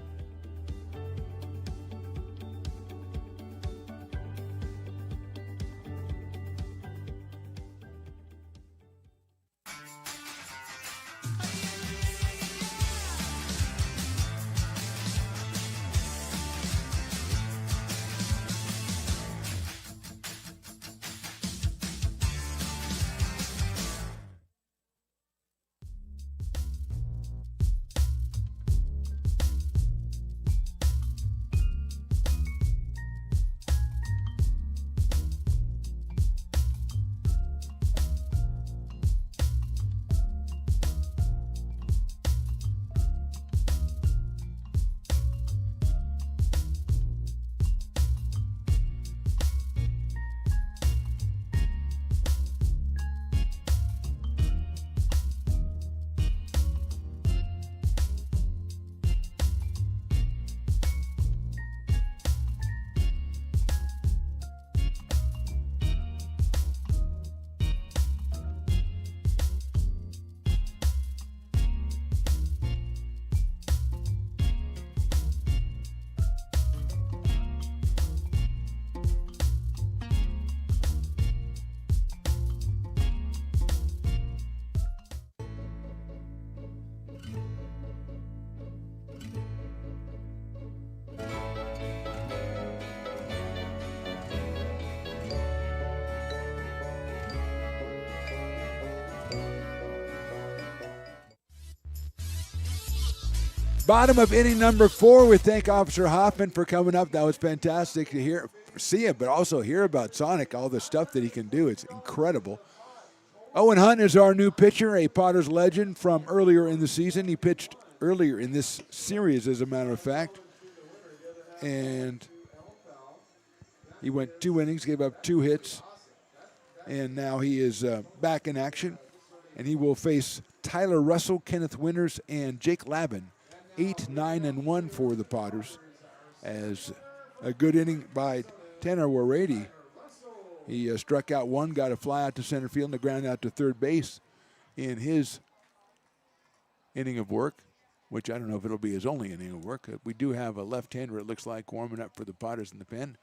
Bottom of inning number 4. We thank Officer Hoffman for coming up. That was fantastic to see him, but also hear about Sonic, all the stuff that he can do. It's incredible. Owen Hunt is our new pitcher, a Potters legend from earlier in the season. He pitched earlier in this series, as a matter of fact. And he went 2 innings, gave up 2 hits. And now he is back in action. And he will face Tyler Russell, Kenneth Winters, and Jake Lavin. 8, 9, and 1 for the Potters. As a good inning by Tanner Warady. He struck out 1, got a fly out to center field, and a ground out to third base in his inning of work, which I don't know if it'll be his only inning of work. We do have a left-hander, it looks like, warming up for the Potters in the pen.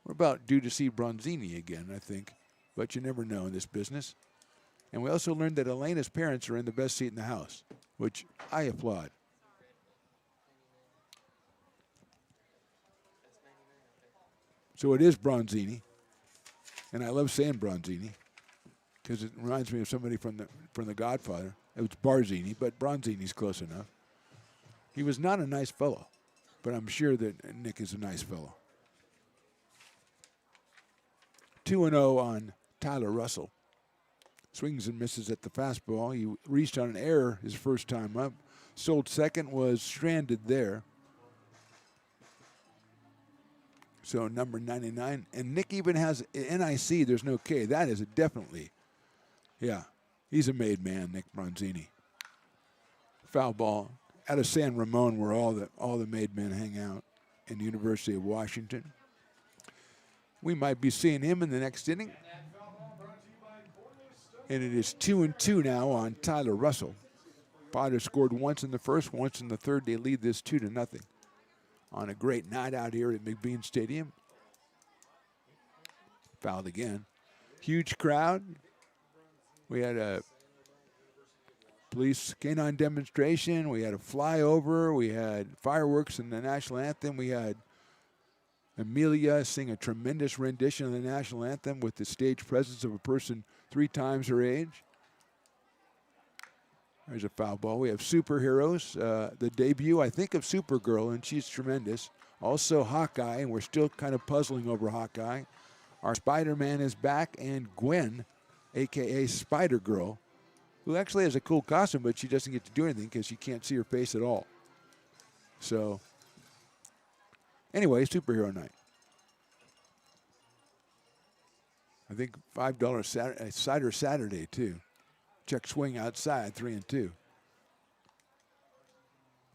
We're about due to see Bronzini again, I think, but you never know in this business. And we also learned that Elena's parents are in the best seat in the house, which I applaud. So it is Bronzini. And I love saying Bronzini because it reminds me of somebody from the Godfather. It was Barzini, but Bronzini's close enough. He was not a nice fellow, but I'm sure that Nick is a nice fellow. 2-0 on Tyler Russell. Swings and misses at the fastball. He reached on an error his first time up. Sold second, was stranded there. So number 99. And Nick even has NIC. There's no K. That is definitely, yeah, he's a made man, Nick Bronzini. Foul ball out of San Ramon, where all the made men hang out, in the University of Washington. We might be seeing him in the next inning. And it is 2-2 now on Tyler Russell. Potter scored once in the first, once in the third. They lead this 2-0 on a great night out here at McBean Stadium. Fouled again. Huge crowd. We had a police canine demonstration. We had a flyover. We had fireworks and the national anthem. We had Amelia sing a tremendous rendition of the national anthem with the stage presence of a person 3 times her age. There's a foul ball. We have Superheroes, the debut, I think, of Supergirl, and she's tremendous. Also Hawkeye, and we're still kind of puzzling over Hawkeye. Our Spider-Man is back, and Gwen, a.k.a. Spider-Girl, who actually has a cool costume, but she doesn't get to do anything because you can't see her face at all. So, anyway, Superhero Night. I think $5 cider Saturday, too. Check swing outside, 3-2.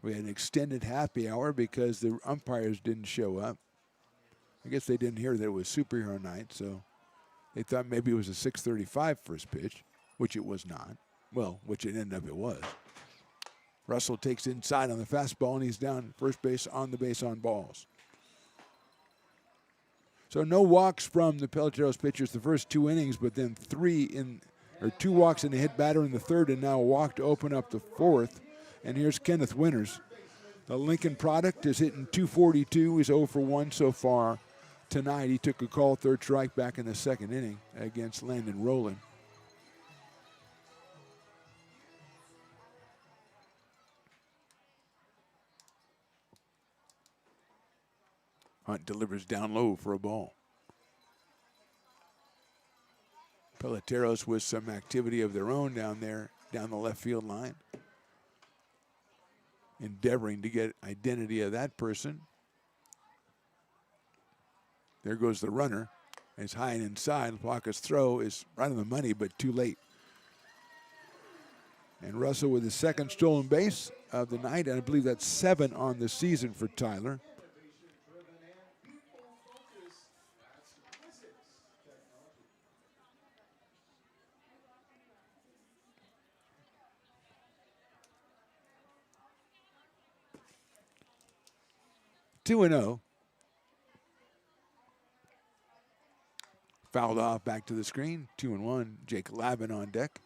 We had an extended happy hour because the umpires didn't show up. I guess they didn't hear that it was Superhero Night, so they thought maybe it was a 6:35 first pitch, which it was not. Well, which it ended up it was. Russell takes inside on the fastball, and he's down first base on the base on balls. So no walks from the Peloteros pitchers the first 2 innings, but then 2 walks and a hit batter in the third, and now a walk to open up the fourth. And here's Kenneth Winters. The Lincoln product is hitting .242. He's 0 for 1 so far tonight. He took a call, 3rd strike back in the 2nd inning against Landon Rowland. Hunt delivers down low for a ball. Peloteros with some activity of their own down there, down the left field line. Endeavoring to get identity of that person. There goes the runner. It's high and inside. Plaka's throw is right on the money, but too late. And Russell with his 2nd stolen base of the night, and I believe that's 7 on the season for Tyler. Two 2-0. Fouled off back to the screen. 2-1. Jake Lavin on deck.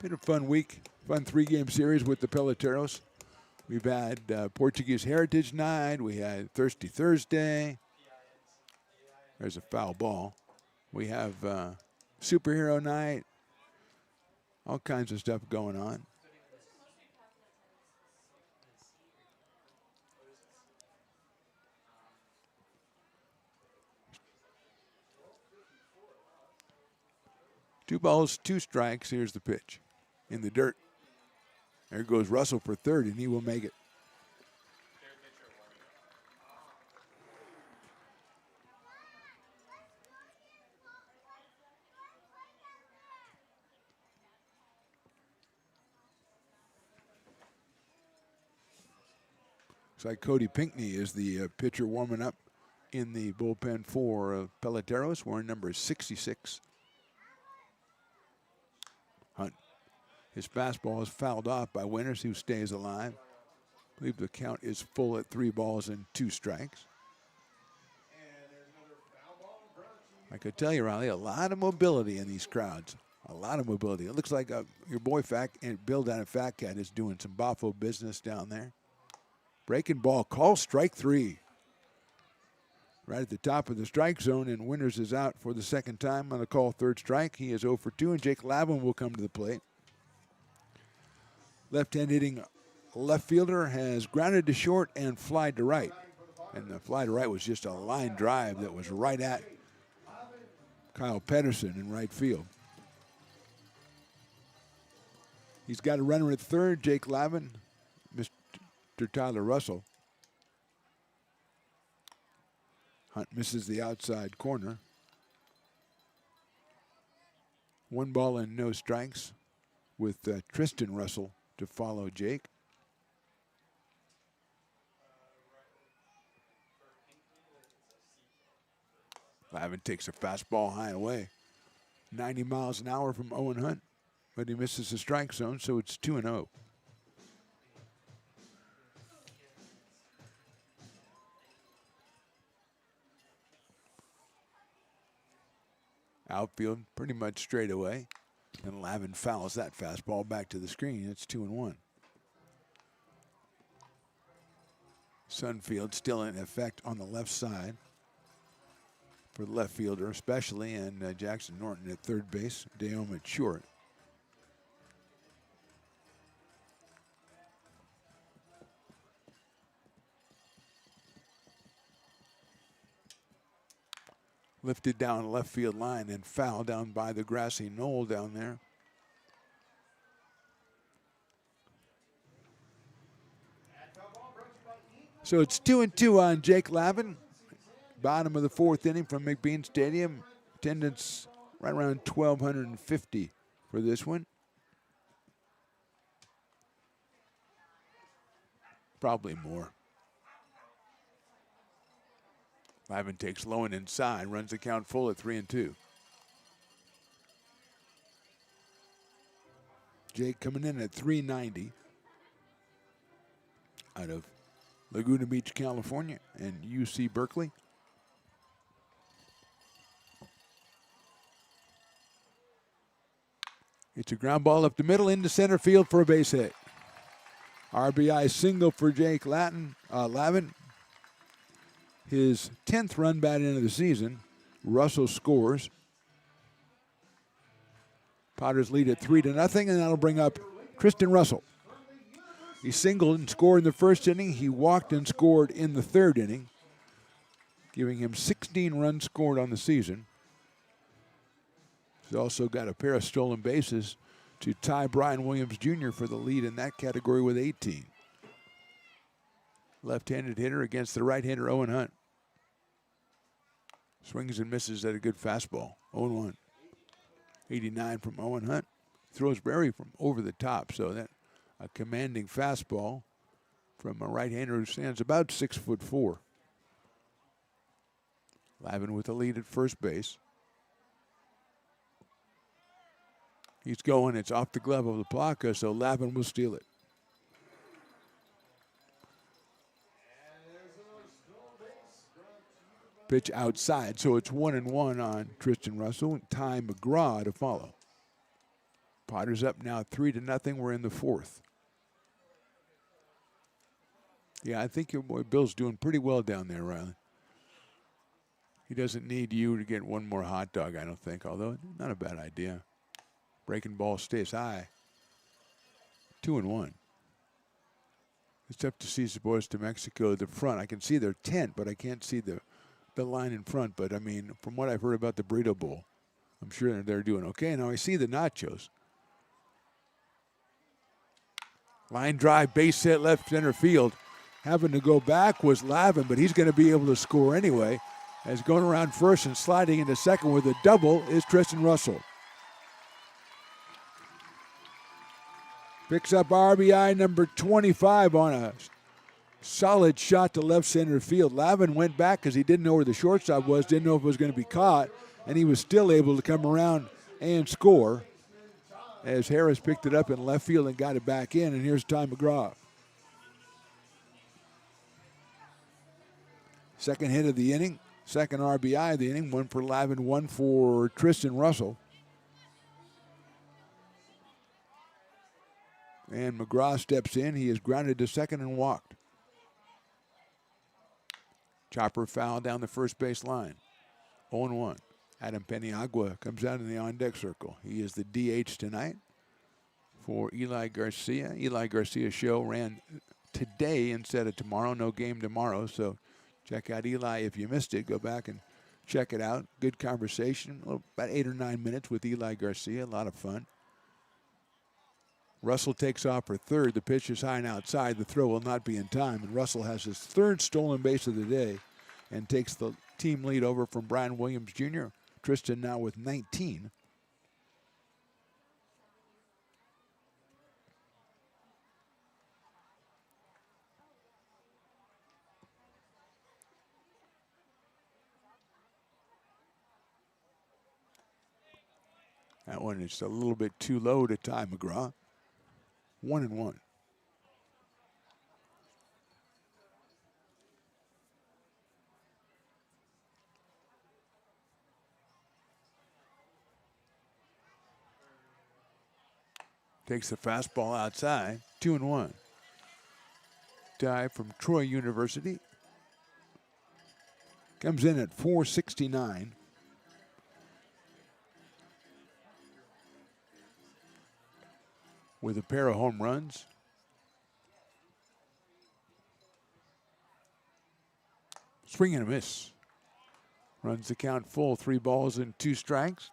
Been a fun week, fun 3-game series with the Peloteros. We've had Portuguese Heritage Night. We had Thirsty Thursday. There's a foul ball. We have Superhero Night. All kinds of stuff going on. 2 balls, 2 strikes. Here's the pitch in the dirt. There goes Russell for third, and he will make it. Looks like Cody Pinckney is the pitcher warming up in the bullpen for Peloteros, wearing number 66. Hunt. His fastball is fouled off by Winters, who stays alive. I believe the count is full at 3 balls and 2 strikes. I could tell you, Riley, a lot of mobility in these crowds. A lot of mobility. It looks like your boy Bill down at Fat Cat is doing some Boffo business down there. Breaking ball, call strike 3. Right at the top of the strike zone, and Winters is out for the second time on a call third strike. He is 0 for 2, and Jake Lavin will come to the plate. Left-hand hitting left fielder has grounded to short and flied to right. And the fly to right was just a line drive that was right at Kyle Pedersen in right field. He's got a runner at third, Jake Lavin, Mr. Tyler Russell. Hunt misses the outside corner. 1 ball and no strikes with Tristan Russell to follow Jake. Lavin takes a fastball high and away. 90 miles an hour from Owen Hunt, but he misses the strike zone, so it's 2-0. Outfield pretty much straight away. And Lavin fouls that fastball back to the screen. It's 2-1. Sunfield still in effect on the left side for the left fielder especially, and Jackson Norton at third base, Deom at short. Lifted down the left field line and foul down by the grassy knoll down there. So it's 2-2 on Jake Lavin. Bottom of the 4th inning from McBean Stadium. Attendance right around 1,250 for this one. Probably more. Lavin takes low and inside, runs the count full at 3-2. Jake coming in at 390 out of Laguna Beach, California, and UC Berkeley. It's a ground ball up the middle into center field for a base hit. RBI single for Jake Lavin. His 10th run batted into the season. Russell scores. Potters lead at 3-0, and that'll bring up Tristan Russell. He singled and scored in the first inning. He walked and scored in the 3rd inning, giving him 16 runs scored on the season. He's also got a pair of stolen bases to tie Brian Williams Jr. for the lead in that category with 18. Left-handed hitter against the right-hander Owen Hunt. Swings and misses at a good fastball. 0-1. 89 from Owen Hunt. Throws very from over the top, so that a commanding fastball from a right-hander who stands about 6'4". Lavin with the lead at first base. He's going. It's off the glove of LaPlaca, so Lavin will steal it. Pitch outside, so it's 1-1 on Tristan Russell. Ty McGraw to follow. Potters up now 3-0. We're in the 4th. Yeah, I think your boy Bill's doing pretty well down there, Riley. He doesn't need you to get one more hot dog, I don't think, although not a bad idea. Breaking ball stays high. 2-1. It's tough to see the boys to Mexico at the front. I can see their tent, but I can't see the line in front. But, I mean, from what I've heard about the Burrito Bowl, I'm sure they're doing okay. Now I see the nachos. Line drive, base hit, left center field. Having to go back was Lavin, but he's going to be able to score anyway. As going around first and sliding into second with a double is Tristan Russell. Picks up RBI number 25 on a solid shot to left center field. Lavin went back because he didn't know where the shortstop was, didn't know if it was going to be caught, and he was still able to come around and score as Harris picked it up in left field and got it back in, and here's Ty McGraw. Second hit of the inning, second RBI of the inning, one for Lavin, one for Tristan Russell. And McGraw steps in. He is grounded to second and walked. Chopper foul down the first base line. 0-1. Adam Peniagua comes out in the on-deck circle. He is the DH tonight for Eli Garcia. Eli Garcia's show ran today instead of tomorrow. No game tomorrow, so check out Eli if you missed it. Go back and check it out. Good conversation. About 8 or 9 minutes with Eli Garcia. A lot of fun. Russell takes off for third. The pitch is high and outside. The throw will not be in time. And Russell has his third stolen base of the day and takes the team lead over from Brian Williams Jr. Tristan now with 19. That one is a little bit too low to Ty McGraw. 1-1. Takes the fastball outside. 2-1. Ty from Troy University. Comes in at .469. With a pair of home runs. Swing and a miss. Runs the count full, 3 balls and 2 strikes.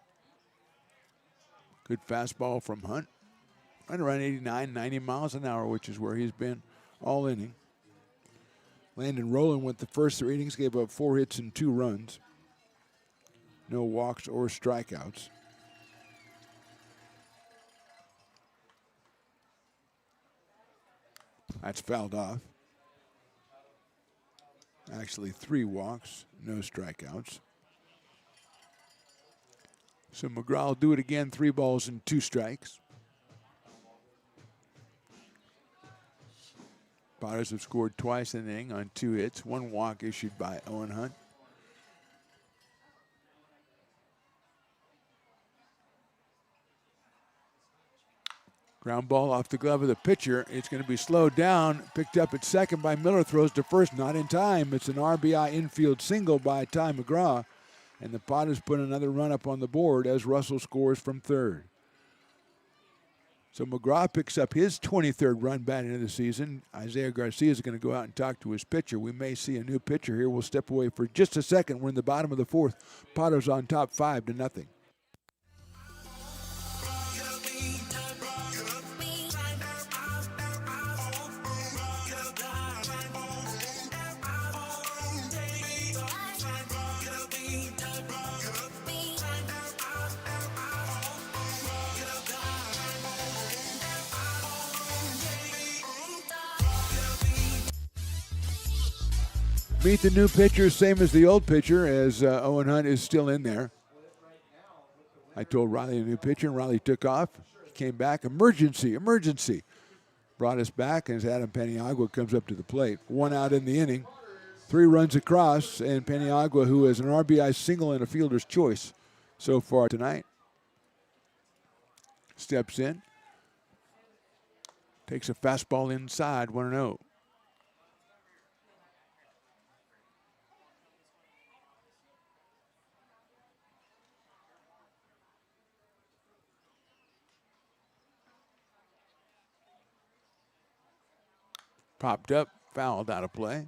Good fastball from Hunt. Right around 89, 90 miles an hour, which is where he's been all inning. Landon Rowland went the first 3 innings, gave up 4 hits and 2 runs. No walks or strikeouts. That's fouled off. Actually, 3 walks, no strikeouts. So McGraw will do it again, 3 balls and 2 strikes. Potters have scored twice in the inning on 2 hits, 1 walk issued by Owen Hunt. Ground ball off the glove of the pitcher. It's going to be slowed down. Picked up at second by Miller. Throws to first. Not in time. It's an RBI infield single by Ty McGraw. And the Potters put another run up on the board as Russell scores from third. So McGraw picks up his 23rd run batting of the season. Isaiah Garcia is going to go out and talk to his pitcher. We may see a new pitcher here. We'll step away for just a second. We're in the bottom of the 4th. Potters on top 5-0. Meet the new pitcher, same as the old pitcher, as Owen Hunt is still in there. I told Riley a new pitcher, and Riley took off. He came back. Emergency. Brought us back as Adam Peniagua comes up to the plate. 1 out in the inning. 3 runs across, and Peniagua, who has an RBI single and a fielder's choice so far tonight, steps in. Takes a fastball inside, 1-0. Popped up, fouled out of play.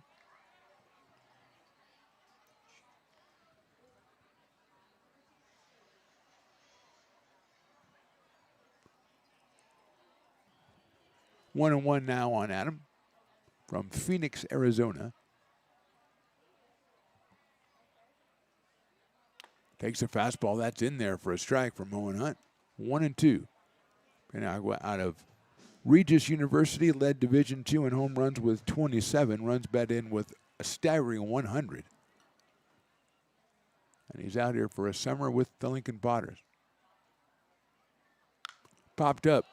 1-1 now on Adam from Phoenix, Arizona. Takes a fastball. That's in there for a strike from Owen Hunt. 1-2. Penagua out of Regis University, led Division II in home runs with 27. Runs bet in with a staggering 100. And he's out here for a summer with the Lincoln Potters. Popped up,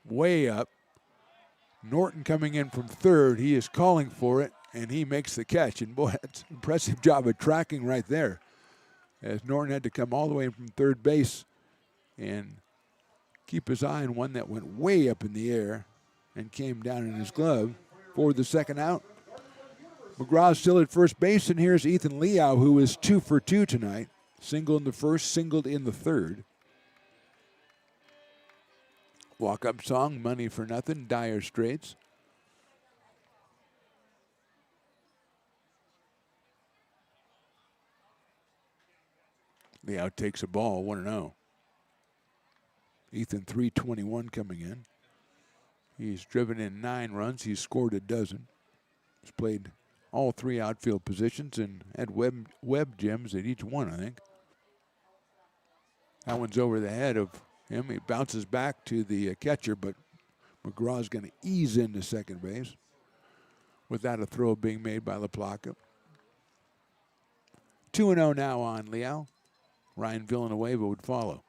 way up. Norton coming in from third. He is calling for it, and he makes the catch. And boy, that's an impressive job of tracking right there, as Norton had to come all the way from third base and keep his eye on one that went way up in the air and came down in his glove for the second out. McGraw's still at first base, and here's Ethan Liao, who is 2 for 2 tonight. Single in the first, singled in the third. Walk-up song, Money for Nothing, Dire Straits. Liao takes a ball, 1-0. Ethan 321 coming in. He's driven in 9 runs. He's scored a dozen. He's played all 3 outfield positions and had web gems at each one, I think. That one's over the head of him. He bounces back to the catcher, but McGraw's going to ease into second base without a throw being made by LaPlaca. 2-0 now on Liao. Ryan Villanueva would follow.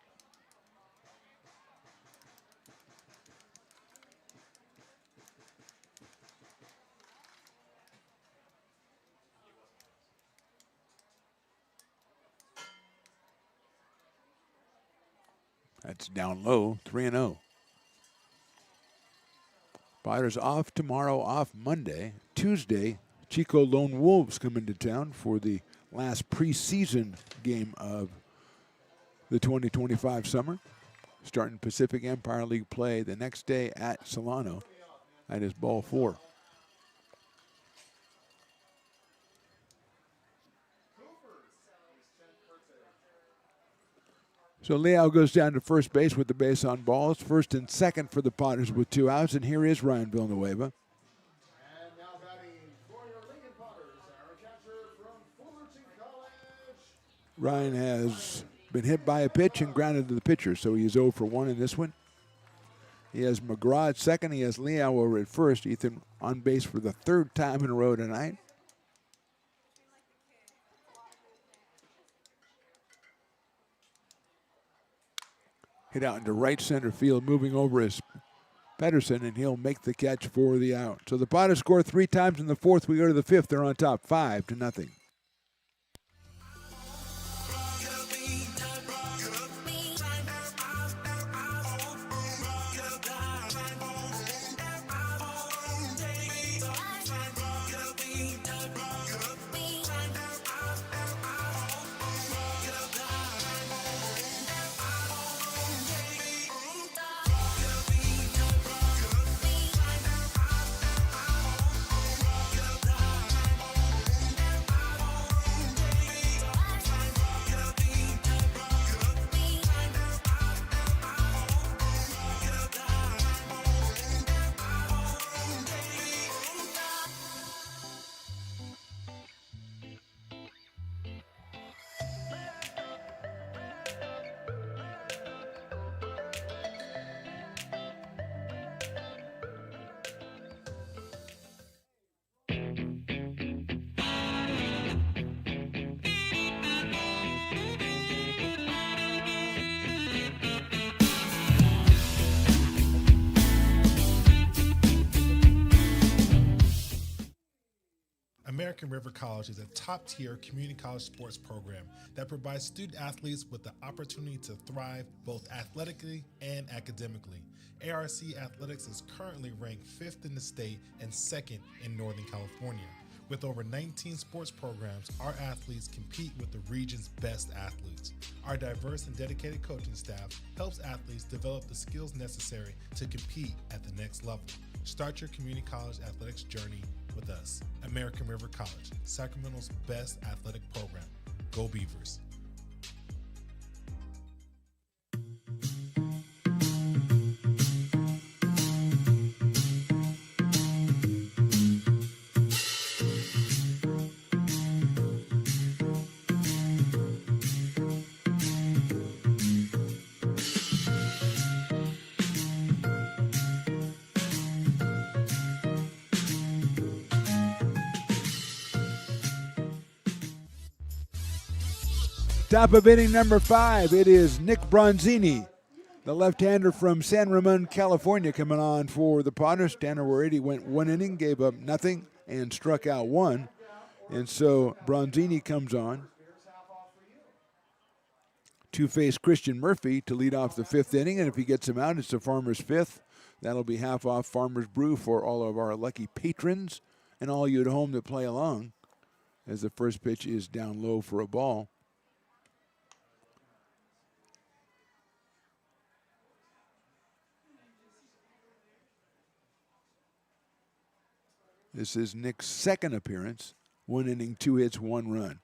That's down low, 3-0. Potters off tomorrow, off Monday. Tuesday, Chico Lone Wolves come into town for the last preseason game of the 2025 summer. Starting Pacific Empire League play the next day at Solano. That is ball 4. So Liao goes down to first base with the base on balls. First and second for the Potters with 2 outs. And here is Ryan Villanueva. Ryan has been hit by a pitch and grounded to the pitcher, so he is 0 for 1 in this one. He has McGraw at second. He has Liao over at first. Ethan on base for the 3rd time in a row tonight. Hit out into right center field, moving over is Pedersen, and he'll make the catch for the out. So the Potters score 3 times in the 4th. We go to the 5th. They're on top, 5-0. American River College is a top-tier community college sports program that provides student athletes with the opportunity to thrive both athletically and academically. ARC Athletics is currently ranked 5th in the state and 2nd in Northern California. With over 19 sports programs, our athletes compete with the region's best athletes. Our diverse and dedicated coaching staff helps athletes develop the skills necessary to compete at the next level. Start your community college athletics journey with us. American River College, Sacramento's best athletic program. Go Beavers. Top of inning number 5, it is Nick Bronzini, the left-hander from San Ramon, California, coming on for the Padres. Tanner Warady went 1 inning, gave up nothing, and struck out 1. And so Bronzini comes on. Two-face Christian Murphy to lead off the 5th inning, and if he gets him out, it's the Farmer's 5th. That'll be half off Farmer's Brew for all of our lucky patrons and all you at home that play along, as the first pitch is down low for a ball. This is Nick's second appearance. 1 inning, 2 hits, 1 run.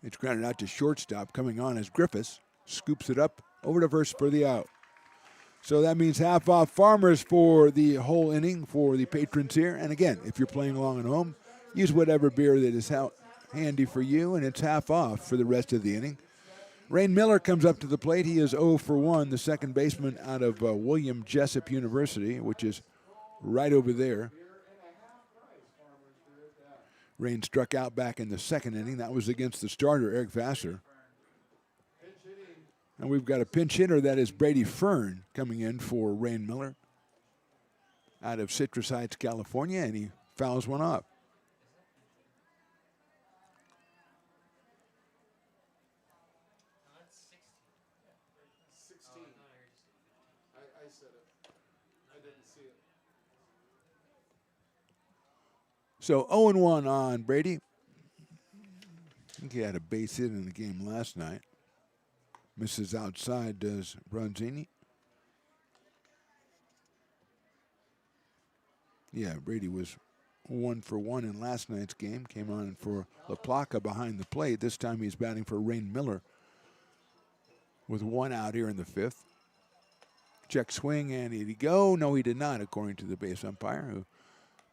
It's grounded out to shortstop. Coming on as Griffiths scoops it up over to first for the out. So that means half off Farmers for the whole inning for the patrons here. And again, if you're playing along at home, use whatever beer that is handy for you, and it's half off for the rest of the inning. Rain Miller comes up to the plate. He is 0 for 1, the second baseman out of William Jessup University, which is right over there. Rain struck out back in the second inning. That was against the starter, Eric Vassar. And we've got a pinch hitter, that is Brady Fern, coming in for Rain Miller out of Citrus Heights, California, and he fouls one up. So 0-1 on Brady. I think he had a base hit in the game last night. Misses outside, does Bronzini. Yeah, Brady was 1 for 1 in last night's game. Came on for La Placa behind the plate. This time he's batting for Rain Miller with 1 out here in the 5th. Check swing, and did he go? No, he did not, according to the base umpire, who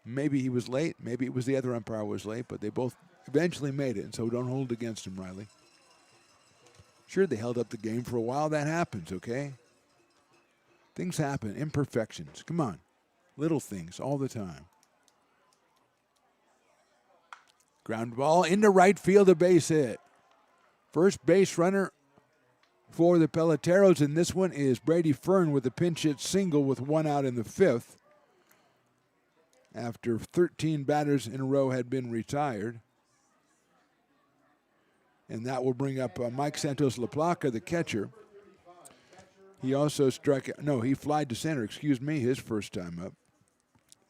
maybe he was late. Maybe it was the other umpire was late, but they both eventually made it, and so don't hold against him, Riley. Sure, they held up the game for a while. That happens, okay? Things happen. Imperfections. Come on. Little things all the time. Ground ball into right field, a base hit. First base runner for the Peloteros, and this one is Brady Fern with a pinch hit single with 1 out in the 5th. After 13 batters in a row had been retired. And that will bring up Mike Santos La Placa, the catcher. He also he flied to center, his first time up.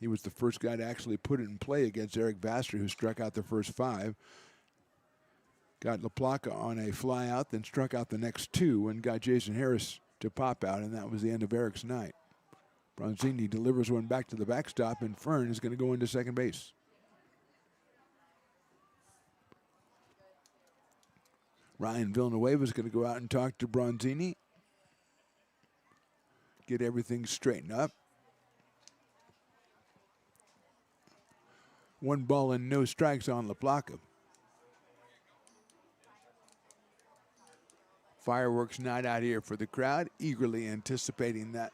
He was the first guy to actually put it in play against Eric Vassar, who struck out the first 5. Got La Placa on a fly out, then struck out the next 2 and got Jason Harris to pop out, and that was the end of Eric's night. Bronzini delivers one back to the backstop, and Fern is going to go into second base. Ryan Villanueva is going to go out and talk to Bronzini. Get everything straightened up. 1 ball and no strikes on La Placa. Fireworks night out here for the crowd, eagerly anticipating that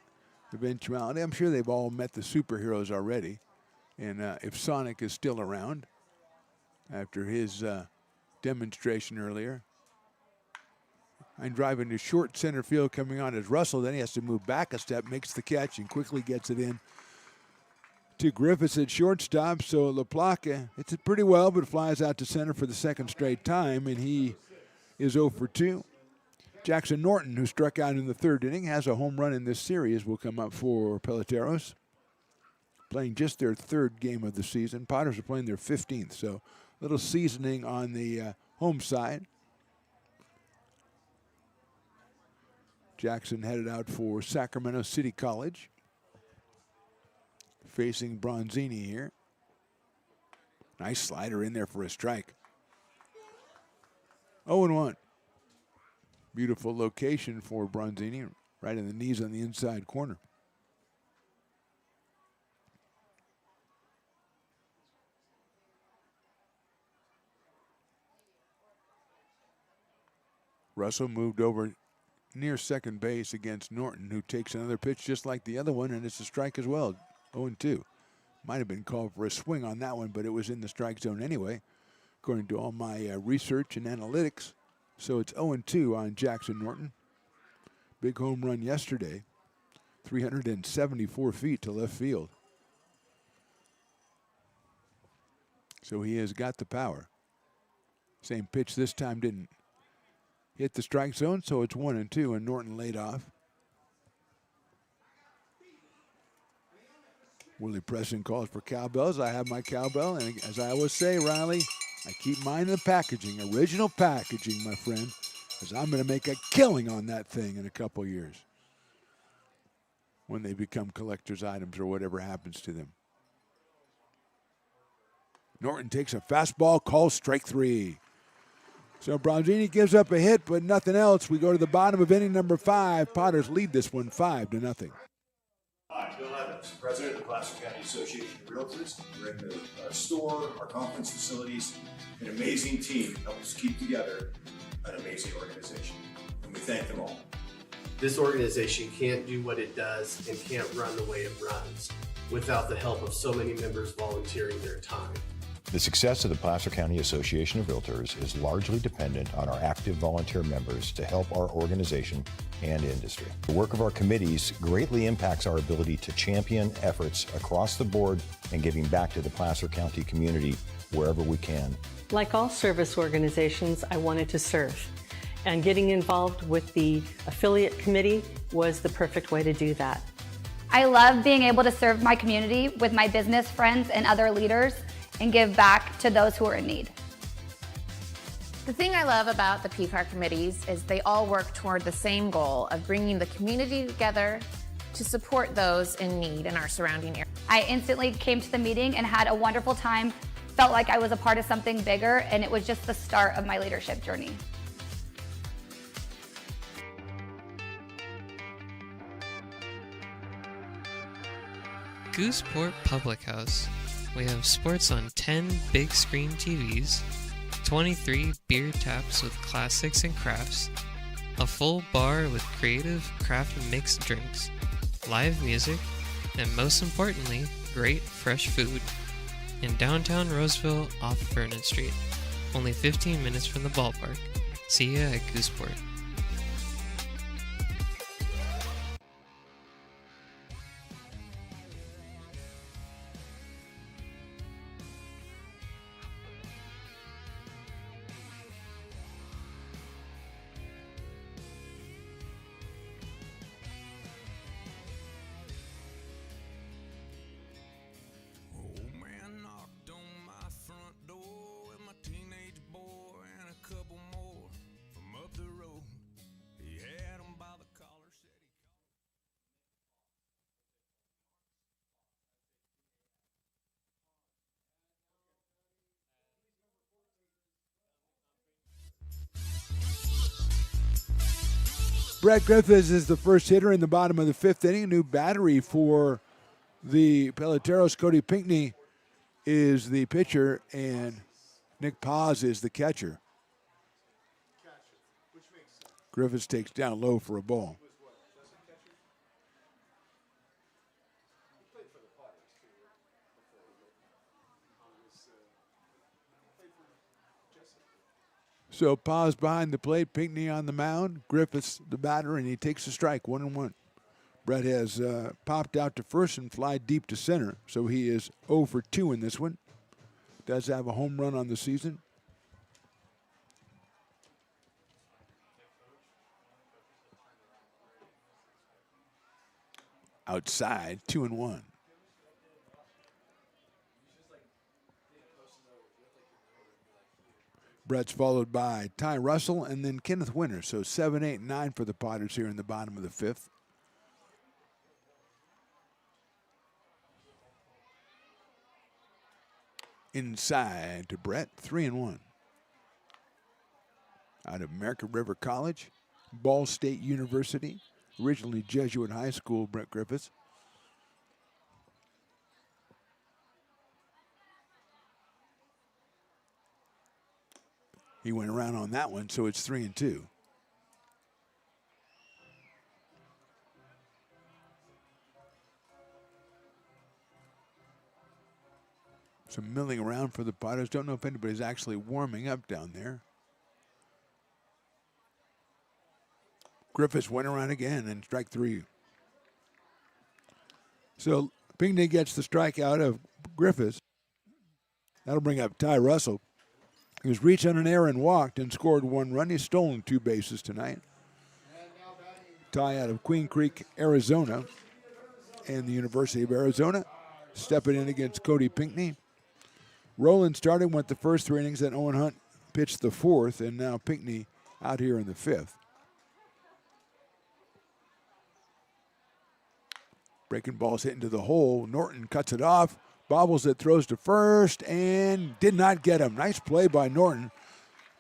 eventuality. I'm sure they've all met the superheroes already. And if Sonic is still around after his demonstration earlier. I'm driving to short center field, coming on as Russell. Then he has to move back a step, makes the catch, and quickly gets it in to Griffiths at shortstop. So La Placa hits it pretty well, but flies out to center for the second straight time, and he is 0 for 2. Jackson Norton, who struck out in the 3rd inning, has a home run in this series, will come up for Peloteros. Playing just their 3rd game of the season. Potters are playing their 15th, so a little seasoning on the home side. Jackson headed out for Sacramento City College. Facing Bronzini here. Nice slider in there for a strike. 0-1. Beautiful location for Bronzini, right in the knees on the inside corner. Russell moved over near second base against Norton, who takes another pitch just like the other one, and it's a strike as well. 0-2. Might have been called for a swing on that one, but it was in the strike zone anyway. according to all my research and analytics. So it's 0-2 on Jackson Norton. Big home run yesterday, 374 feet to left field. So he has got the power. Same pitch this time didn't hit the strike zone, so it's 1-2, and Norton laid off. Willie Preston calls for cowbells. I have my cowbell, and as I always say, Riley, I keep mine in the packaging, original packaging, my friend, because I'm going to make a killing on that thing in a couple years when they become collector's items or whatever happens to them. Norton takes a fastball, calls strike 3. So Bronzini gives up a hit, but nothing else. We go to the bottom of inning number 5. Potters lead this one 5-0. Hi, Bill Evans, President of the Placer County Association of Realtors. We're in the store, our conference facilities, an amazing team helps keep together an amazing organization, and we thank them all. This organization can't do what it does and can't run the way it runs without the help of so many members volunteering their time. The success of the Placer County Association of Realtors is largely dependent on our active volunteer members to help our organization and industry. The work of our committees greatly impacts our ability to champion efforts across the board and giving back to the Placer County community wherever we can. Like all service organizations, I wanted to serve. And getting involved with the affiliate committee was the perfect way to do that. I love being able to serve my community with my business friends and other leaders and give back to those who are in need. The thing I love about the PCAR committees is they all work toward the same goal of bringing the community together to support those in need in our surrounding area. I instantly came to the meeting and had a wonderful time, felt like I was a part of something bigger, and it was just the start of my leadership journey. Gooseport Public House. We have sports on 10 big screen TVs, 23 beer taps with classics and crafts, a full bar with creative craft mixed drinks, live music, and most importantly, great fresh food. In downtown Roseville off Vernon Street, only 15 minutes from the ballpark. See ya at Gooseport. Brett Griffiths is the first hitter in the bottom of the 5th inning. A new battery for the Peloteros. Cody Pinckney is the pitcher, and Nick Paz is the catcher. Griffiths takes down low for a ball. So Paz behind the plate, Pinckney on the mound, Griffiths the batter, and he takes a strike, 1-1. Brett has popped out to first and fly deep to center, so he is 0 for 2 in this one. Does have a home run on the season. Outside, 2-1. Brett's followed by Ty Russell and then Kenneth Winter. So 7, 8, 9 for the Potters here in the bottom of the 5th. Inside to Brett, 3-1. Out of American River College, Ball State University, originally Jesuit High School, Brett Griffiths. He went around on that one, so it's 3-2. Some milling around for the Padres. Don't know if anybody's actually warming up down there. Griffiths went around again and strike 3. So Pinckney gets the strikeout of Griffiths. That'll bring up Ty Russell. He was reached on an error and walked and scored 1 run. He's stolen 2 bases tonight. Ty out of Queen Creek, Arizona, and the University of Arizona, stepping in against Cody Pinckney. Rowland started, went the first 3 innings, then Owen Hunt pitched the 4th, and now Pinckney out here in the 5th. Breaking balls hit into the hole. Norton cuts it off, bobbles it, throws to first, and did not get him. Nice play by Norton,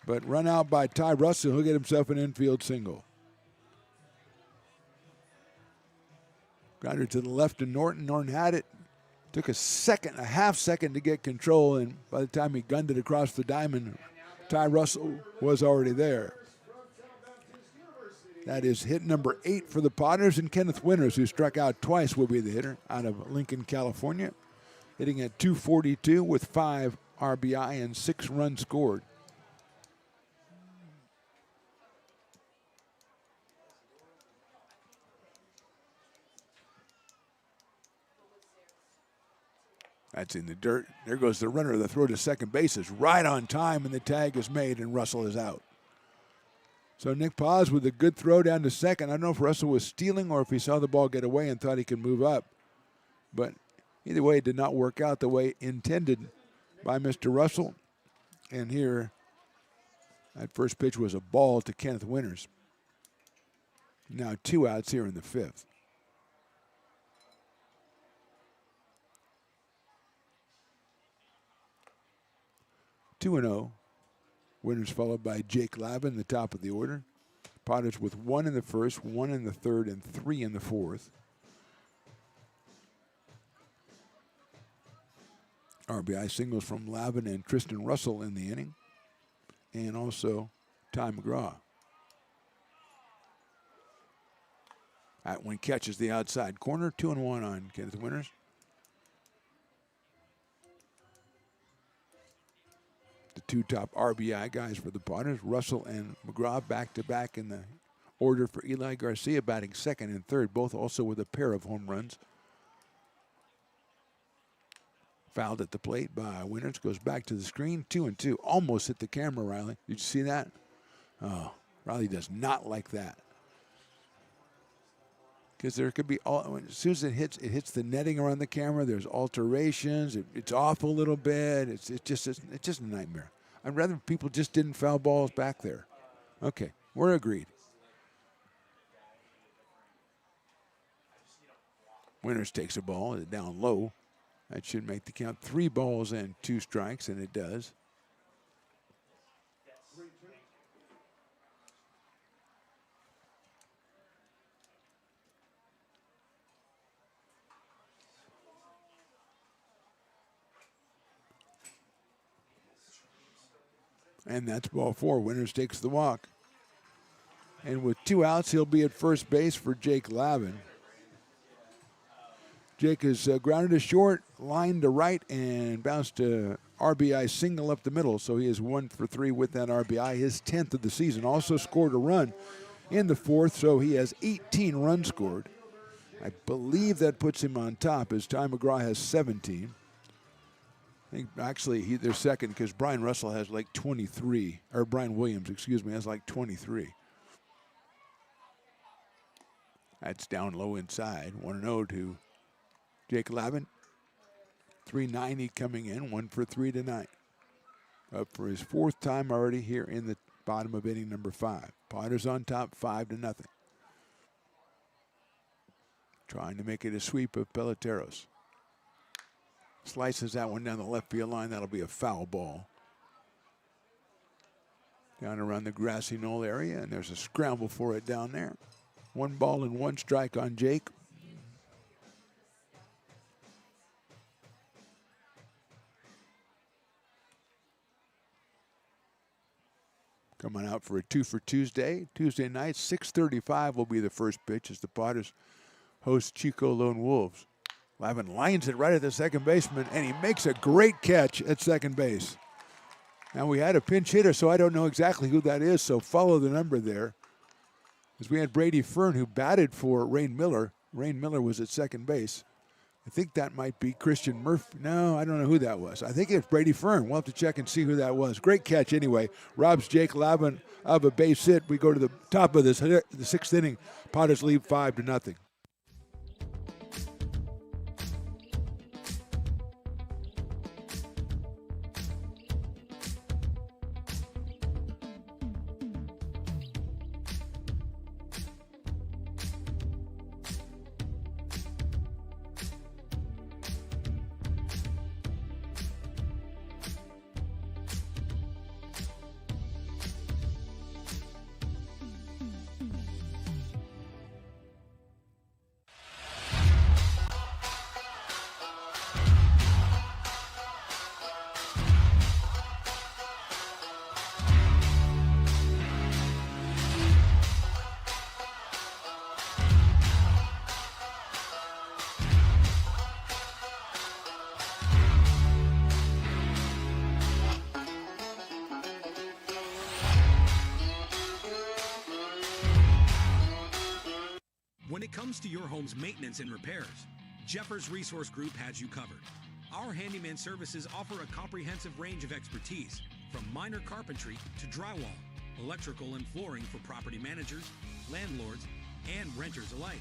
but run out by Ty Russell. He'll get himself an infield single. Grounder to the left of Norton. Norton had it. Took a half second to get control, and by the time he gunned it across the diamond, Ty Russell was already there. That is hit number 8 for the Padres, and Kenneth Winters, who struck out twice, will be the hitter out of Lincoln, California, hitting at .242 with 5 RBI and 6 runs scored. That's in the dirt. There goes the runner. The throw to second base is right on time, and the tag is made, and Russell is out. So Nick Paz with a good throw down to second. I don't know if Russell was stealing or if he saw the ball get away and thought he could move up. But either way, it did not work out the way intended by Mr. Russell. And here, that first pitch was a ball to Kenneth Winters. Now 2 outs here in the 5th. Two and 0. Winters followed by Jake Lavin, the top of the order. Padres with 1 in the first, 1 in the third, and 3 in the 4th. RBI singles from Lavin and Tristan Russell in the inning, and also Ty McGraw. That one catches the outside corner. 2-1 on Kenneth Winters. The 2 top RBI guys for the Padres, Russell and McGraw, back-to-back in the order for Eli Garcia, batting second and third, both also with a pair of home runs. Fouled at the plate by Winters, goes back to the screen, 2-2. Almost hit the camera, Riley. Did you see that? Oh, Riley does not like that. Because there could be, as soon as it hits the netting around the camera, there's alterations, it's off a little bit, it's just a nightmare. I'd rather people just didn't foul balls back there. Okay, we're agreed. Winters takes a ball, it's down low. That should make the count 3 balls and 2 strikes, and it does. And that's ball 4. Winters takes the walk. And with 2 outs, he'll be at first base for Jake Lavin. Jake is grounded to short, lined to right, and bounced to RBI single up the middle. So he is 1 for 3 with that RBI, his 10th of the season. Also scored a run in the 4th, so he has 18 runs scored. I believe that puts him on top, as Ty McGraw has 17. I think actually they're second because Brian Russell has like 23, or Brian Williams, excuse me, has like 23. That's down low inside. 1-0 to Jake Lavin. 390 coming in, 1 for 3 tonight. Up for his 4th time already here in the bottom of inning number 5. Padres on top, 5-0. Trying to make it a sweep of Peloteros. Slices that one down the left field line. That'll be a foul ball. Down around the grassy knoll area, and there's a scramble for it down there. 1 ball and 1 strike on Jake. Coming out for a 2 for Tuesday. Tuesday night, 6:35 will be the first pitch as the Padres host Chico Lone Wolves. Lavin lines it right at the second baseman, and he makes a great catch at second base. Now, we had a pinch hitter, so I don't know exactly who that is, so follow the number there. As we had Brady Fern, who batted for Rain Miller. Rain Miller was at second base. I think that might be Christian Murphy. No, I don't know who that was. I think it's Brady Fern. We'll have to check and see who that was. Great catch anyway. Robs Jake Lavin of a base hit. We go to the top of the 6th inning. Potters lead 5-0. When it comes to your home's maintenance and repairs, Jeffers Resource Group has you covered. Our handyman services offer a comprehensive range of expertise, from minor carpentry to drywall, electrical and flooring for property managers, landlords, and renters alike.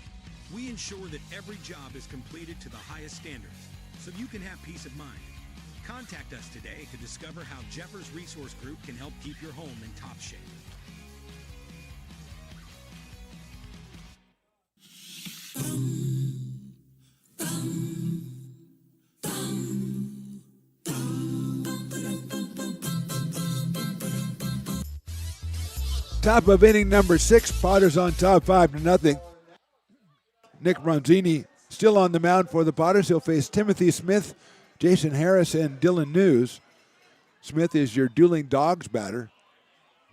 We ensure that every job is completed to the highest standards, so you can have peace of mind. Contact us today to discover how Jeffers Resource Group can help keep your home in top shape. Top of inning number 6. Potters on top 5-0. Nick Ronzini still on the mound for the Potters. He'll face Timothy Smith, Jason Harris, and Dylan News. Smith is your dueling dogs batter.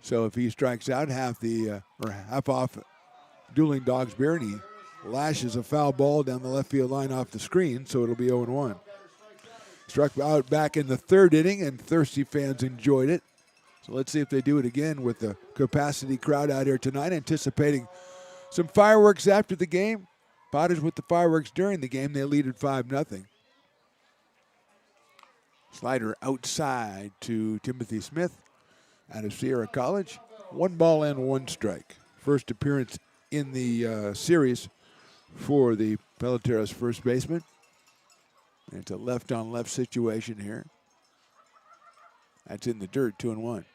So if he strikes out half off dueling dogs beer, and he lashes a foul ball down the left field line off the screen, so it'll be 0-1. Struck out back in the 3rd inning, and thirsty fans enjoyed it. So let's see if they do it again with the capacity crowd out here tonight, anticipating some fireworks after the game. Potters with the fireworks during the game. They lead at 5-0. Slider outside to Timothy Smith out of Sierra College. 1 ball and 1 strike. First appearance in the series for the Peloteros first baseman. And it's a left-on-left situation here. That's in the dirt, 2-1.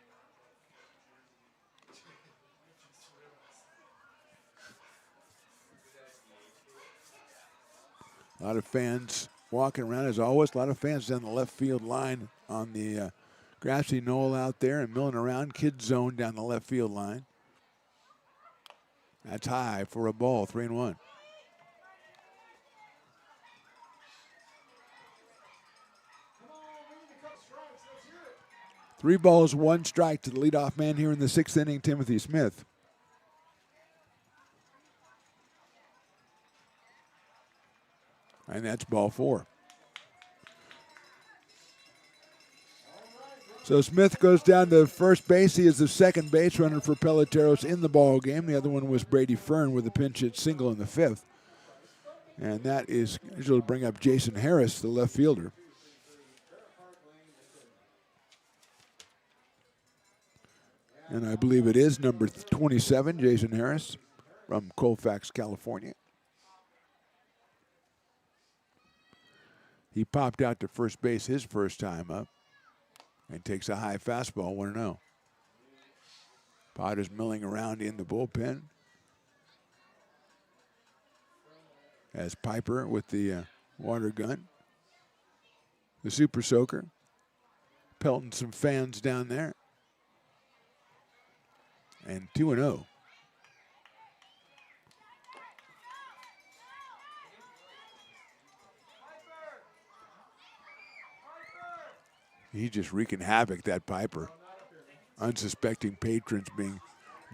A lot of fans walking around, as always. A lot of fans down the left field line on the grassy knoll out there and milling around. Kids zone down the left field line. That's high for a ball, 3-1. Three balls, 1 strike to the leadoff man here in the 6th inning, Timothy Smith. And that's ball 4. So Smith goes down to first base. He is the second base runner for Peloteros in the ball game. The other one was Brady Fern with a pinch hit single in the 5th. And that is scheduled to bring up Jason Harris, the left fielder. And I believe it is number 27, Jason Harris from Colfax, California. He popped out to first base his first time up and takes a high fastball, 1-0. Potters milling around in the bullpen. As Piper with the water gun. The Super Soaker. Pelting some fans down there. And 2-0. He's just wreaking havoc, that Piper. Unsuspecting patrons being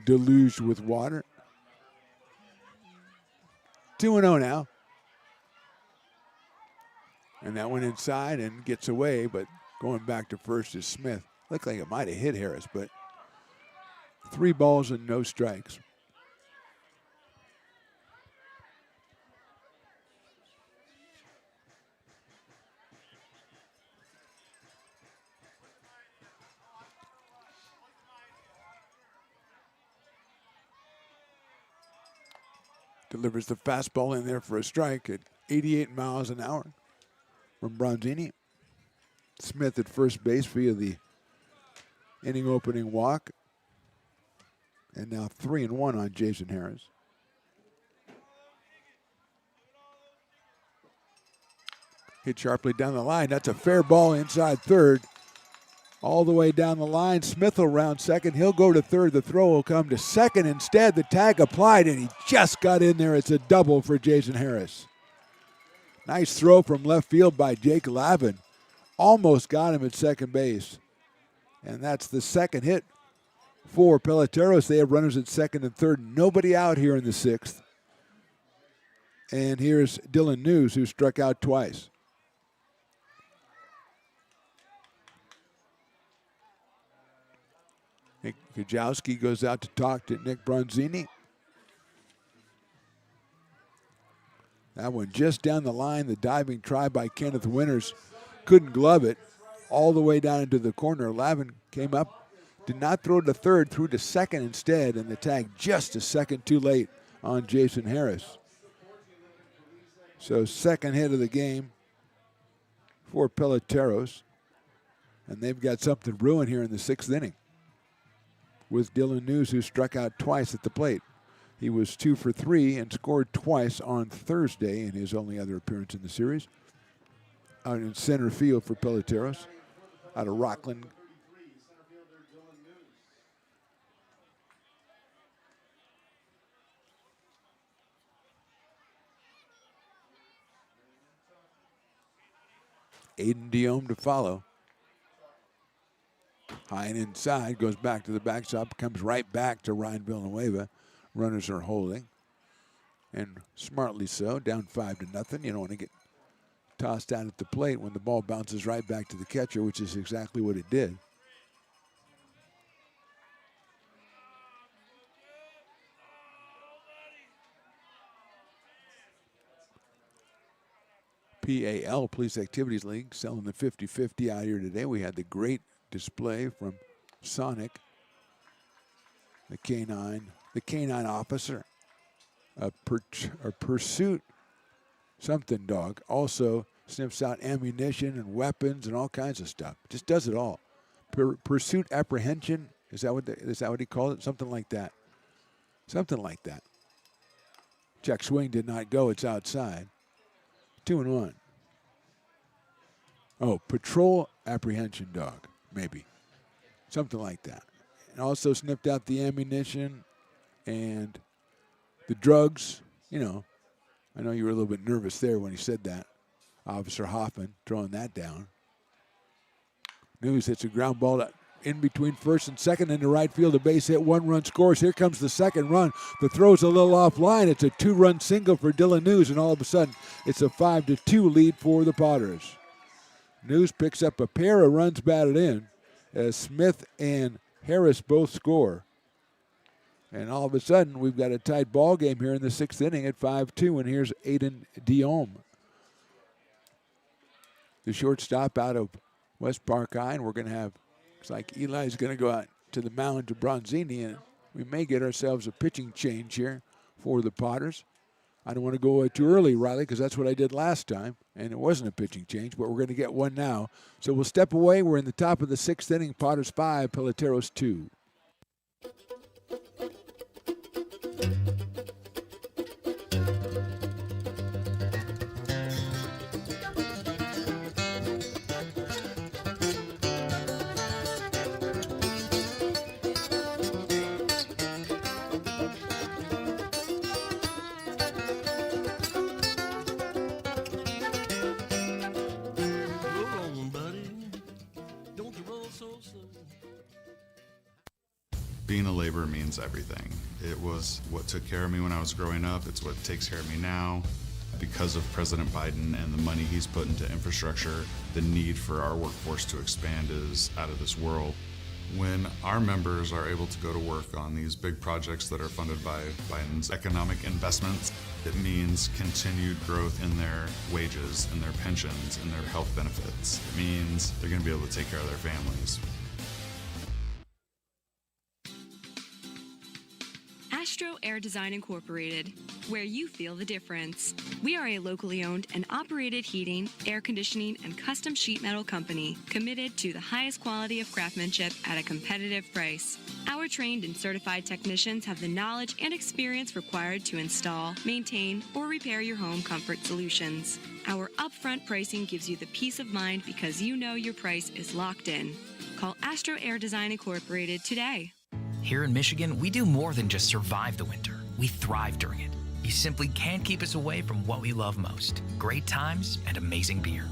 deluged with water. 2-0 now. And that went inside and gets away, but going back to first is Smith. Looked like it might have hit Harris, but 3 balls and no strikes. Delivers the fastball in there for a strike at 88 miles an hour from Bronzini. Smith at first base via the inning opening walk. And now 3-1 on Jason Harris. Hit sharply down the line. That's a fair ball inside third. All the way down the line. Smith will round second. He'll go to third. The throw will come to second instead. The tag applied, and he just got in there. It's a double for Jason Harris. Nice throw from left field by Jake Lavin. Almost got him at second base. And that's the second hit for Peloteros. They have runners at second and third. Nobody out here in the sixth. And here's Dylan News, who struck out twice. Nick Kujawski goes out to talk to Nick Bronzini. That one just down the line. The diving try by Kenneth Winters. Couldn't glove it. All the way down into the corner. Lavin came up, did not throw to third, threw to second instead, and the tag just a second too late on Jason Harris. So second hit of the game for Peloteros. And they've got something brewing here in the sixth inning with Dylan News, who struck out twice at the plate. He was 2 for 3 and scored twice on Thursday in his only other appearance in the series. Out in center field for Peloteros, out of Rockland. Aiden Diome to follow. High and inside, goes back to the backstop, comes right back to Ryan Villanueva. Runners are holding, and smartly so, down 5-0. You don't want to get tossed out at the plate when the ball bounces right back to the catcher, which is exactly what it did. PAL, Police Activities League, selling the 50-50 out here today. We had the great display from Sonic, the canine officer, a pursuit something dog. Also sniffs out ammunition and weapons and all kinds of stuff. Just does it all. Pursuit apprehension, is that what he called it? Something like that. Something like that. Check swing did not go. It's outside. 2-1. Oh, patrol apprehension dog, maybe. Something like that. And also sniffed out the ammunition and the drugs. You know, I know you were a little bit nervous there when he said that. Officer Hoffman throwing that down. News hits a ground ball in between first and second into right field. A base hit, 1-run scores. Here comes the second run. The throw's a little offline. It's a 2-run single for Dylan News, and all of a sudden it's a 5-2 lead for the Potters. News picks up a pair of runs batted in as Smith and Harris both score. And all of a sudden, we've got a tight ball game here in the sixth inning at 5-2, and here's Aiden Diome, the shortstop out of West Park High, and we're going to have, looks like Eli's going to go out to the mound to Bronzini, and we may get ourselves a pitching change here for the Potters. I don't want to go too early, Riley, because that's what I did last time, and it wasn't a pitching change, but we're going to get one now. So we'll step away. We're in the top of the sixth inning. Potters 5, Peloteros 2. Being a laborer means everything. It was what took care of me when I was growing up. It's what takes care of me now. Because of President Biden and the money he's put into infrastructure, the need for our workforce to expand is out of this world. When our members are able to go to work on these big projects that are funded by Biden's economic investments, it means continued growth in their wages, in their pensions, in their health benefits. It means they're going to be able to take care of their families. Astro Air Design Incorporated, where you feel the difference. We are a locally owned and operated heating, air conditioning, and custom sheet metal company committed to the highest quality of craftsmanship at a competitive price. Our trained and certified technicians have the knowledge and experience required to install, maintain, or repair your home comfort solutions. Our upfront pricing gives you the peace of mind because you know your price is locked in. Call Astro Air Design Incorporated today. Here in Michigan, we do more than just survive the winter. We thrive during it. You simply can't keep us away from what we love most: great times and amazing beer.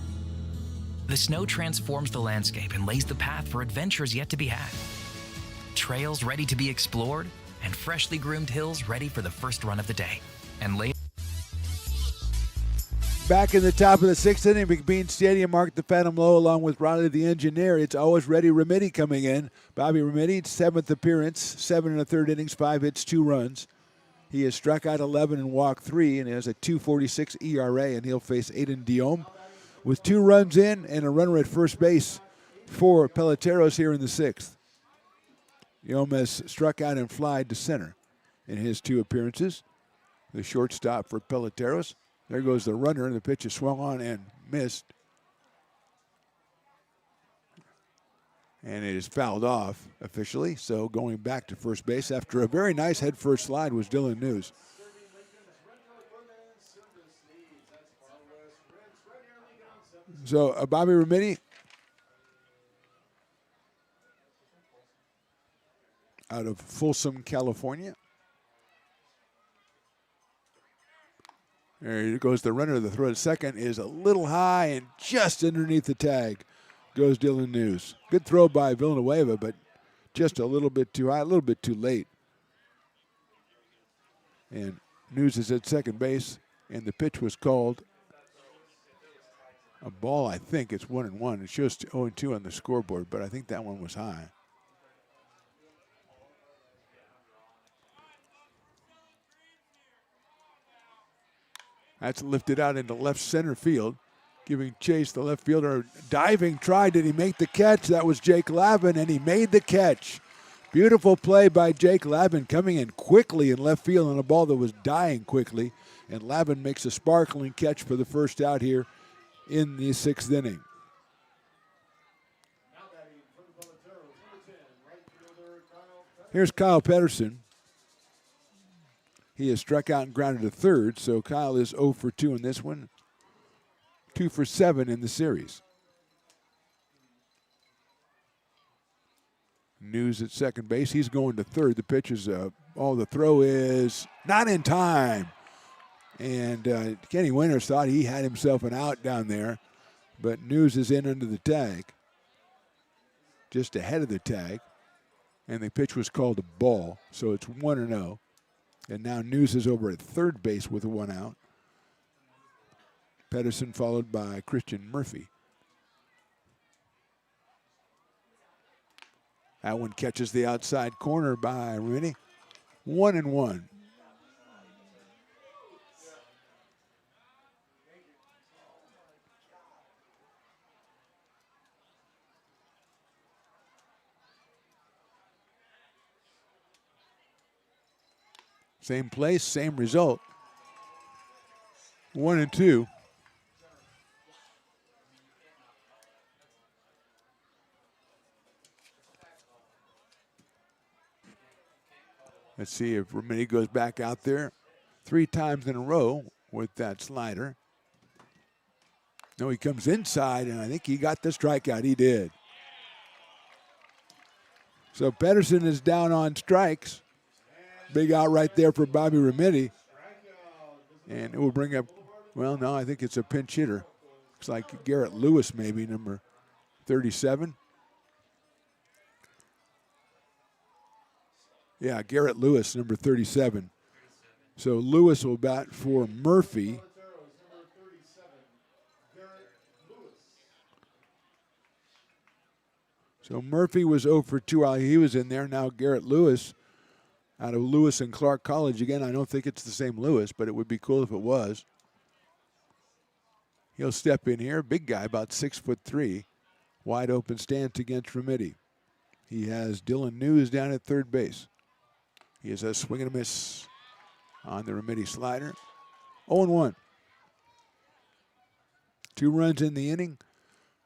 The snow transforms the landscape and lays the path for adventures yet to be had. Trails ready to be explored, and freshly groomed hills ready for the first run of the day. And later, back in the top of the sixth inning, McBean Stadium marked the Phantom Low along with Riley the Engineer. It's always ready Remedi coming in. Bobby Remedi, 7th appearance, 7 1/3 innings, 5 hits, 2 runs. He has struck out 11 and walked 3 and has a 2.46 ERA, and he'll face Aiden Diome with 2 runs in and a runner at first base for Peloteros here in the 6th. Diome has struck out and flied to center in his 2 appearances. The shortstop for Peloteros. There goes the runner, and the pitch is swung on and missed. And it is fouled off officially, so going back to first base after a very nice head-first slide was Dylan News. So Bobby Remedi out of Folsom, California. There goes the runner. The throw to second is a little high, and just underneath the tag goes Dylan News. Good throw by Villanueva, but just a little bit too high, a little bit too late. And News is at second base, and the pitch was called a ball. I think it's 1-1. It shows 0-2 on the scoreboard, but I think that one was high. That's lifted out into left center field, giving chase. The left fielder diving try. Did he make the catch? That was Jake Lavin, and he made the catch. Beautiful play by Jake Lavin, coming in quickly in left field on a ball that was dying quickly. And Lavin makes a sparkling catch for the first out here in the 6th inning. Here's Kyle Pedersen. He has struck out and grounded to third, so Kyle is 0 for 2 in this one. 2 for 7 in the series. News at second base. He's going to third. The pitch is the throw is not in time. And Kenny Winters thought he had himself an out down there, but News is in under the tag, just ahead of the tag. And the pitch was called a ball, so it's 1-0. And now News is over at third base with 1 out. Pedersen followed by Christian Murphy. That one catches the outside corner by Rooney. 1-1. Same place, same result. 1-2. Let's see if Remedi goes back out there 3 times in a row with that slider. No, he comes inside, and I think he got the strikeout. He did. So Pedersen is down on strikes. Big out right there for Bobby Remedi. And it will bring up, well, no, I think it's a pinch hitter. Looks like Garrett Lewis, maybe, number 37. Yeah, Garrett Lewis, number 37. So Lewis will bat for Murphy. So Murphy was 0 for 2 while he was in there. Now Garrett Lewis out of Lewis and Clark College. Again, I don't think it's the same Lewis, but it would be cool if it was. He'll step in here. Big guy, about 6'3". Wide open stance against Remedi. He has Dylan News down at third base. He has a swing and a miss on the Remedi slider. 0-1. 2 runs in the inning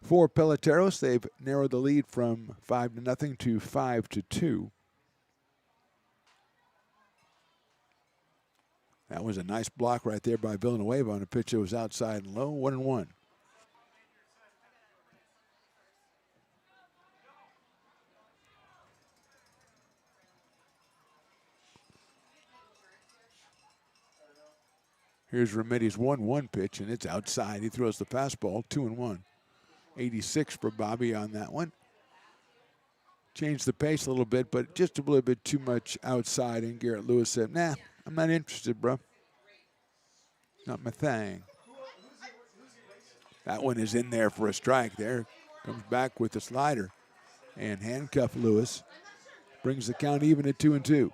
for Peloteros. They've narrowed the lead from 5-0 to 5-2. That was a nice block right there by Villanueva on a pitch that was outside and low. 1-1. Here's Remedi's 1-1 pitch, and it's outside. He throws the fastball, 2-1. 86 for Bobby on that one. Changed the pace a little bit, but just a little bit too much outside, and Garrett Lewis said, nah, I'm not interested, bro. Not my thing. That one is in there for a strike there. Comes back with the slider and handcuff Lewis. Brings the count even at 2-2.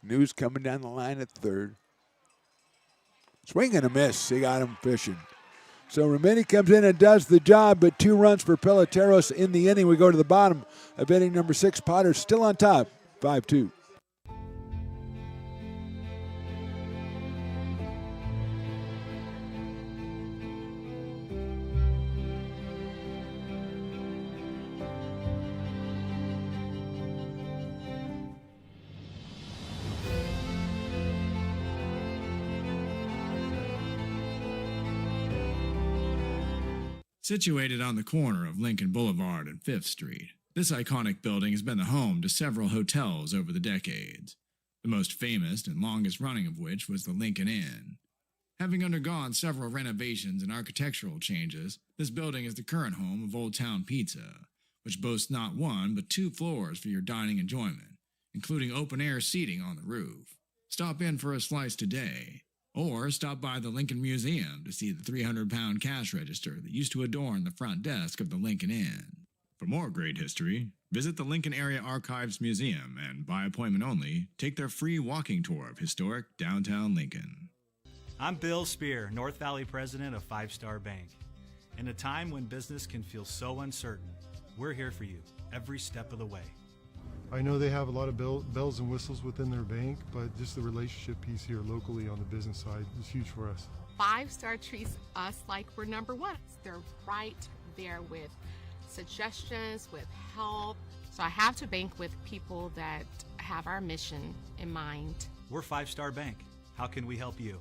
News coming down the line at third. Swing and a miss. He got him fishing. So Remedi comes in and does the job, but 2 runs for Peloteros in the inning. We go to the bottom of inning number 6. Potter's still on top, 5-2. Situated on the corner of Lincoln Boulevard and 5th Street, this iconic building has been the home to several hotels over the decades, the most famous and longest-running of which was the Lincoln Inn. Having undergone several renovations and architectural changes, this building is the current home of Old Town Pizza, which boasts not 1 but 2 floors for your dining enjoyment, including open-air seating on the roof. Stop in for a slice today. Or stop by the Lincoln Museum to see the 300-pound cash register that used to adorn the front desk of the Lincoln Inn. For more great history, visit the Lincoln Area Archives Museum and, by appointment only, take their free walking tour of historic downtown Lincoln. I'm Bill Spear, North Valley president of 5 Star Bank. In a time when business can feel so uncertain, we're here for you every step of the way. I know they have a lot of bells and whistles within their bank, but just the relationship piece here locally on the business side is huge for us. 5 Star treats us like we're number 1. They're right there with suggestions, with help. So I have to bank with people that have our mission in mind. We're 5 Star Bank. How can we help you?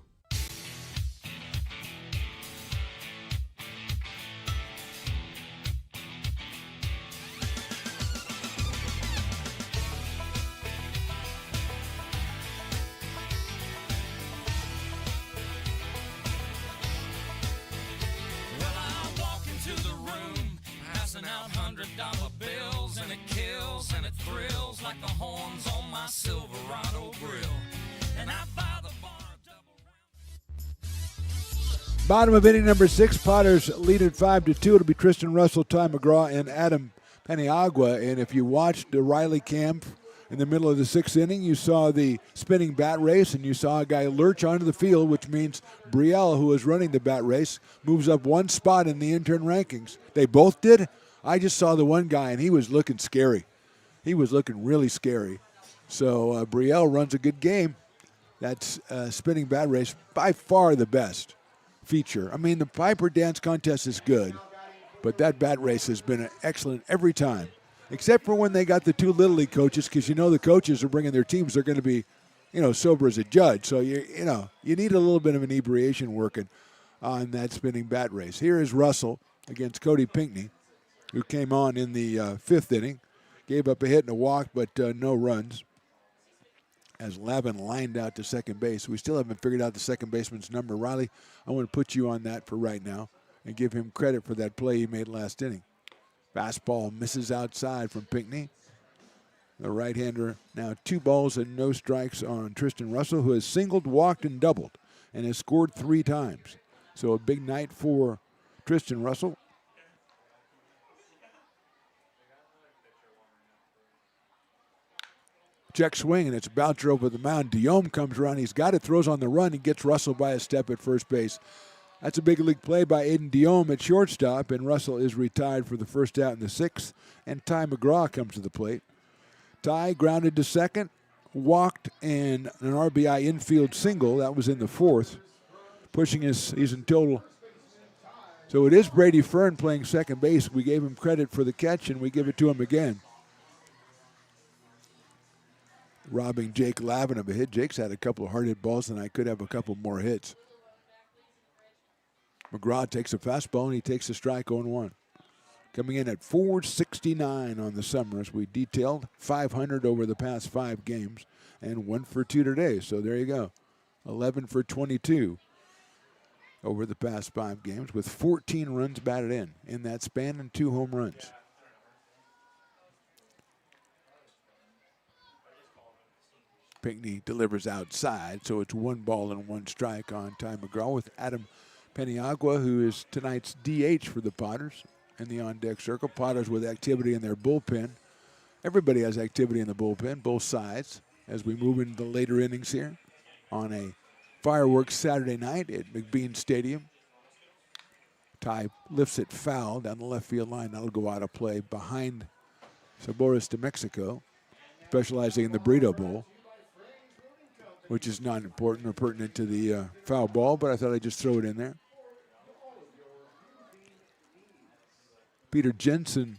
$100 bills, and it kills and it thrills like the horns on my Silverado grill. And I buy the bar Bottom of inning number 6, Potters lead at 5-2. It'll be Tristan Russell, Ty McGraw, and Adam Paniagua. And if you watched the Riley camp in the middle of the 6th inning, you saw the spinning bat race, and you saw a guy lurch onto the field, which means Brielle, who was running the bat race, moves up 1 spot in the intern rankings. They both did. I just saw the one guy, and he was looking scary. He was looking really scary. So Brielle runs a good game. That's spinning bat race, by far the best feature. I mean, the Piper Dance Contest is good, but that bat race has been excellent every time, except for when they got the 2 Little League coaches, because you know the coaches are bringing their teams. They're going to be, sober as a judge. So, you need a little bit of inebriation working on that spinning bat race. Here is Russell against Cody Pinckney, who came on in the 5th inning, gave up a hit and a walk, but no runs, as Lavin lined out to second base. We still haven't figured out the second baseman's number. Riley, I want to put you on that for right now and give him credit for that play he made last inning. Fastball misses outside from Pinckney. The right-hander now 2 balls and no strikes on Tristan Russell, who has singled, walked, and doubled and has scored 3 times. So a big night for Tristan Russell. Check swing, and it's Boucher over the mound. Diome comes around. He's got it, throws on the run. He gets Russell by a step at first base. That's a big league play by Aiden Diome at shortstop, and Russell is retired for the first out in the 6th, and Ty McGraw comes to the plate. Ty grounded to second, walked, and an RBI infield single. That was in the 4th, pushing his season total. So it is Brady Fern playing second base. We gave him credit for the catch, and we give it to him again. Robbing Jake Lavin of a hit. Jake's had a couple of hard hit balls, and I could have a couple more hits. McGraw takes a fastball, and he takes a strike 0-1. Coming in at .469 on the summer, as we detailed, 500 over the past 5 games, and 1 for 2 today. So there you go, 11 for 22 over the past 5 games, with 14 runs batted in that span and 2 home runs. Pinckney delivers outside, so it's 1 ball and 1 strike on Ty McGraw, with Adam Peniagua, who is tonight's DH for the Potters in the on-deck circle. Potters with activity in their bullpen. Everybody has activity in the bullpen, both sides, as we move into the later innings here on a fireworks Saturday night at McBean Stadium. Ty lifts it foul down the left field line. That'll go out of play behind Sabores de Mexico, specializing in the Burrito Bowl, which is not important or pertinent to the foul ball, but I thought I'd just throw it in there. Peter Jensen,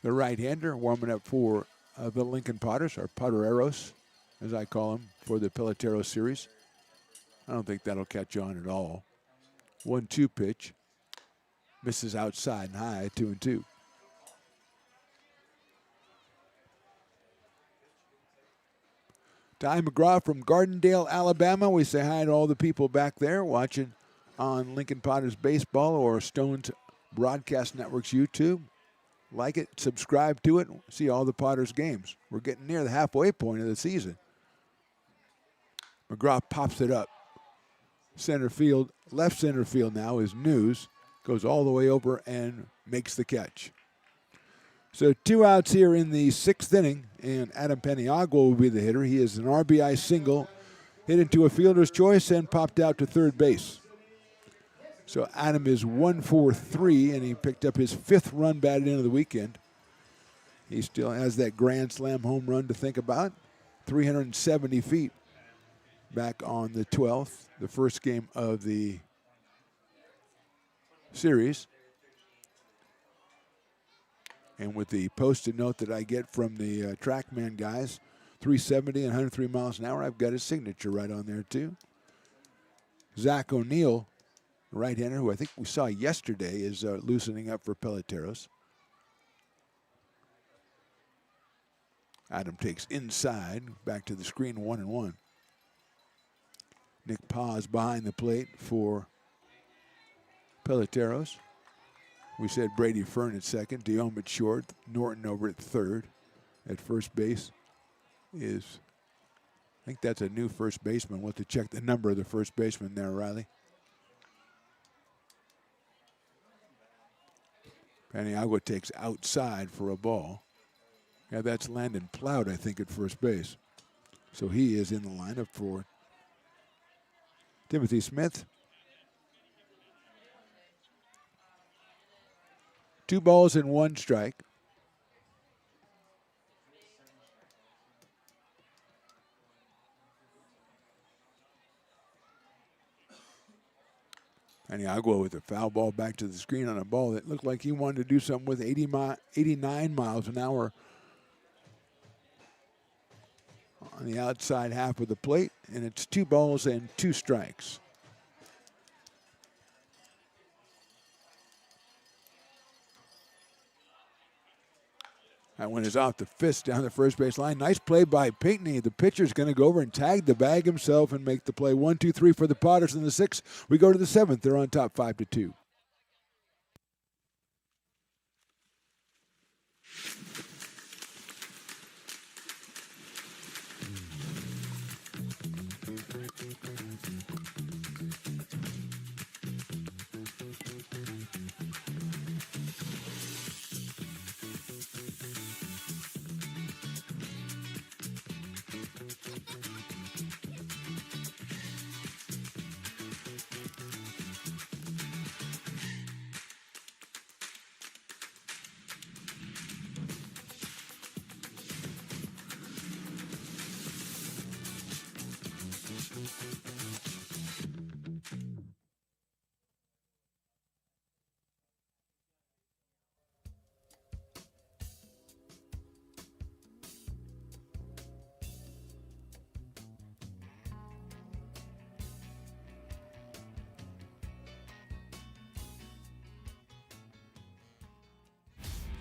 the right-hander, warming up for the Lincoln Potters, or Pottereros, as I call them, for the Peloteros series. I don't think that'll catch on at all. 1-2 pitch. Misses outside and high, 2-2. Ty McGraw from Gardendale, Alabama. We say hi to all the people back there watching on Lincoln Potters Baseball or Stone's Broadcast Network's YouTube. Like it, subscribe to it, see all the Potters games. We're getting near the halfway point of the season. McGraw pops it up. Center field, left center field now is News. Goes all the way over and makes the catch. So 2 outs here in the 6th inning, and Adam Peniagua will be the hitter. He is an RBI single, hit into a fielder's choice, and popped out to third base. So Adam is 1 for 3, and he picked up his 5th run batted into the weekend. He still has that grand slam home run to think about, 370 feet back on the 12th, the first game of the series. And with the post-it note that I get from the TrackMan guys, 370 and 103 miles an hour, I've got his signature right on there too. Zach O'Neill, right-hander, who I think we saw yesterday, is loosening up for Peloteros. Adam takes inside, back to the screen, 1-1. Nick Paz behind the plate for Peloteros. We said Brady Fern at second, Diome at short, Norton over at third. At first base is, I think that's a new first baseman. We'll have to check the number of the first baseman there, Riley. Peniagua takes outside for a ball. Yeah, that's Landon Plout, I think, at first base. So he is in the lineup for Timothy Smith. 2 balls and 1 strike. Peniagua with a foul ball back to the screen on a ball that looked like he wanted to do something with 89 miles an hour on the outside half of the plate, and it's 2 balls and 2 strikes. That one is off the fist down the first base line. Nice play by Pinckney. The pitcher's going to go over and tag the bag himself and make the play. 1-2-3 for the Potters in the 6th. We go to the 7th. They're on top 5-2.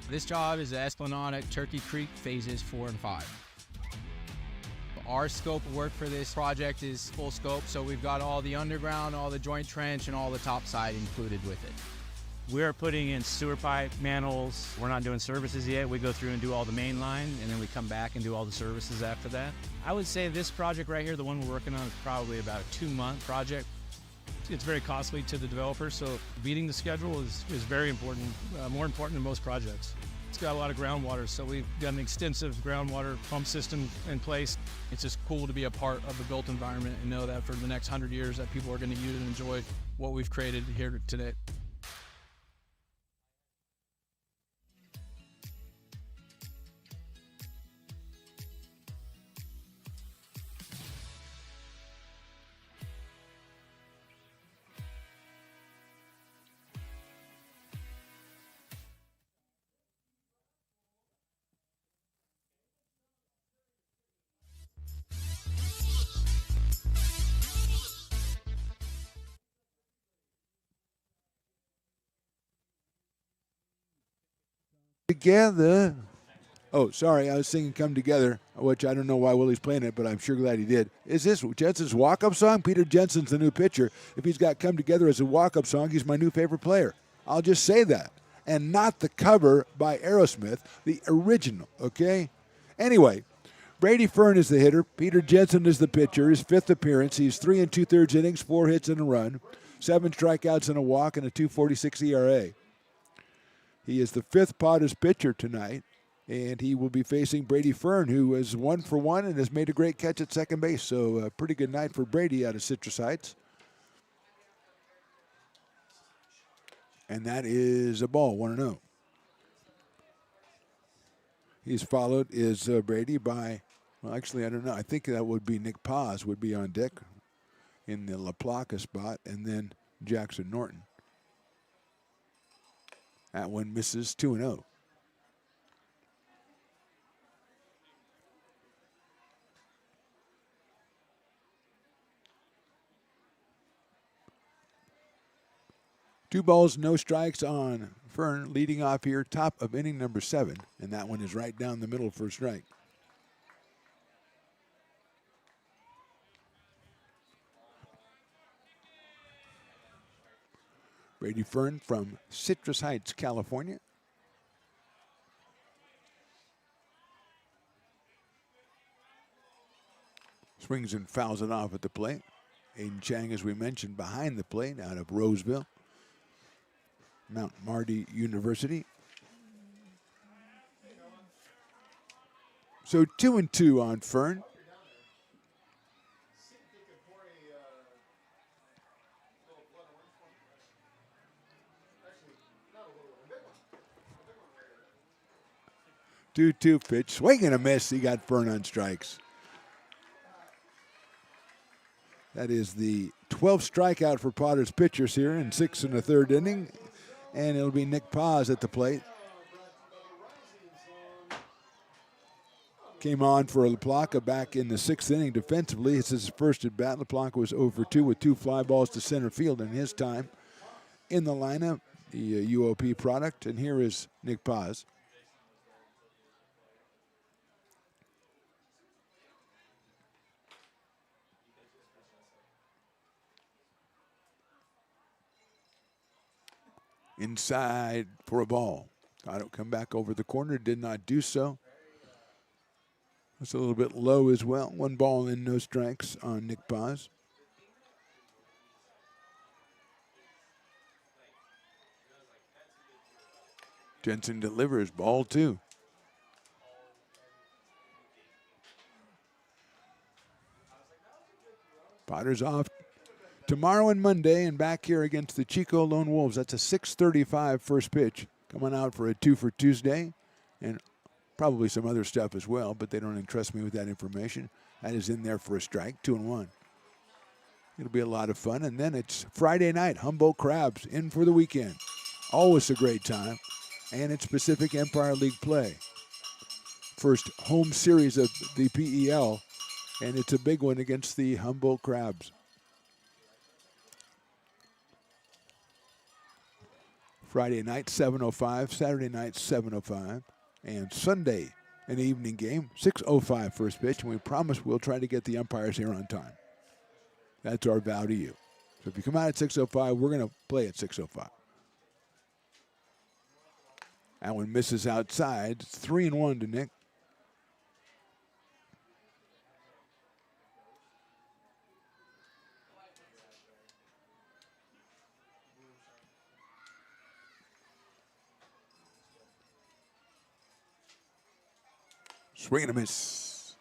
This job is the Esplanade Turkey Creek phases 4 and 5. Our scope of work for this project is full scope, so we've got all the underground, all the joint trench, and all the topside included with it. We're putting in sewer pipe, manholes. We're not doing services yet. We go through and do all the main line, and then we come back and do all the services after that. I would say this project right here, the one we're working on, is probably about a 2-month project. It's very costly to the developer, so beating the schedule is very important, more important than most projects. It's got a lot of groundwater, so we've got an extensive groundwater pump system in place. It's just cool to be a part of the built environment and know that for the next 100 years that people are going to use and enjoy what we've created here today. Together. Oh, sorry, I was singing Come Together, which I don't know why Willie's playing it, but I'm sure glad he did. Is this Jensen's walk-up song? Peter Jensen's the new pitcher. If he's got Come Together as a walk-up song, he's my new favorite player. I'll just say that. And not the cover by Aerosmith, the original, okay? Anyway, Brady Fern is the hitter. Peter Jensen is the pitcher. His 5th appearance. He's 3 2/3 innings, 4 hits and a run, 7 strikeouts and a walk, and a 2.46 ERA. He is the 5th Padres pitcher tonight, and he will be facing Brady Fern, who is 1 for 1 and has made a great catch at second base. So a pretty good night for Brady out of Citrus Heights. And that is a ball, 1-0. He's followed is Brady by, well, actually, I don't know. I think that would be Nick Paz would be on deck in the La Placa spot, and then Jackson Norton. That one misses, 2-0. Two balls, no strikes on Fern, leading off here, top of inning number 7, and that one is right down the middle for a strike. Brady Fern from Citrus Heights, California. Swings and fouls it off at the plate. Aiden Chang, as we mentioned, behind the plate out of Roseville, Mount Marty University. So 2-2 on Fern. Two pitch, swing and a miss. He got Fern on strikes. That is the 12th strikeout for Potter's pitchers here in 6 1/3 inning, and it'll be Nick Paz at the plate. Came on for La Placa back in the 6th inning defensively. This is his first at bat. La Placa was 0 for 2 with 2 fly balls to center field in his time in the lineup, the UOP product, and here is Nick Paz. Inside for a ball. Got it, come back over the corner, did not do so. It's a little bit low as well. 1 ball and no strikes on Nick Paz. Jensen delivers, ball 2. Potter's off tomorrow and Monday, and back here against the Chico Lone Wolves. That's a 6:35 first pitch. Coming out for a 2 for Tuesday, and probably some other stuff as well, but they don't entrust me with that information. That is in there for a strike, 2-1. It'll be a lot of fun. And then it's Friday night, Humboldt Crabs in for the weekend. Always a great time. And it's Pacific Empire League play. First home series of the PEL, and it's a big one against the Humboldt Crabs. Friday night, 7:05. Saturday night, 7:05. And Sunday, an evening game, 6:05 first pitch. And we promise we'll try to get the umpires here on time. That's our vow to you. So if you come out at 6:05, we're going to play at 6:05. That one misses outside. It's 3-1 to Nick. Swing and a miss.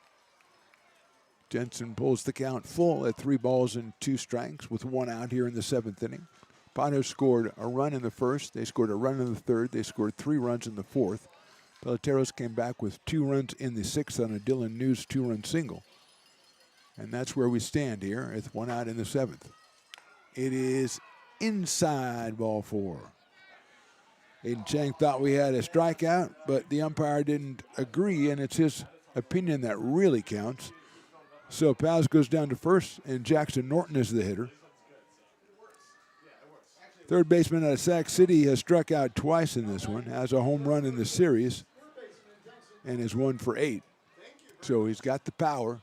Jensen pulls the count full at 3 balls and 2 strikes with 1 out here in the 7th inning. Panos scored a run in the first. They scored a run in the third. They scored 3 runs in the fourth. Peloteros came back with 2 runs in the 6th on a Dylan News 2-run single. And that's where we stand here with 1 out in the 7th. It is inside, ball 4. Aiden Chang thought we had a strikeout, but the umpire didn't agree, and it's his opinion that really counts. So Paz goes down to first, and Jackson Norton is the hitter. Third baseman out of Sac City has struck out twice in this one, has a home run in the series, and is 1 for 8. So he's got the power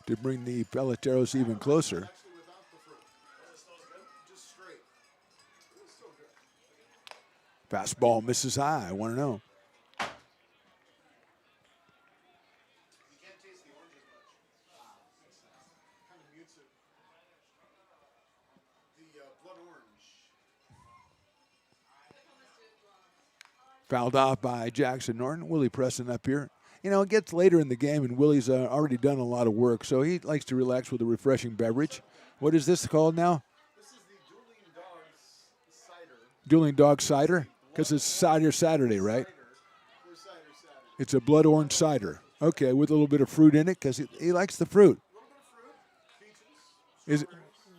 to bring the Peloteros even closer. Fastball misses high, 1-0. Fouled off by Jackson Norton. Willie Preston up here. You know, it gets later in the game, and Willie's already done a lot of work, so he likes to relax with a refreshing beverage. What is this called now? This is the Dueling Dogs Cider. Dueling Dog Cider? Because it's Cider Saturday, right? It's a blood orange cider. Okay, with a little bit of fruit in it, because he likes the fruit.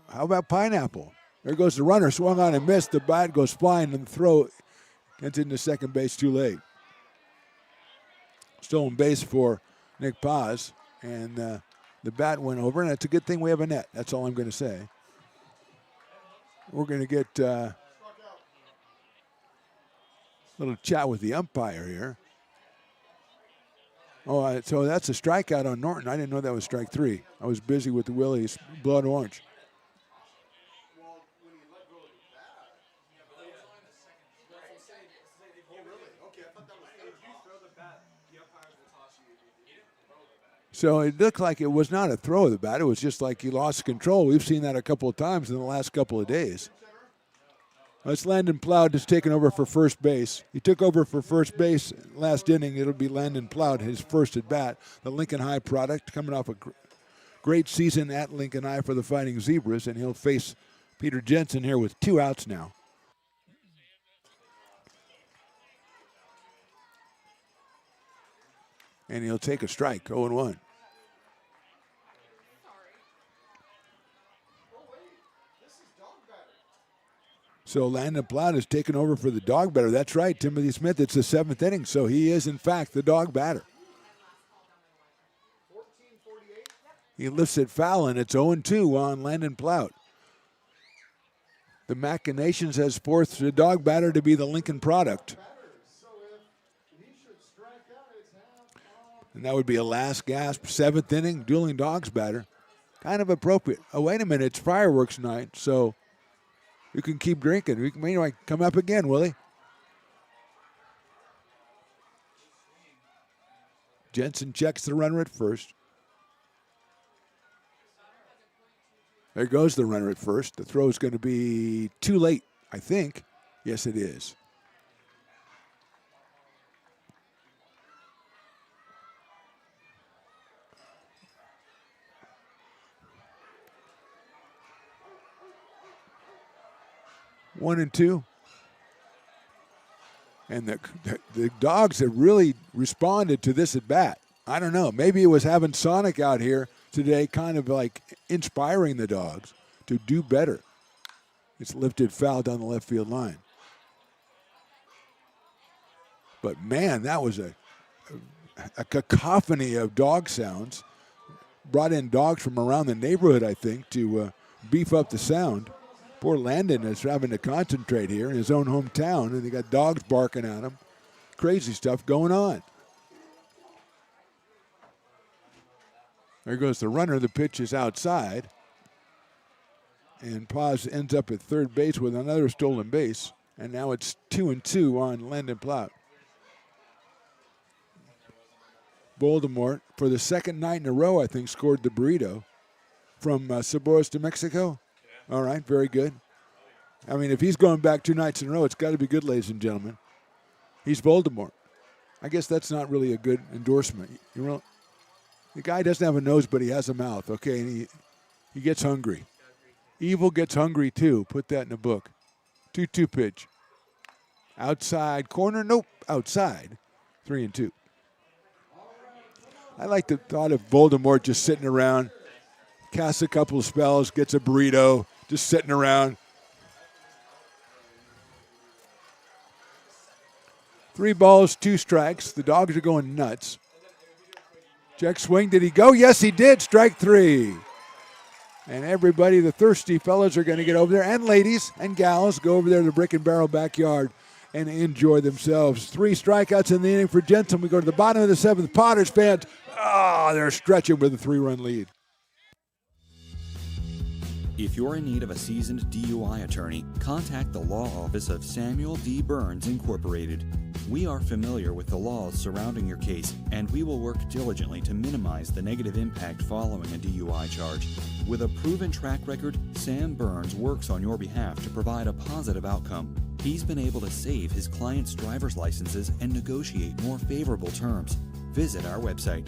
How about pineapple? There goes the runner, swung on and missed. The bat goes flying, and the throw gets into second base too late. Stolen base for Nick Paz, and the bat went over, and it's a good thing we have a net. That's all I'm going to say. We're going to get a little chat with the umpire here. Oh, so that's a strikeout on Norton. I didn't know that was strike 3. I was busy with the Willie's blood orange. So it looked like it was not a throw of the bat. It was just like he lost control. We've seen that a couple of times in the last couple of days. It's Landon Ploud just taking over for first base. He took over for first base last inning. It'll be Landon Ploud, his first at bat. The Lincoln High product, coming off a great season at Lincoln High for the Fighting Zebras, and he'll face Peter Jensen here with 2 outs now. And he'll take a strike, 0-1. So Landon Ploud has taken over for the dog batter. That's right, Timothy Smith. It's the 7th inning, so he is, in fact, the dog batter. He lifts it foul, and it's 0-2 on Landon Ploud. The machinations has forced the dog batter to be the Lincoln product. And that would be a last gasp, 7th inning, dueling dogs batter. Kind of appropriate. Oh, wait a minute, it's fireworks night, so you can keep drinking. We can come up again, Willie. Jensen checks the runner at first. There goes the runner at first. The throw is going to be too late, I think. Yes, it is. One and two. And the dogs have really responded to this at bat. I don't know. Maybe it was having Sonic out here today kind of like inspiring the dogs to do better. It's lifted foul down the left field line. But, man, that was a cacophony of dog sounds. Brought in dogs from around the neighborhood, I think, to beef up the sound. Poor Landon is having to concentrate here in his own hometown, and they got dogs barking at him. Crazy stuff going on. There goes the runner. The pitch is outside. And Paz ends up at third base with another stolen base. And now it's 2-2 on Landon Plaut. Voldemort, for the second night in a row, I think, scored the burrito from Sabores to Mexico. All right, very good. I mean, if he's going back 2 nights in a row, it's got to be good, ladies and gentlemen. He's Voldemort. I guess that's not really a good endorsement. The guy doesn't have a nose, but he has a mouth, okay? And he gets hungry. Evil gets hungry, too. Put that in the book. 2-2 pitch. Outside corner. Nope, outside. 3-2. I like the thought of Voldemort just sitting around, casts a couple of spells, gets a burrito, just sitting around. 3 balls, 2 strikes. The dogs are going nuts. Check swing. Did he go? Yes, he did. Strike 3. And everybody, the thirsty fellas, are going to get over there, and ladies and gals, go over there to the Brick and Barrel backyard and enjoy themselves. 3 strikeouts in the inning for Jensen. We go to the bottom of the 7th. Potters fans, they're stretching with a 3-run lead. If you're in need of a seasoned DUI attorney, contact the law office of Samuel D. Burns, Incorporated. We are familiar with the laws surrounding your case, and we will work diligently to minimize the negative impact following a DUI charge. With a proven track record, Sam Burns works on your behalf to provide a positive outcome. He's been able to save his clients' driver's licenses and negotiate more favorable terms. Visit our website.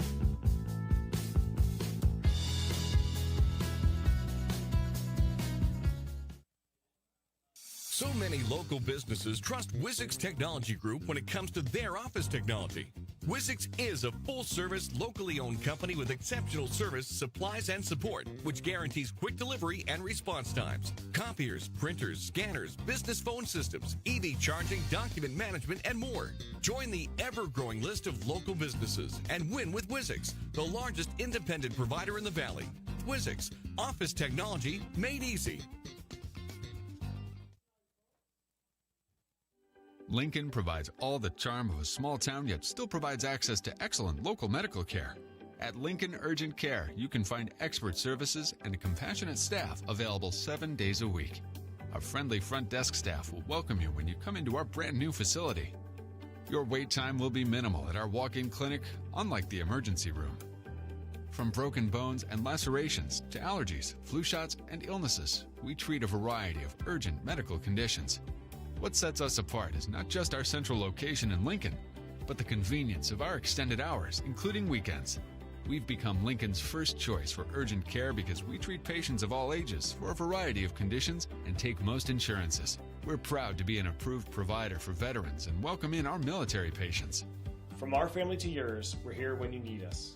So many local businesses trust Wizix Technology Group when it comes to their office technology. Wizix is a full-service, locally owned company with exceptional service, supplies, and support, which guarantees quick delivery and response times. Copiers, printers, scanners, business phone systems, EV charging, document management, and more. Join the ever-growing list of local businesses and win with Wizix, the largest independent provider in the Valley. Wizix, office technology made easy. Lincoln provides all the charm of a small town, yet still provides access to excellent local medical care. At Lincoln Urgent Care, you can find expert services and a compassionate staff available 7 days a week. Our friendly front desk staff will welcome you when you come into our brand new facility. Your wait time will be minimal at our walk-in clinic, unlike the emergency room. From broken bones and lacerations to allergies, flu shots, and illnesses, we treat a variety of urgent medical conditions. What sets us apart is not just our central location in Lincoln, but the convenience of our extended hours, including weekends. We've become Lincoln's first choice for urgent care because we treat patients of all ages for a variety of conditions and take most insurances. We're proud to be an approved provider for veterans and welcome in our military patients. From our family to yours, we're here when you need us.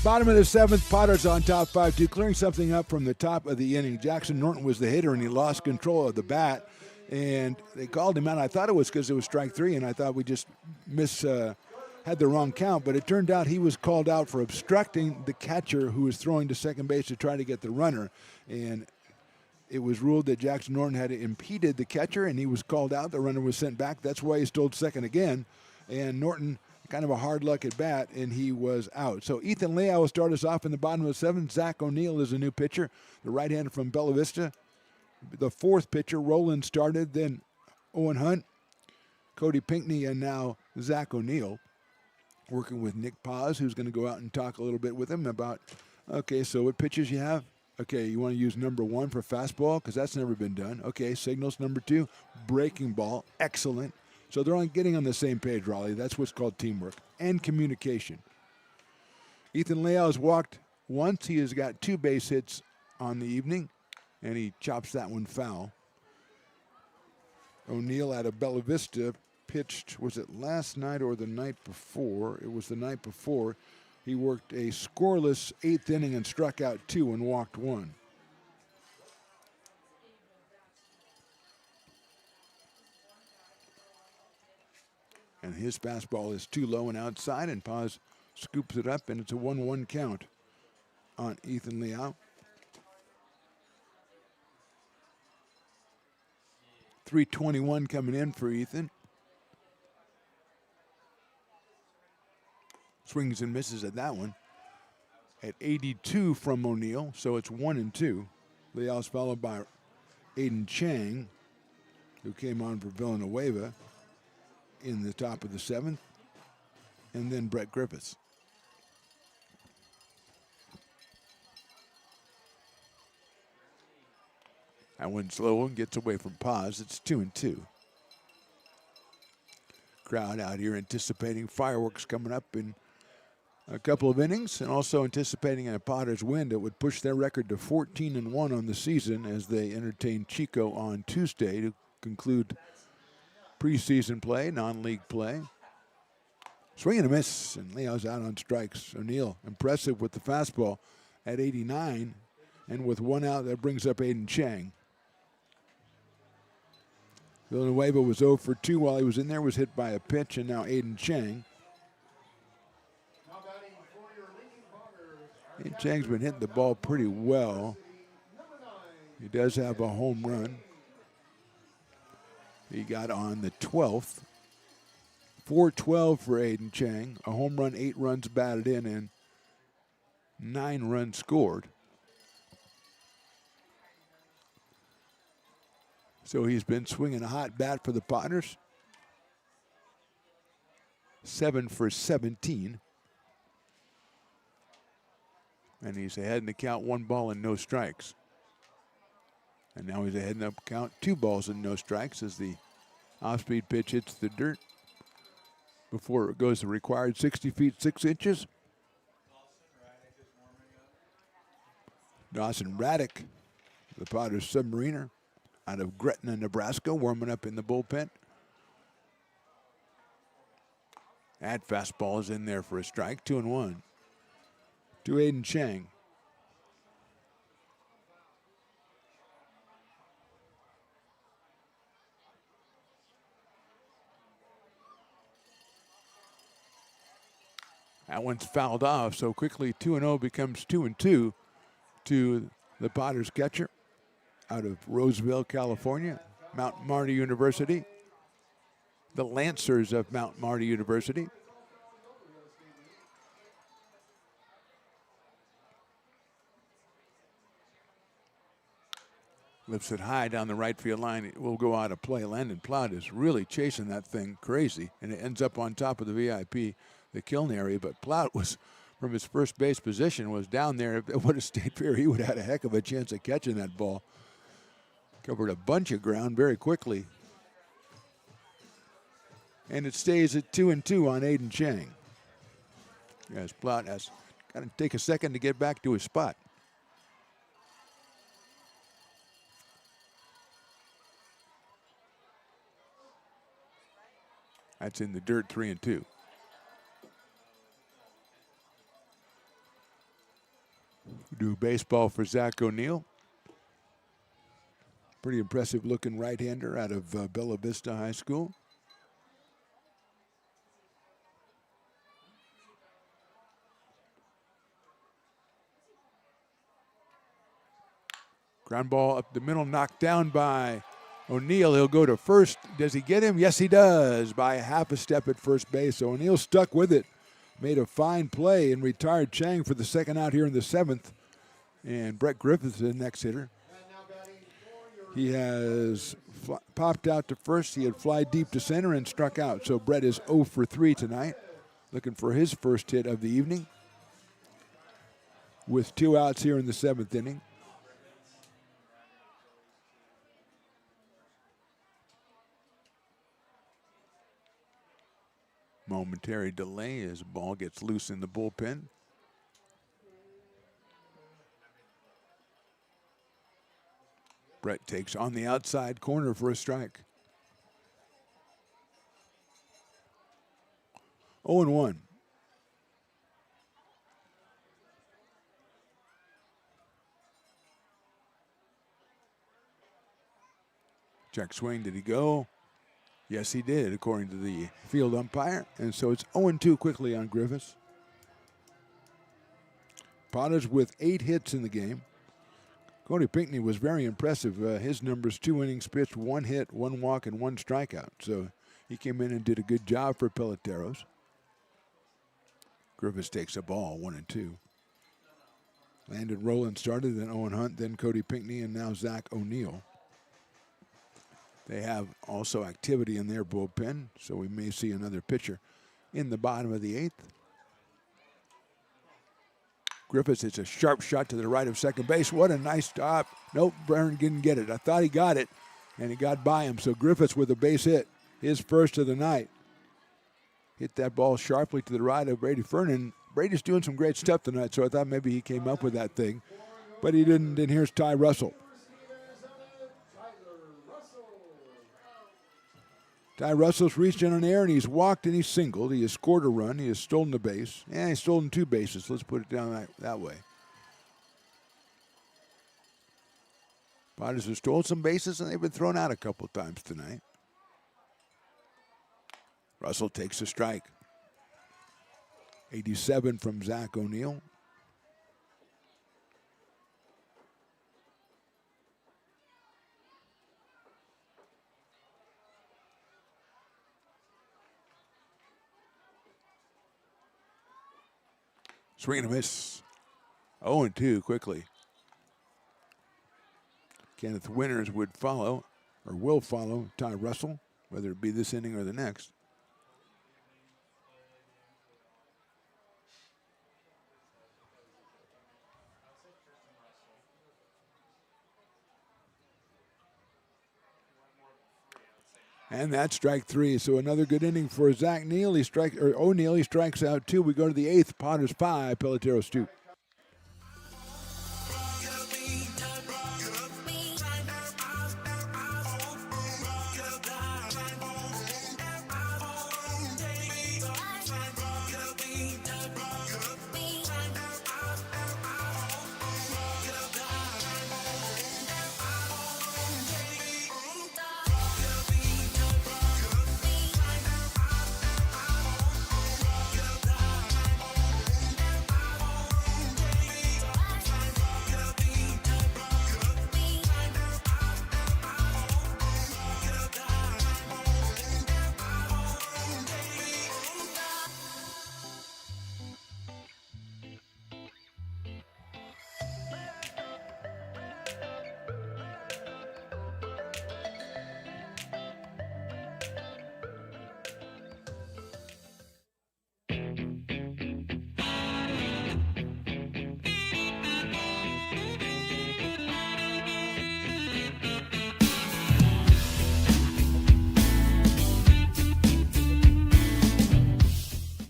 Bottom of the 7th, Potters on top 5-2, clearing something up from the top of the inning. Jackson Norton was the hitter, and he lost control of the bat, and they called him out. I thought it was because it was strike 3, and I thought we just had the wrong count, but it turned out he was called out for obstructing the catcher who was throwing to second base to try to get the runner, and it was ruled that Jackson Norton had impeded the catcher, and he was called out. The runner was sent back. That's why he stole second again, and Norton, kind of a hard luck at bat, and he was out. So Ethan Leal will start us off in the bottom of the 7th. Zach O'Neill is a new pitcher, the right-hander from Bella Vista. The 4th pitcher, Roland, started, then Owen Hunt. Cody Pinkney and now Zach O'Neill, working with Nick Paz, who's going to go out and talk a little bit with him about, okay, so what pitches you have? Okay, you want to use number 1 for fastball because that's never been done. Okay, signals number 2, breaking ball, excellent. So they're getting on the same page, Raleigh. That's what's called teamwork and communication. Ethan Leal has walked once. He has got 2 base hits on the evening, and he chops that one foul. O'Neill out of Bella Vista pitched, was it last night or the night before? It was the night before. He worked a scoreless 8th inning and struck out 2 and walked 1. And his fastball is too low and outside, and Paz scoops it up, and it's a 1-1 count on Ethan Leal. 321 coming in for Ethan. Swings and misses at that one. At 82 from O'Neill, so it's 1-2. Leal's followed by Aiden Chang, who came on for Villanueva in the top of the 7th, and then Brett Griffiths. That one slow and gets away from Paz. It's 2-2. Crowd out here anticipating fireworks coming up in a couple of innings, and also anticipating a Potters win that would push their record to 14-1 on the season as they entertain Chico on Tuesday to conclude preseason play, non-league play. Swing and a miss, and Leo's out on strikes. O'Neill impressive with the fastball at 89, and with 1 out, that brings up Aiden Chang. Villanueva was 0 for 2 while he was in there, was hit by a pitch, and now Aiden Chang. And Chang's been hitting the ball pretty well. He does have a home run. He got on the 12th. 4-12 for Aiden Chang. A home run, 8 runs batted in, and 9 runs scored. So he's been swinging a hot bat for the Potters. 7 for 17. And he's ahead in the count, 1 ball and no strikes. And now he's ahead in the count, 2 balls and no strikes as the off-speed pitch hits the dirt before it goes the required 60 feet 6 inches. Dawson Raddick, the Potters submariner, out of Gretna, Nebraska, warming up in the bullpen. That fastball is in there for a strike, 2-1. To Aiden Chang. That one's fouled off, so quickly 2-0 becomes 2-2 to the Potters catcher out of Roseville, California, Mount Marty University. The Lancers of Mount Marty University. Lifts it high down the right field line. It will go out of play. Landon Plout is really chasing that thing crazy, and it ends up on top of the VIP, the Kiln area. But Plout was, from his first base position, was down there. If it would have stayed fair, he would have had a heck of a chance of catching that ball. Covered a bunch of ground very quickly. And it stays at 2-2 on Aiden Chang. As Plout has got to take a second to get back to his spot. That's in the dirt, 3-2. Do baseball for Zach O'Neill. Pretty impressive looking right-hander out of Bella Vista High School. Ground ball up the middle, knocked down by O'Neill. He'll go to first. Does he get him? Yes, he does, by half a step at first base. So O'Neill stuck with it, made a fine play, and retired Chang for the second out here in the 7th. And Brett Griffiths is the next hitter. He has popped out to first. He had fly deep to center and struck out. So Brett is 0 for 3 tonight, looking for his first hit of the evening with 2 outs here in the 7th inning. Momentary delay as the ball gets loose in the bullpen. Brett takes on the outside corner for a strike. 0-1. Check swing, did he go? Yes, he did, according to the field umpire. And so it's 0-2 quickly on Griffiths. Potters with 8 hits in the game. Cody Pinckney was very impressive. His numbers: 2 innings pitched, 1 hit, 1 walk, and 1 strikeout. So he came in and did a good job for Peloteros. Griffiths takes a ball, 1-2. Landon Rowland started, then Owen Hunt, then Cody Pinckney, and now Zach O'Neill. They have also activity in their bullpen, so we may see another pitcher in the bottom of the 8th. Griffiths, it's a sharp shot to the right of second base. What a nice stop. Nope, Byrne didn't get it. I thought he got it, and he got by him. So Griffiths with a base hit, his first of the night. Hit that ball sharply to the right of Brady Fernan. Brady's doing some great stuff tonight, so I thought maybe he came up with that thing, but he didn't. And here's Ty Russell. Ty Russell's reached in an air, and he's walked and he's singled. He has scored a run. He has stolen a base. And he's stolen 2 bases. Let's put it down that way. Potters have stolen some bases, and they've been thrown out a couple times tonight. Russell takes a strike. 87 from Zach O'Neill. Swing and a miss. 0-2 quickly. Kenneth Winters would follow, or will follow, Ty Russell, whether it be this inning or the next. And that's strike 3. So another good inning for Zach O'Neill. He strikes out 2. We go to the 8th. Potters 5, Peloteros 2.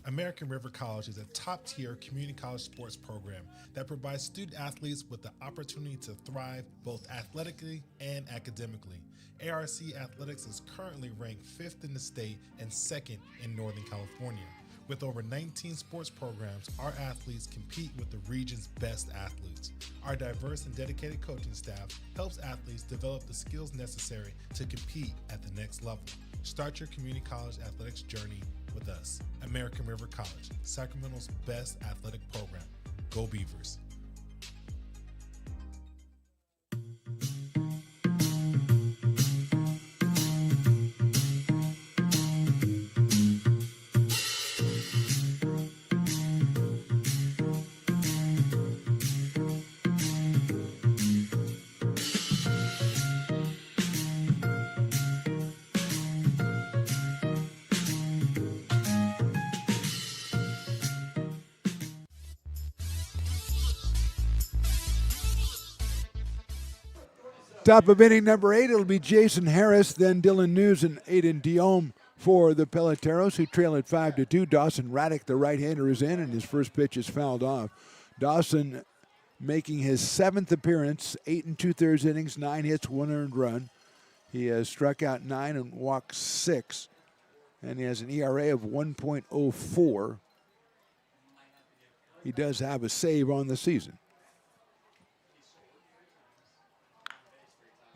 American River College is a top-tier community college sports program that provides student athletes with the opportunity to thrive both athletically and academically. ARC Athletics is currently ranked 5th in the state and 2nd in Northern California. With over 19 sports programs, our athletes compete with the region's best athletes. Our diverse and dedicated coaching staff helps athletes develop the skills necessary to compete at the next level. Start your community college athletics journey with us. American River College, Sacramento's best athletic program. Go Beavers. Top of inning number 8, it'll be Jason Harris, then Dylan News and Aiden Diome for the Peloteros, who trail at 5-2. Dawson Raddick, the right-hander, is in, and his first pitch is fouled off. Dawson making his 7th appearance, 8 2/3 innings, 9 hits, 1 earned run. He has struck out 9 and walked 6, and he has an ERA of 1.04. He does have a save on the season.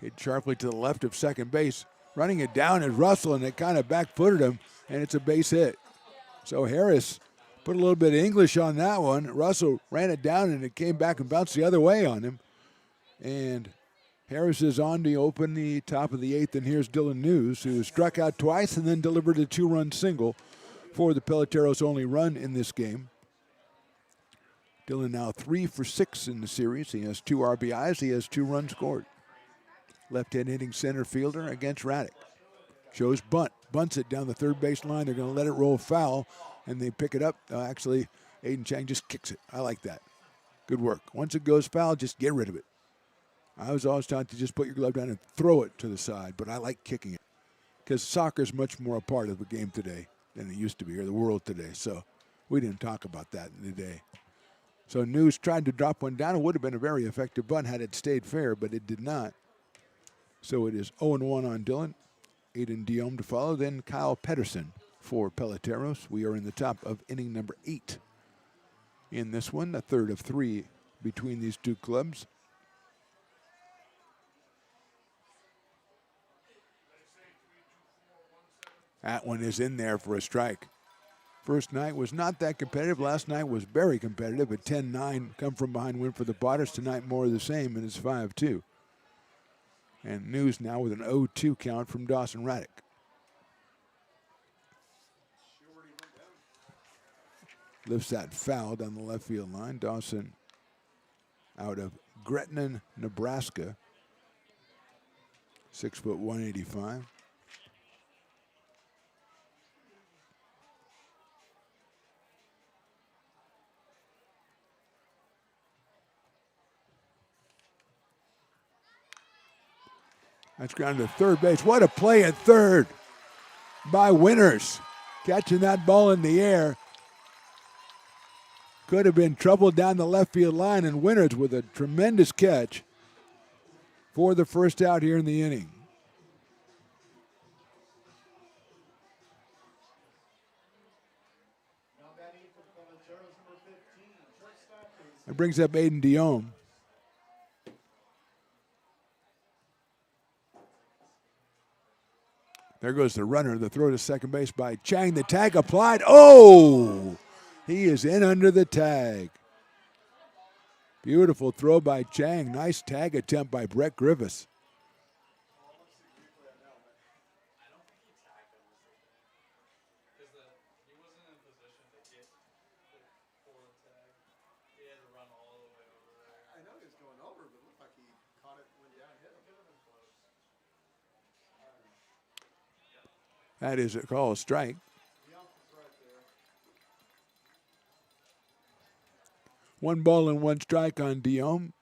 Hit sharply to the left of second base. Running it down is Russell, and it kind of back-footed him, and it's a base hit. So Harris put a little bit of English on that one. Russell ran it down, and it came back and bounced the other way on him. And Harris is on to open the top of the 8th, and here's Dylan News, who struck out twice and then delivered a 2-run single for the Peloteros' only run in this game. Dylan now 3 for 6 in the series. He has 2 RBIs. He has 2 runs scored. Left-hand hitting center fielder against Raddick. Shows bunt. Bunts it down the third base line. They're going to let it roll foul, and they pick it up. Actually, Aiden Chang just kicks it. I like that. Good work. Once it goes foul, just get rid of it. I was always taught to just put your glove down and throw it to the side, but I like kicking it because soccer is much more a part of the game today than it used to be, or the world today. So we didn't talk about that in the day. So News tried to drop one down. It would have been a very effective bunt had it stayed fair, but it did not. So it is 0-1 on Dylan. Aiden Diome to follow, then Kyle Pedersen for Peloteros. We are in the top of inning number 8 in this one, a third of 3 between these two clubs. That one is in there for a strike. First night was not that competitive. Last night was very competitive. A 10-9 come from behind win for the Potters. Tonight more of the same, and it's 5-2. And News now with an 0-2 count from Dawson Raddick. Lifts that foul down the left field line. Dawson out of Gretna, Nebraska. 6 foot 185. That's grounded to third base. What a play at third by Winters. Catching that ball in the air. Could have been trouble down the left field line, and Winters with a tremendous catch for the first out here in the inning. That brings up Aiden Diome. There goes the runner. The throw to second base by Chang. The tag applied. Oh! He is in under the tag. Beautiful throw by Chang. Nice tag attempt by Brett Griffiths. That is a called strike. One ball and one strike on Diome.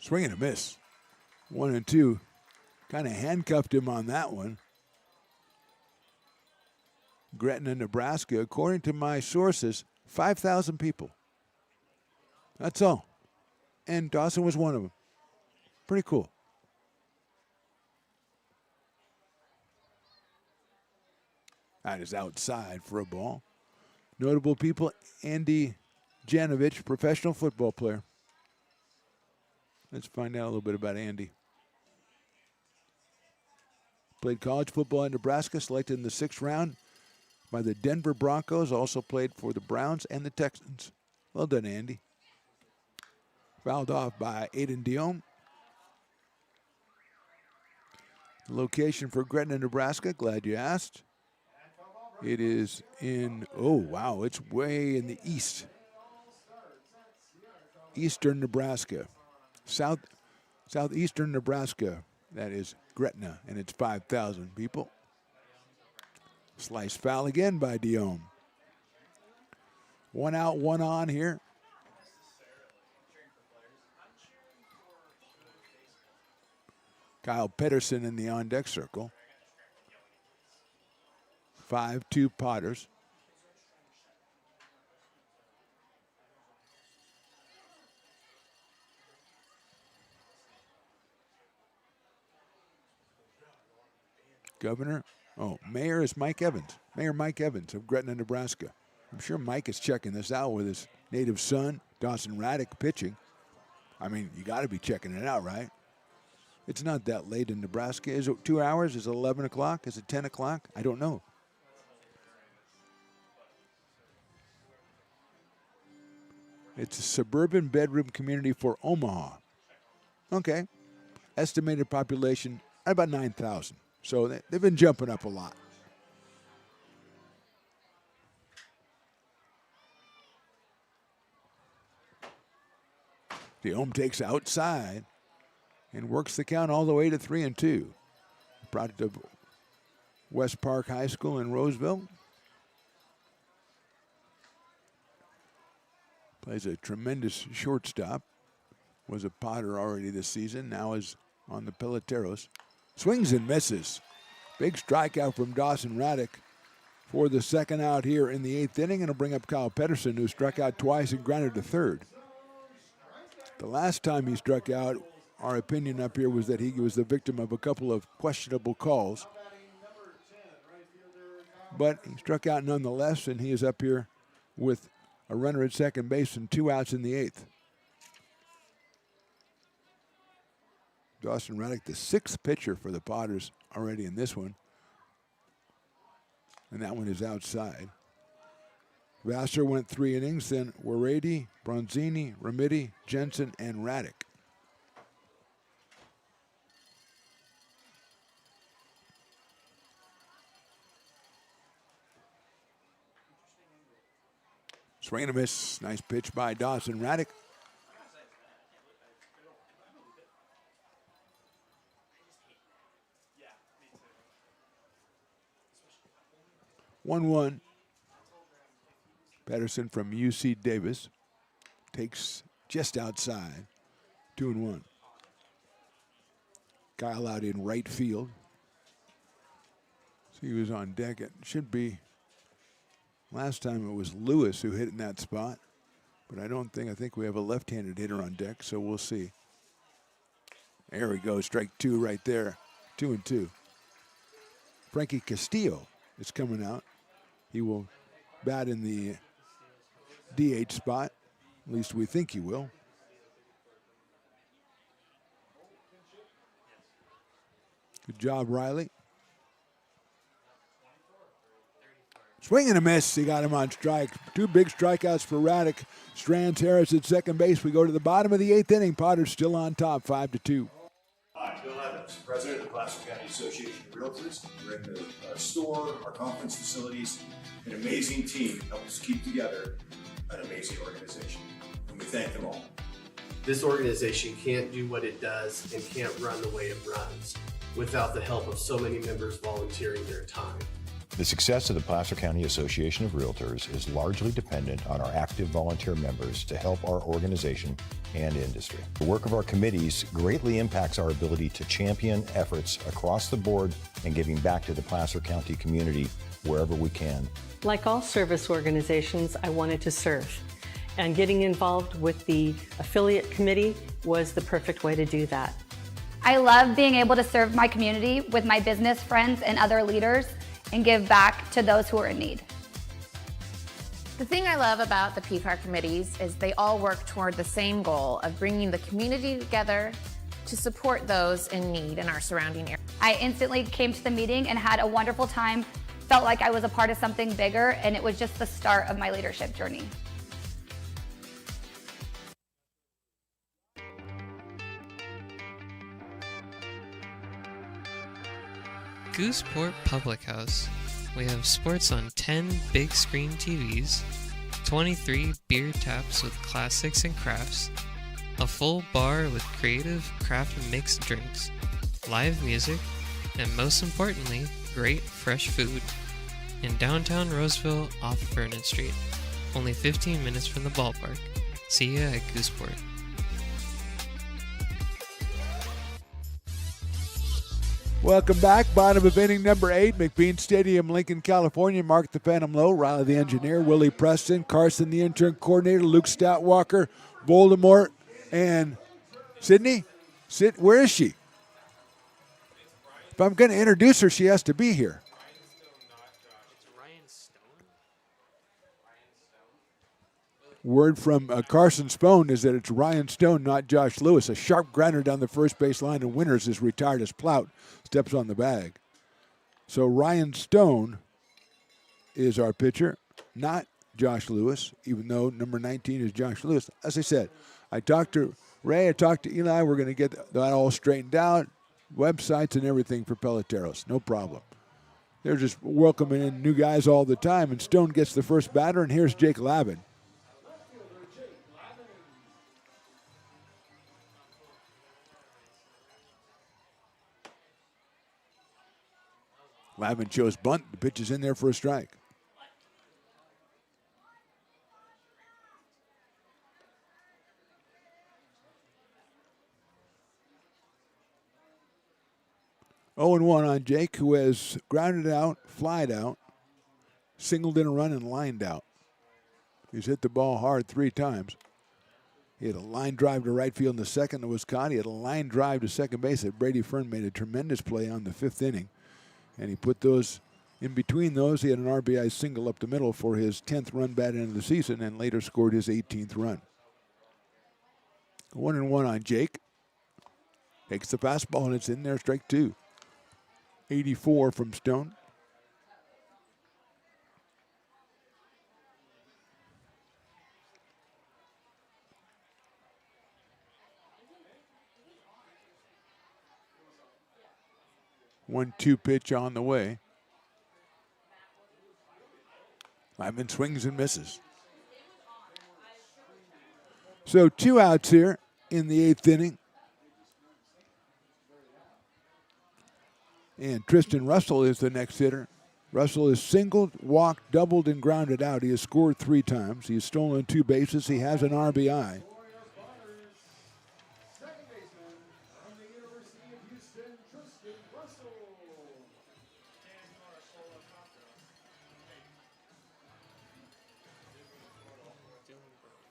Swing and a miss. 1-2. Kind of handcuffed him on that one. Gretna, Nebraska, according to my sources, 5,000 people. That's all. And Dawson was one of them. Pretty cool. That is outside for a ball. Notable people, Andy Janovich, professional football player. Let's find out a little bit about Andy. Played college football in Nebraska, selected in the 6th round by the Denver Broncos, also played for the Browns and the Texans. Well done, Andy. Fouled off by Aiden Diome. The location for Gretna, Nebraska, glad you asked. It is in, oh wow, it's way in the east. Eastern Nebraska. Southeastern Nebraska. That is Gretna, and it's 5,000 people. Slice foul again by Diome. 1 out, 1 on here. Kyle Pedersen in the on-deck circle. 5-2 Potters. Governor, Mayor is Mike Evans. Mayor Mike Evans of Gretna, Nebraska. I'm sure Mike is checking this out with his native son, Dawson Raddick, pitching. I mean, you got to be checking it out, right? It's not that late in Nebraska. Is it 2 hours? Is it 11 o'clock? Is it 10 o'clock? I don't know. It's a suburban bedroom community for Omaha. Okay. Estimated population, about 9,000. So they've been jumping up a lot. Diome takes outside and works the count all the way to 3-2. Product of West Park High School in Roseville. Plays a tremendous shortstop. Was a Potter already this season. Now is on the Peloteros. Swings and misses. Big strikeout from Dawson Raddick for the second out here in the 8th inning. And it'll bring up Kyle Pedersen, who struck out twice and grounded to third. The last time he struck out, our opinion up here was that he was the victim of a couple of questionable calls. But he struck out nonetheless, and he is up here with a runner at second base and 2 outs in the 8th. Dawson Raddick, the 6th pitcher for the Potters already in this one. And that one is outside. Vassar went 3 innings, then Warady, Bronzini, Remedi, Jensen, and Raddick. Swing and a miss. Nice pitch by Dawson Raddick. One. Pedersen from UC Davis takes just outside. 2-1. Kyle out in right field. So he was on deck. It should be. Last time it was Lewis who hit in that spot. But I think we have a left-handed hitter on deck, so we'll see. There we go, strike 2 right there. 2-2. Frankie Castillo is coming out. He will bat in the DH spot. At least we think he will. Good job, Riley. Swing and a miss. He got him on strike. 2 big strikeouts for Raddick. Strands Harris at second base. We go to the bottom of the 8th inning. Potter's still on top, 5-2. Hi, Bill Evans, president of the Placer County Association of Realtors. We're in the store, our conference facilities, an amazing team help us keep together an amazing organization. And we thank them all. This organization can't do what it does and can't run the way it runs without the help of so many members volunteering their time. The success of the Placer County Association of Realtors is largely dependent on our active volunteer members to help our organization and industry. The work of our committees greatly impacts our ability to champion efforts across the board and giving back to the Placer County community wherever we can. Like all service organizations, I wanted to serve. And getting involved with the affiliate committee was the perfect way to do that. I love being able to serve my community with my business friends and other leaders and give back to those who are in need. The thing I love about the PCAR committees is they all work toward the same goal of bringing the community together to support those in need in our surrounding area. I instantly came to the meeting and had a wonderful time, felt like I was a part of something bigger, and it was just the start of my leadership journey. Gooseport Public House. We have sports on 10 big screen TVs, 23 beer taps with classics and crafts, a full bar with creative craft mixed drinks, live music, and most importantly, great fresh food. in downtown Roseville off Vernon Street. Only 15 minutes from the ballpark. See ya at Gooseport. Welcome back. Bottom of inning number 8, McBean Stadium, Lincoln, California. Mark the Phantom Low, Riley the engineer, Willie Preston, Carson the intern coordinator, Luke Stoutwalker, Voldemort, and Sydney. Where is she? If I'm going to introduce her, she has to be here. Word from Carson Spohn is that it's Ryan Stone, not Josh Lewis. A sharp grinder down the first base line, and Winters is retired as Plout steps on the bag. So Ryan Stone is our pitcher, not Josh Lewis, even though number 19 is Josh Lewis. As I said, I talked to Ray, I talked to Eli. We're going to get that all straightened out, websites and everything for Peloteros. No problem. They're just welcoming in new guys all the time, and Stone gets the first batter, and here's Jake Lavin. Lavin chose bunt. The pitch is in there for a strike. Oh and 1 on Jake, who has grounded out, flied out, singled in a run, and lined out. He's hit the ball hard 3 times. He had a line drive to right field in the second that was caught. He had a line drive to second base that Brady Fern made a tremendous play on the 5th inning. And he put those in between those. He had an RBI single up the middle for his 10th run batted into the season and later scored his 18th run. 1 and 1 on Jake. Takes the fastball and it's in there, strike 2. 84 from Stone. One-two pitch on the way. Lyman swings and misses. So 2 outs here in the 8th inning. And Tristan Russell is the next hitter. Russell is singled, walked, doubled, and grounded out. He has scored 3 times. He has stolen 2 bases. He has an RBI.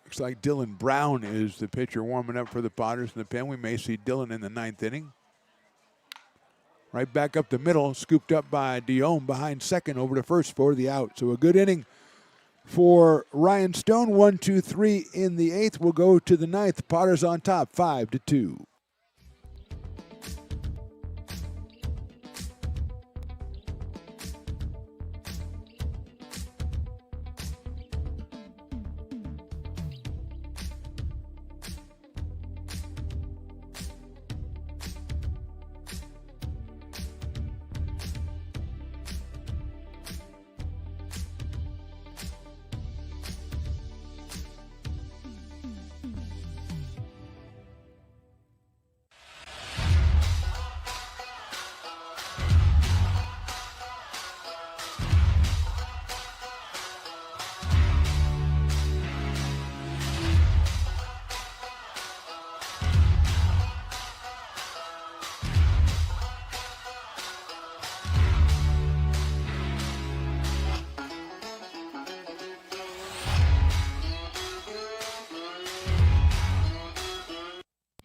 Looks like Dylan Brown is the pitcher warming up for the Potters in the pen. We may see Dylan in the 9th inning. Right back up the middle, scooped up by Dion behind second over to first for the out. So a good inning for Ryan Stone. 1, 2, 3 in the 8th. We'll go to the 9th. Potters on top, 5-2.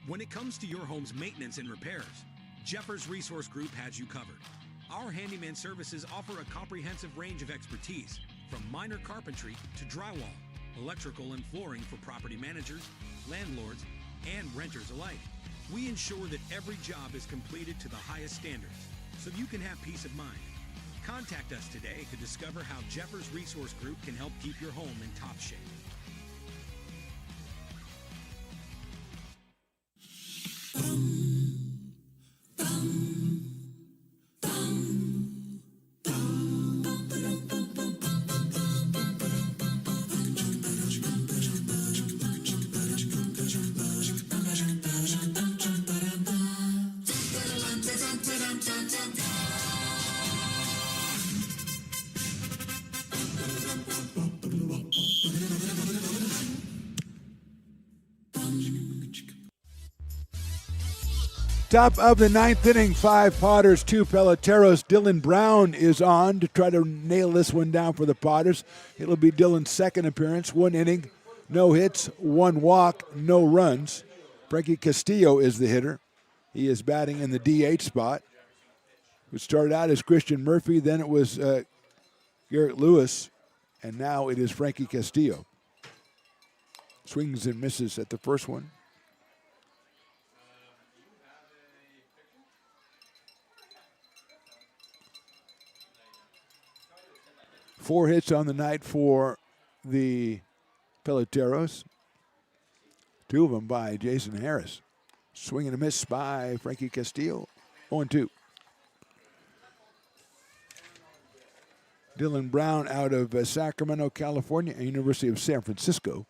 When it comes to your home's maintenance and repairs, Jeffers Resource Group has you covered. Our handyman services offer a comprehensive range of expertise, from minor carpentry to drywall, electrical and flooring for property managers, landlords, and renters alike. We ensure that every job is completed to the highest standards, so you can have peace of mind. Contact us today to discover how Jeffers Resource Group can help keep your home in top shape. Top of the ninth inning, 5 Potters, 2 Peloteros. Dylan Brown is on to try to nail this one down for the Potters. It'll be Dylan's second appearance, 1 inning, no hits, 1 walk, no runs. Frankie Castillo is the hitter. He is batting in the DH spot. It started out as Christian Murphy, then it was Garrett Lewis, and now it is Frankie Castillo. Swings and misses at the first one. Four hits on the night for the Peloteros. 2 of them by Jason Harris. Swing and a miss by Frankie Castillo. 0-2. Dylan Brown out of Sacramento, California, and University of San Francisco.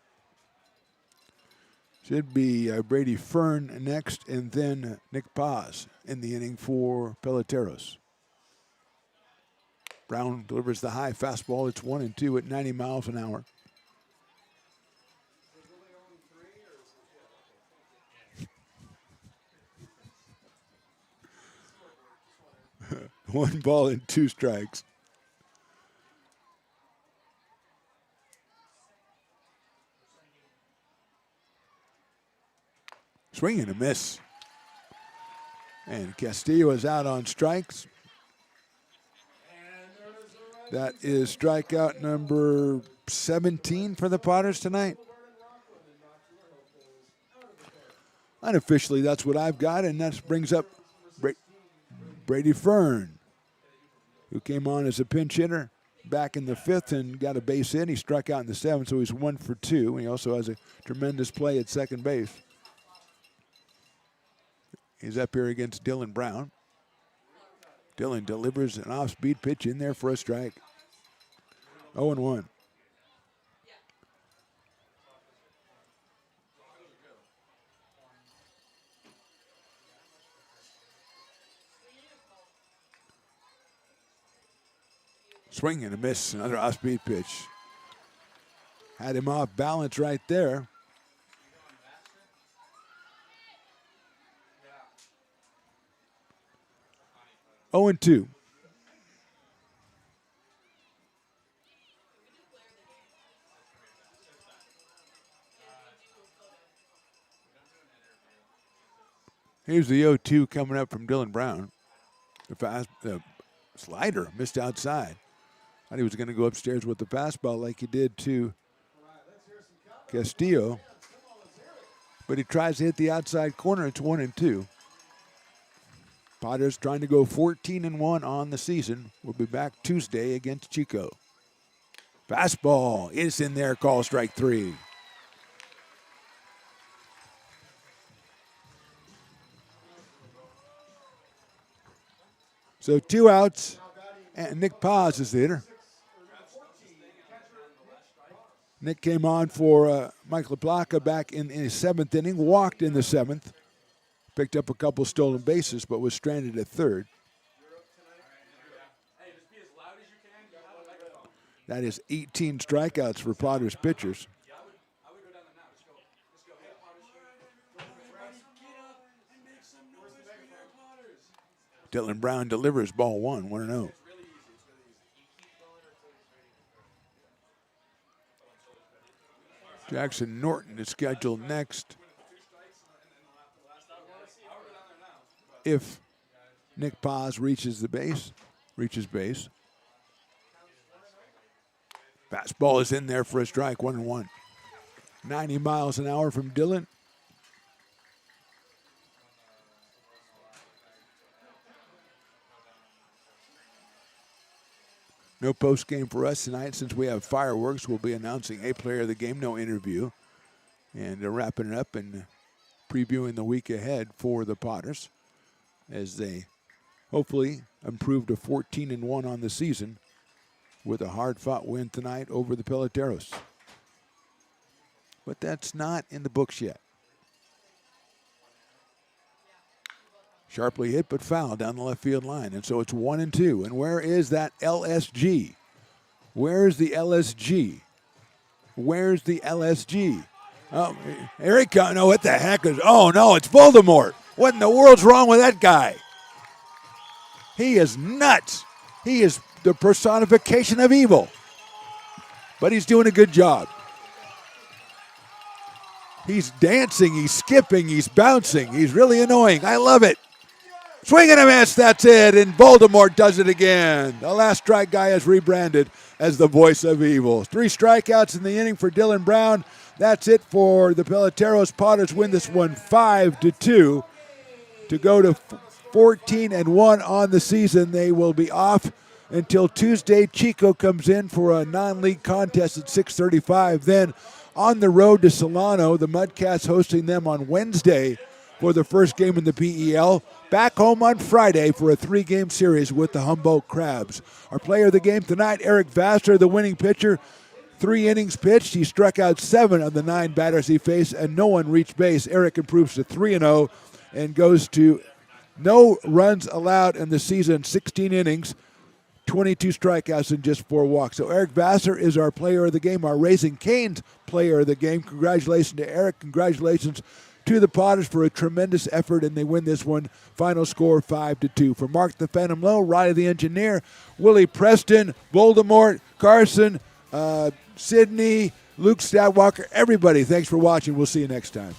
Should be Brady Fern next, and then Nick Paz in the inning for Peloteros. Brown delivers the high fastball. It's 1-2 at 90 miles an hour. One ball and 2 strikes. Swing and a miss. And Castillo is out on strikes. That is strikeout number 17 for the Potters tonight. Unofficially, that's what I've got, and that brings up Brady Fern, who came on as a pinch hitter back in the 5th and got a base hit. He struck out in the 7th, so he's 1 for 2. He also has a tremendous play at second base. He's up here against Dylan Brown. Dylan delivers an off-speed pitch in there for a strike. 0-1. Swing and a miss, another off-speed pitch. Had him off balance right there. Oh, 0-2. Here's the 0-2 coming up from Dylan Brown. The slider missed outside. Thought he was going to go upstairs with the fastball like he did to Castillo. But he tries to hit the outside corner. It's 1-2. Potters trying to go 14-1 on the season. We'll be back Tuesday against Chico. Fastball is in there, call strike 3. So 2 outs, and Nick Paz is the hitter. Nick came on for Mike LaPlaca back in his 7th inning, walked in the 7th. Picked up a couple stolen bases, but was stranded at 3rd. That is 18 strikeouts for Potters pitchers. Dylan Brown delivers ball 1, 1-0. Jackson Norton is scheduled next. If Nick Paz reaches base. Fastball is in there for a strike, 1-1. 90 miles an hour from Dylan. No post game for us tonight since we have fireworks. We'll be announcing a player of the game, no interview. And wrapping it up and previewing the week ahead for the Potters as they hopefully improve to 14-1 on the season with a hard-fought win tonight over the Peloteros. But that's not in the books yet. Sharply hit but foul down the left field line, and so it's 1-2. And where is that LSG? Where's the LSG? Where's the LSG? Oh, here he comes. No, what the heck is? Oh no, it's Voldemort. What in the world's wrong with that guy? He is nuts. He is the personification of evil. But he's doing a good job. He's dancing, he's skipping, he's bouncing. He's really annoying. I love it. Swing and a miss, that's it. And Voldemort does it again. The last strike guy is rebranded as the voice of evil. 3 strikeouts in the inning for Dylan Brown. That's it for the Peloteros. Potters win this one 5-2 to go to 14-1 on the season. They will be off until Tuesday. Chico comes in for a non-league contest at 6:35. Then on the road to Solano, the Mudcats hosting them on Wednesday for the first game in the PEL. Back home on Friday for a 3-game series with the Humboldt Crabs. Our player of the game tonight, Eric Vassar, the winning pitcher. 3 innings pitched. He struck out 7 of the 9 batters he faced, and no one reached base. Eric improves to 3-0 and goes to no runs allowed in the season, 16 innings, 22 strikeouts, and just 4 walks. So Eric Vassar is our player of the game, our Raising Cane's player of the game. Congratulations to Eric. Congratulations to the Potters for a tremendous effort, and they win this one. Final score 5-2. For Mark the Phantom Lowe, Riley the Engineer, Willie Preston, Voldemort, Carson, Sydney, Luke Statwalker, everybody, thanks for watching. We'll see you next time.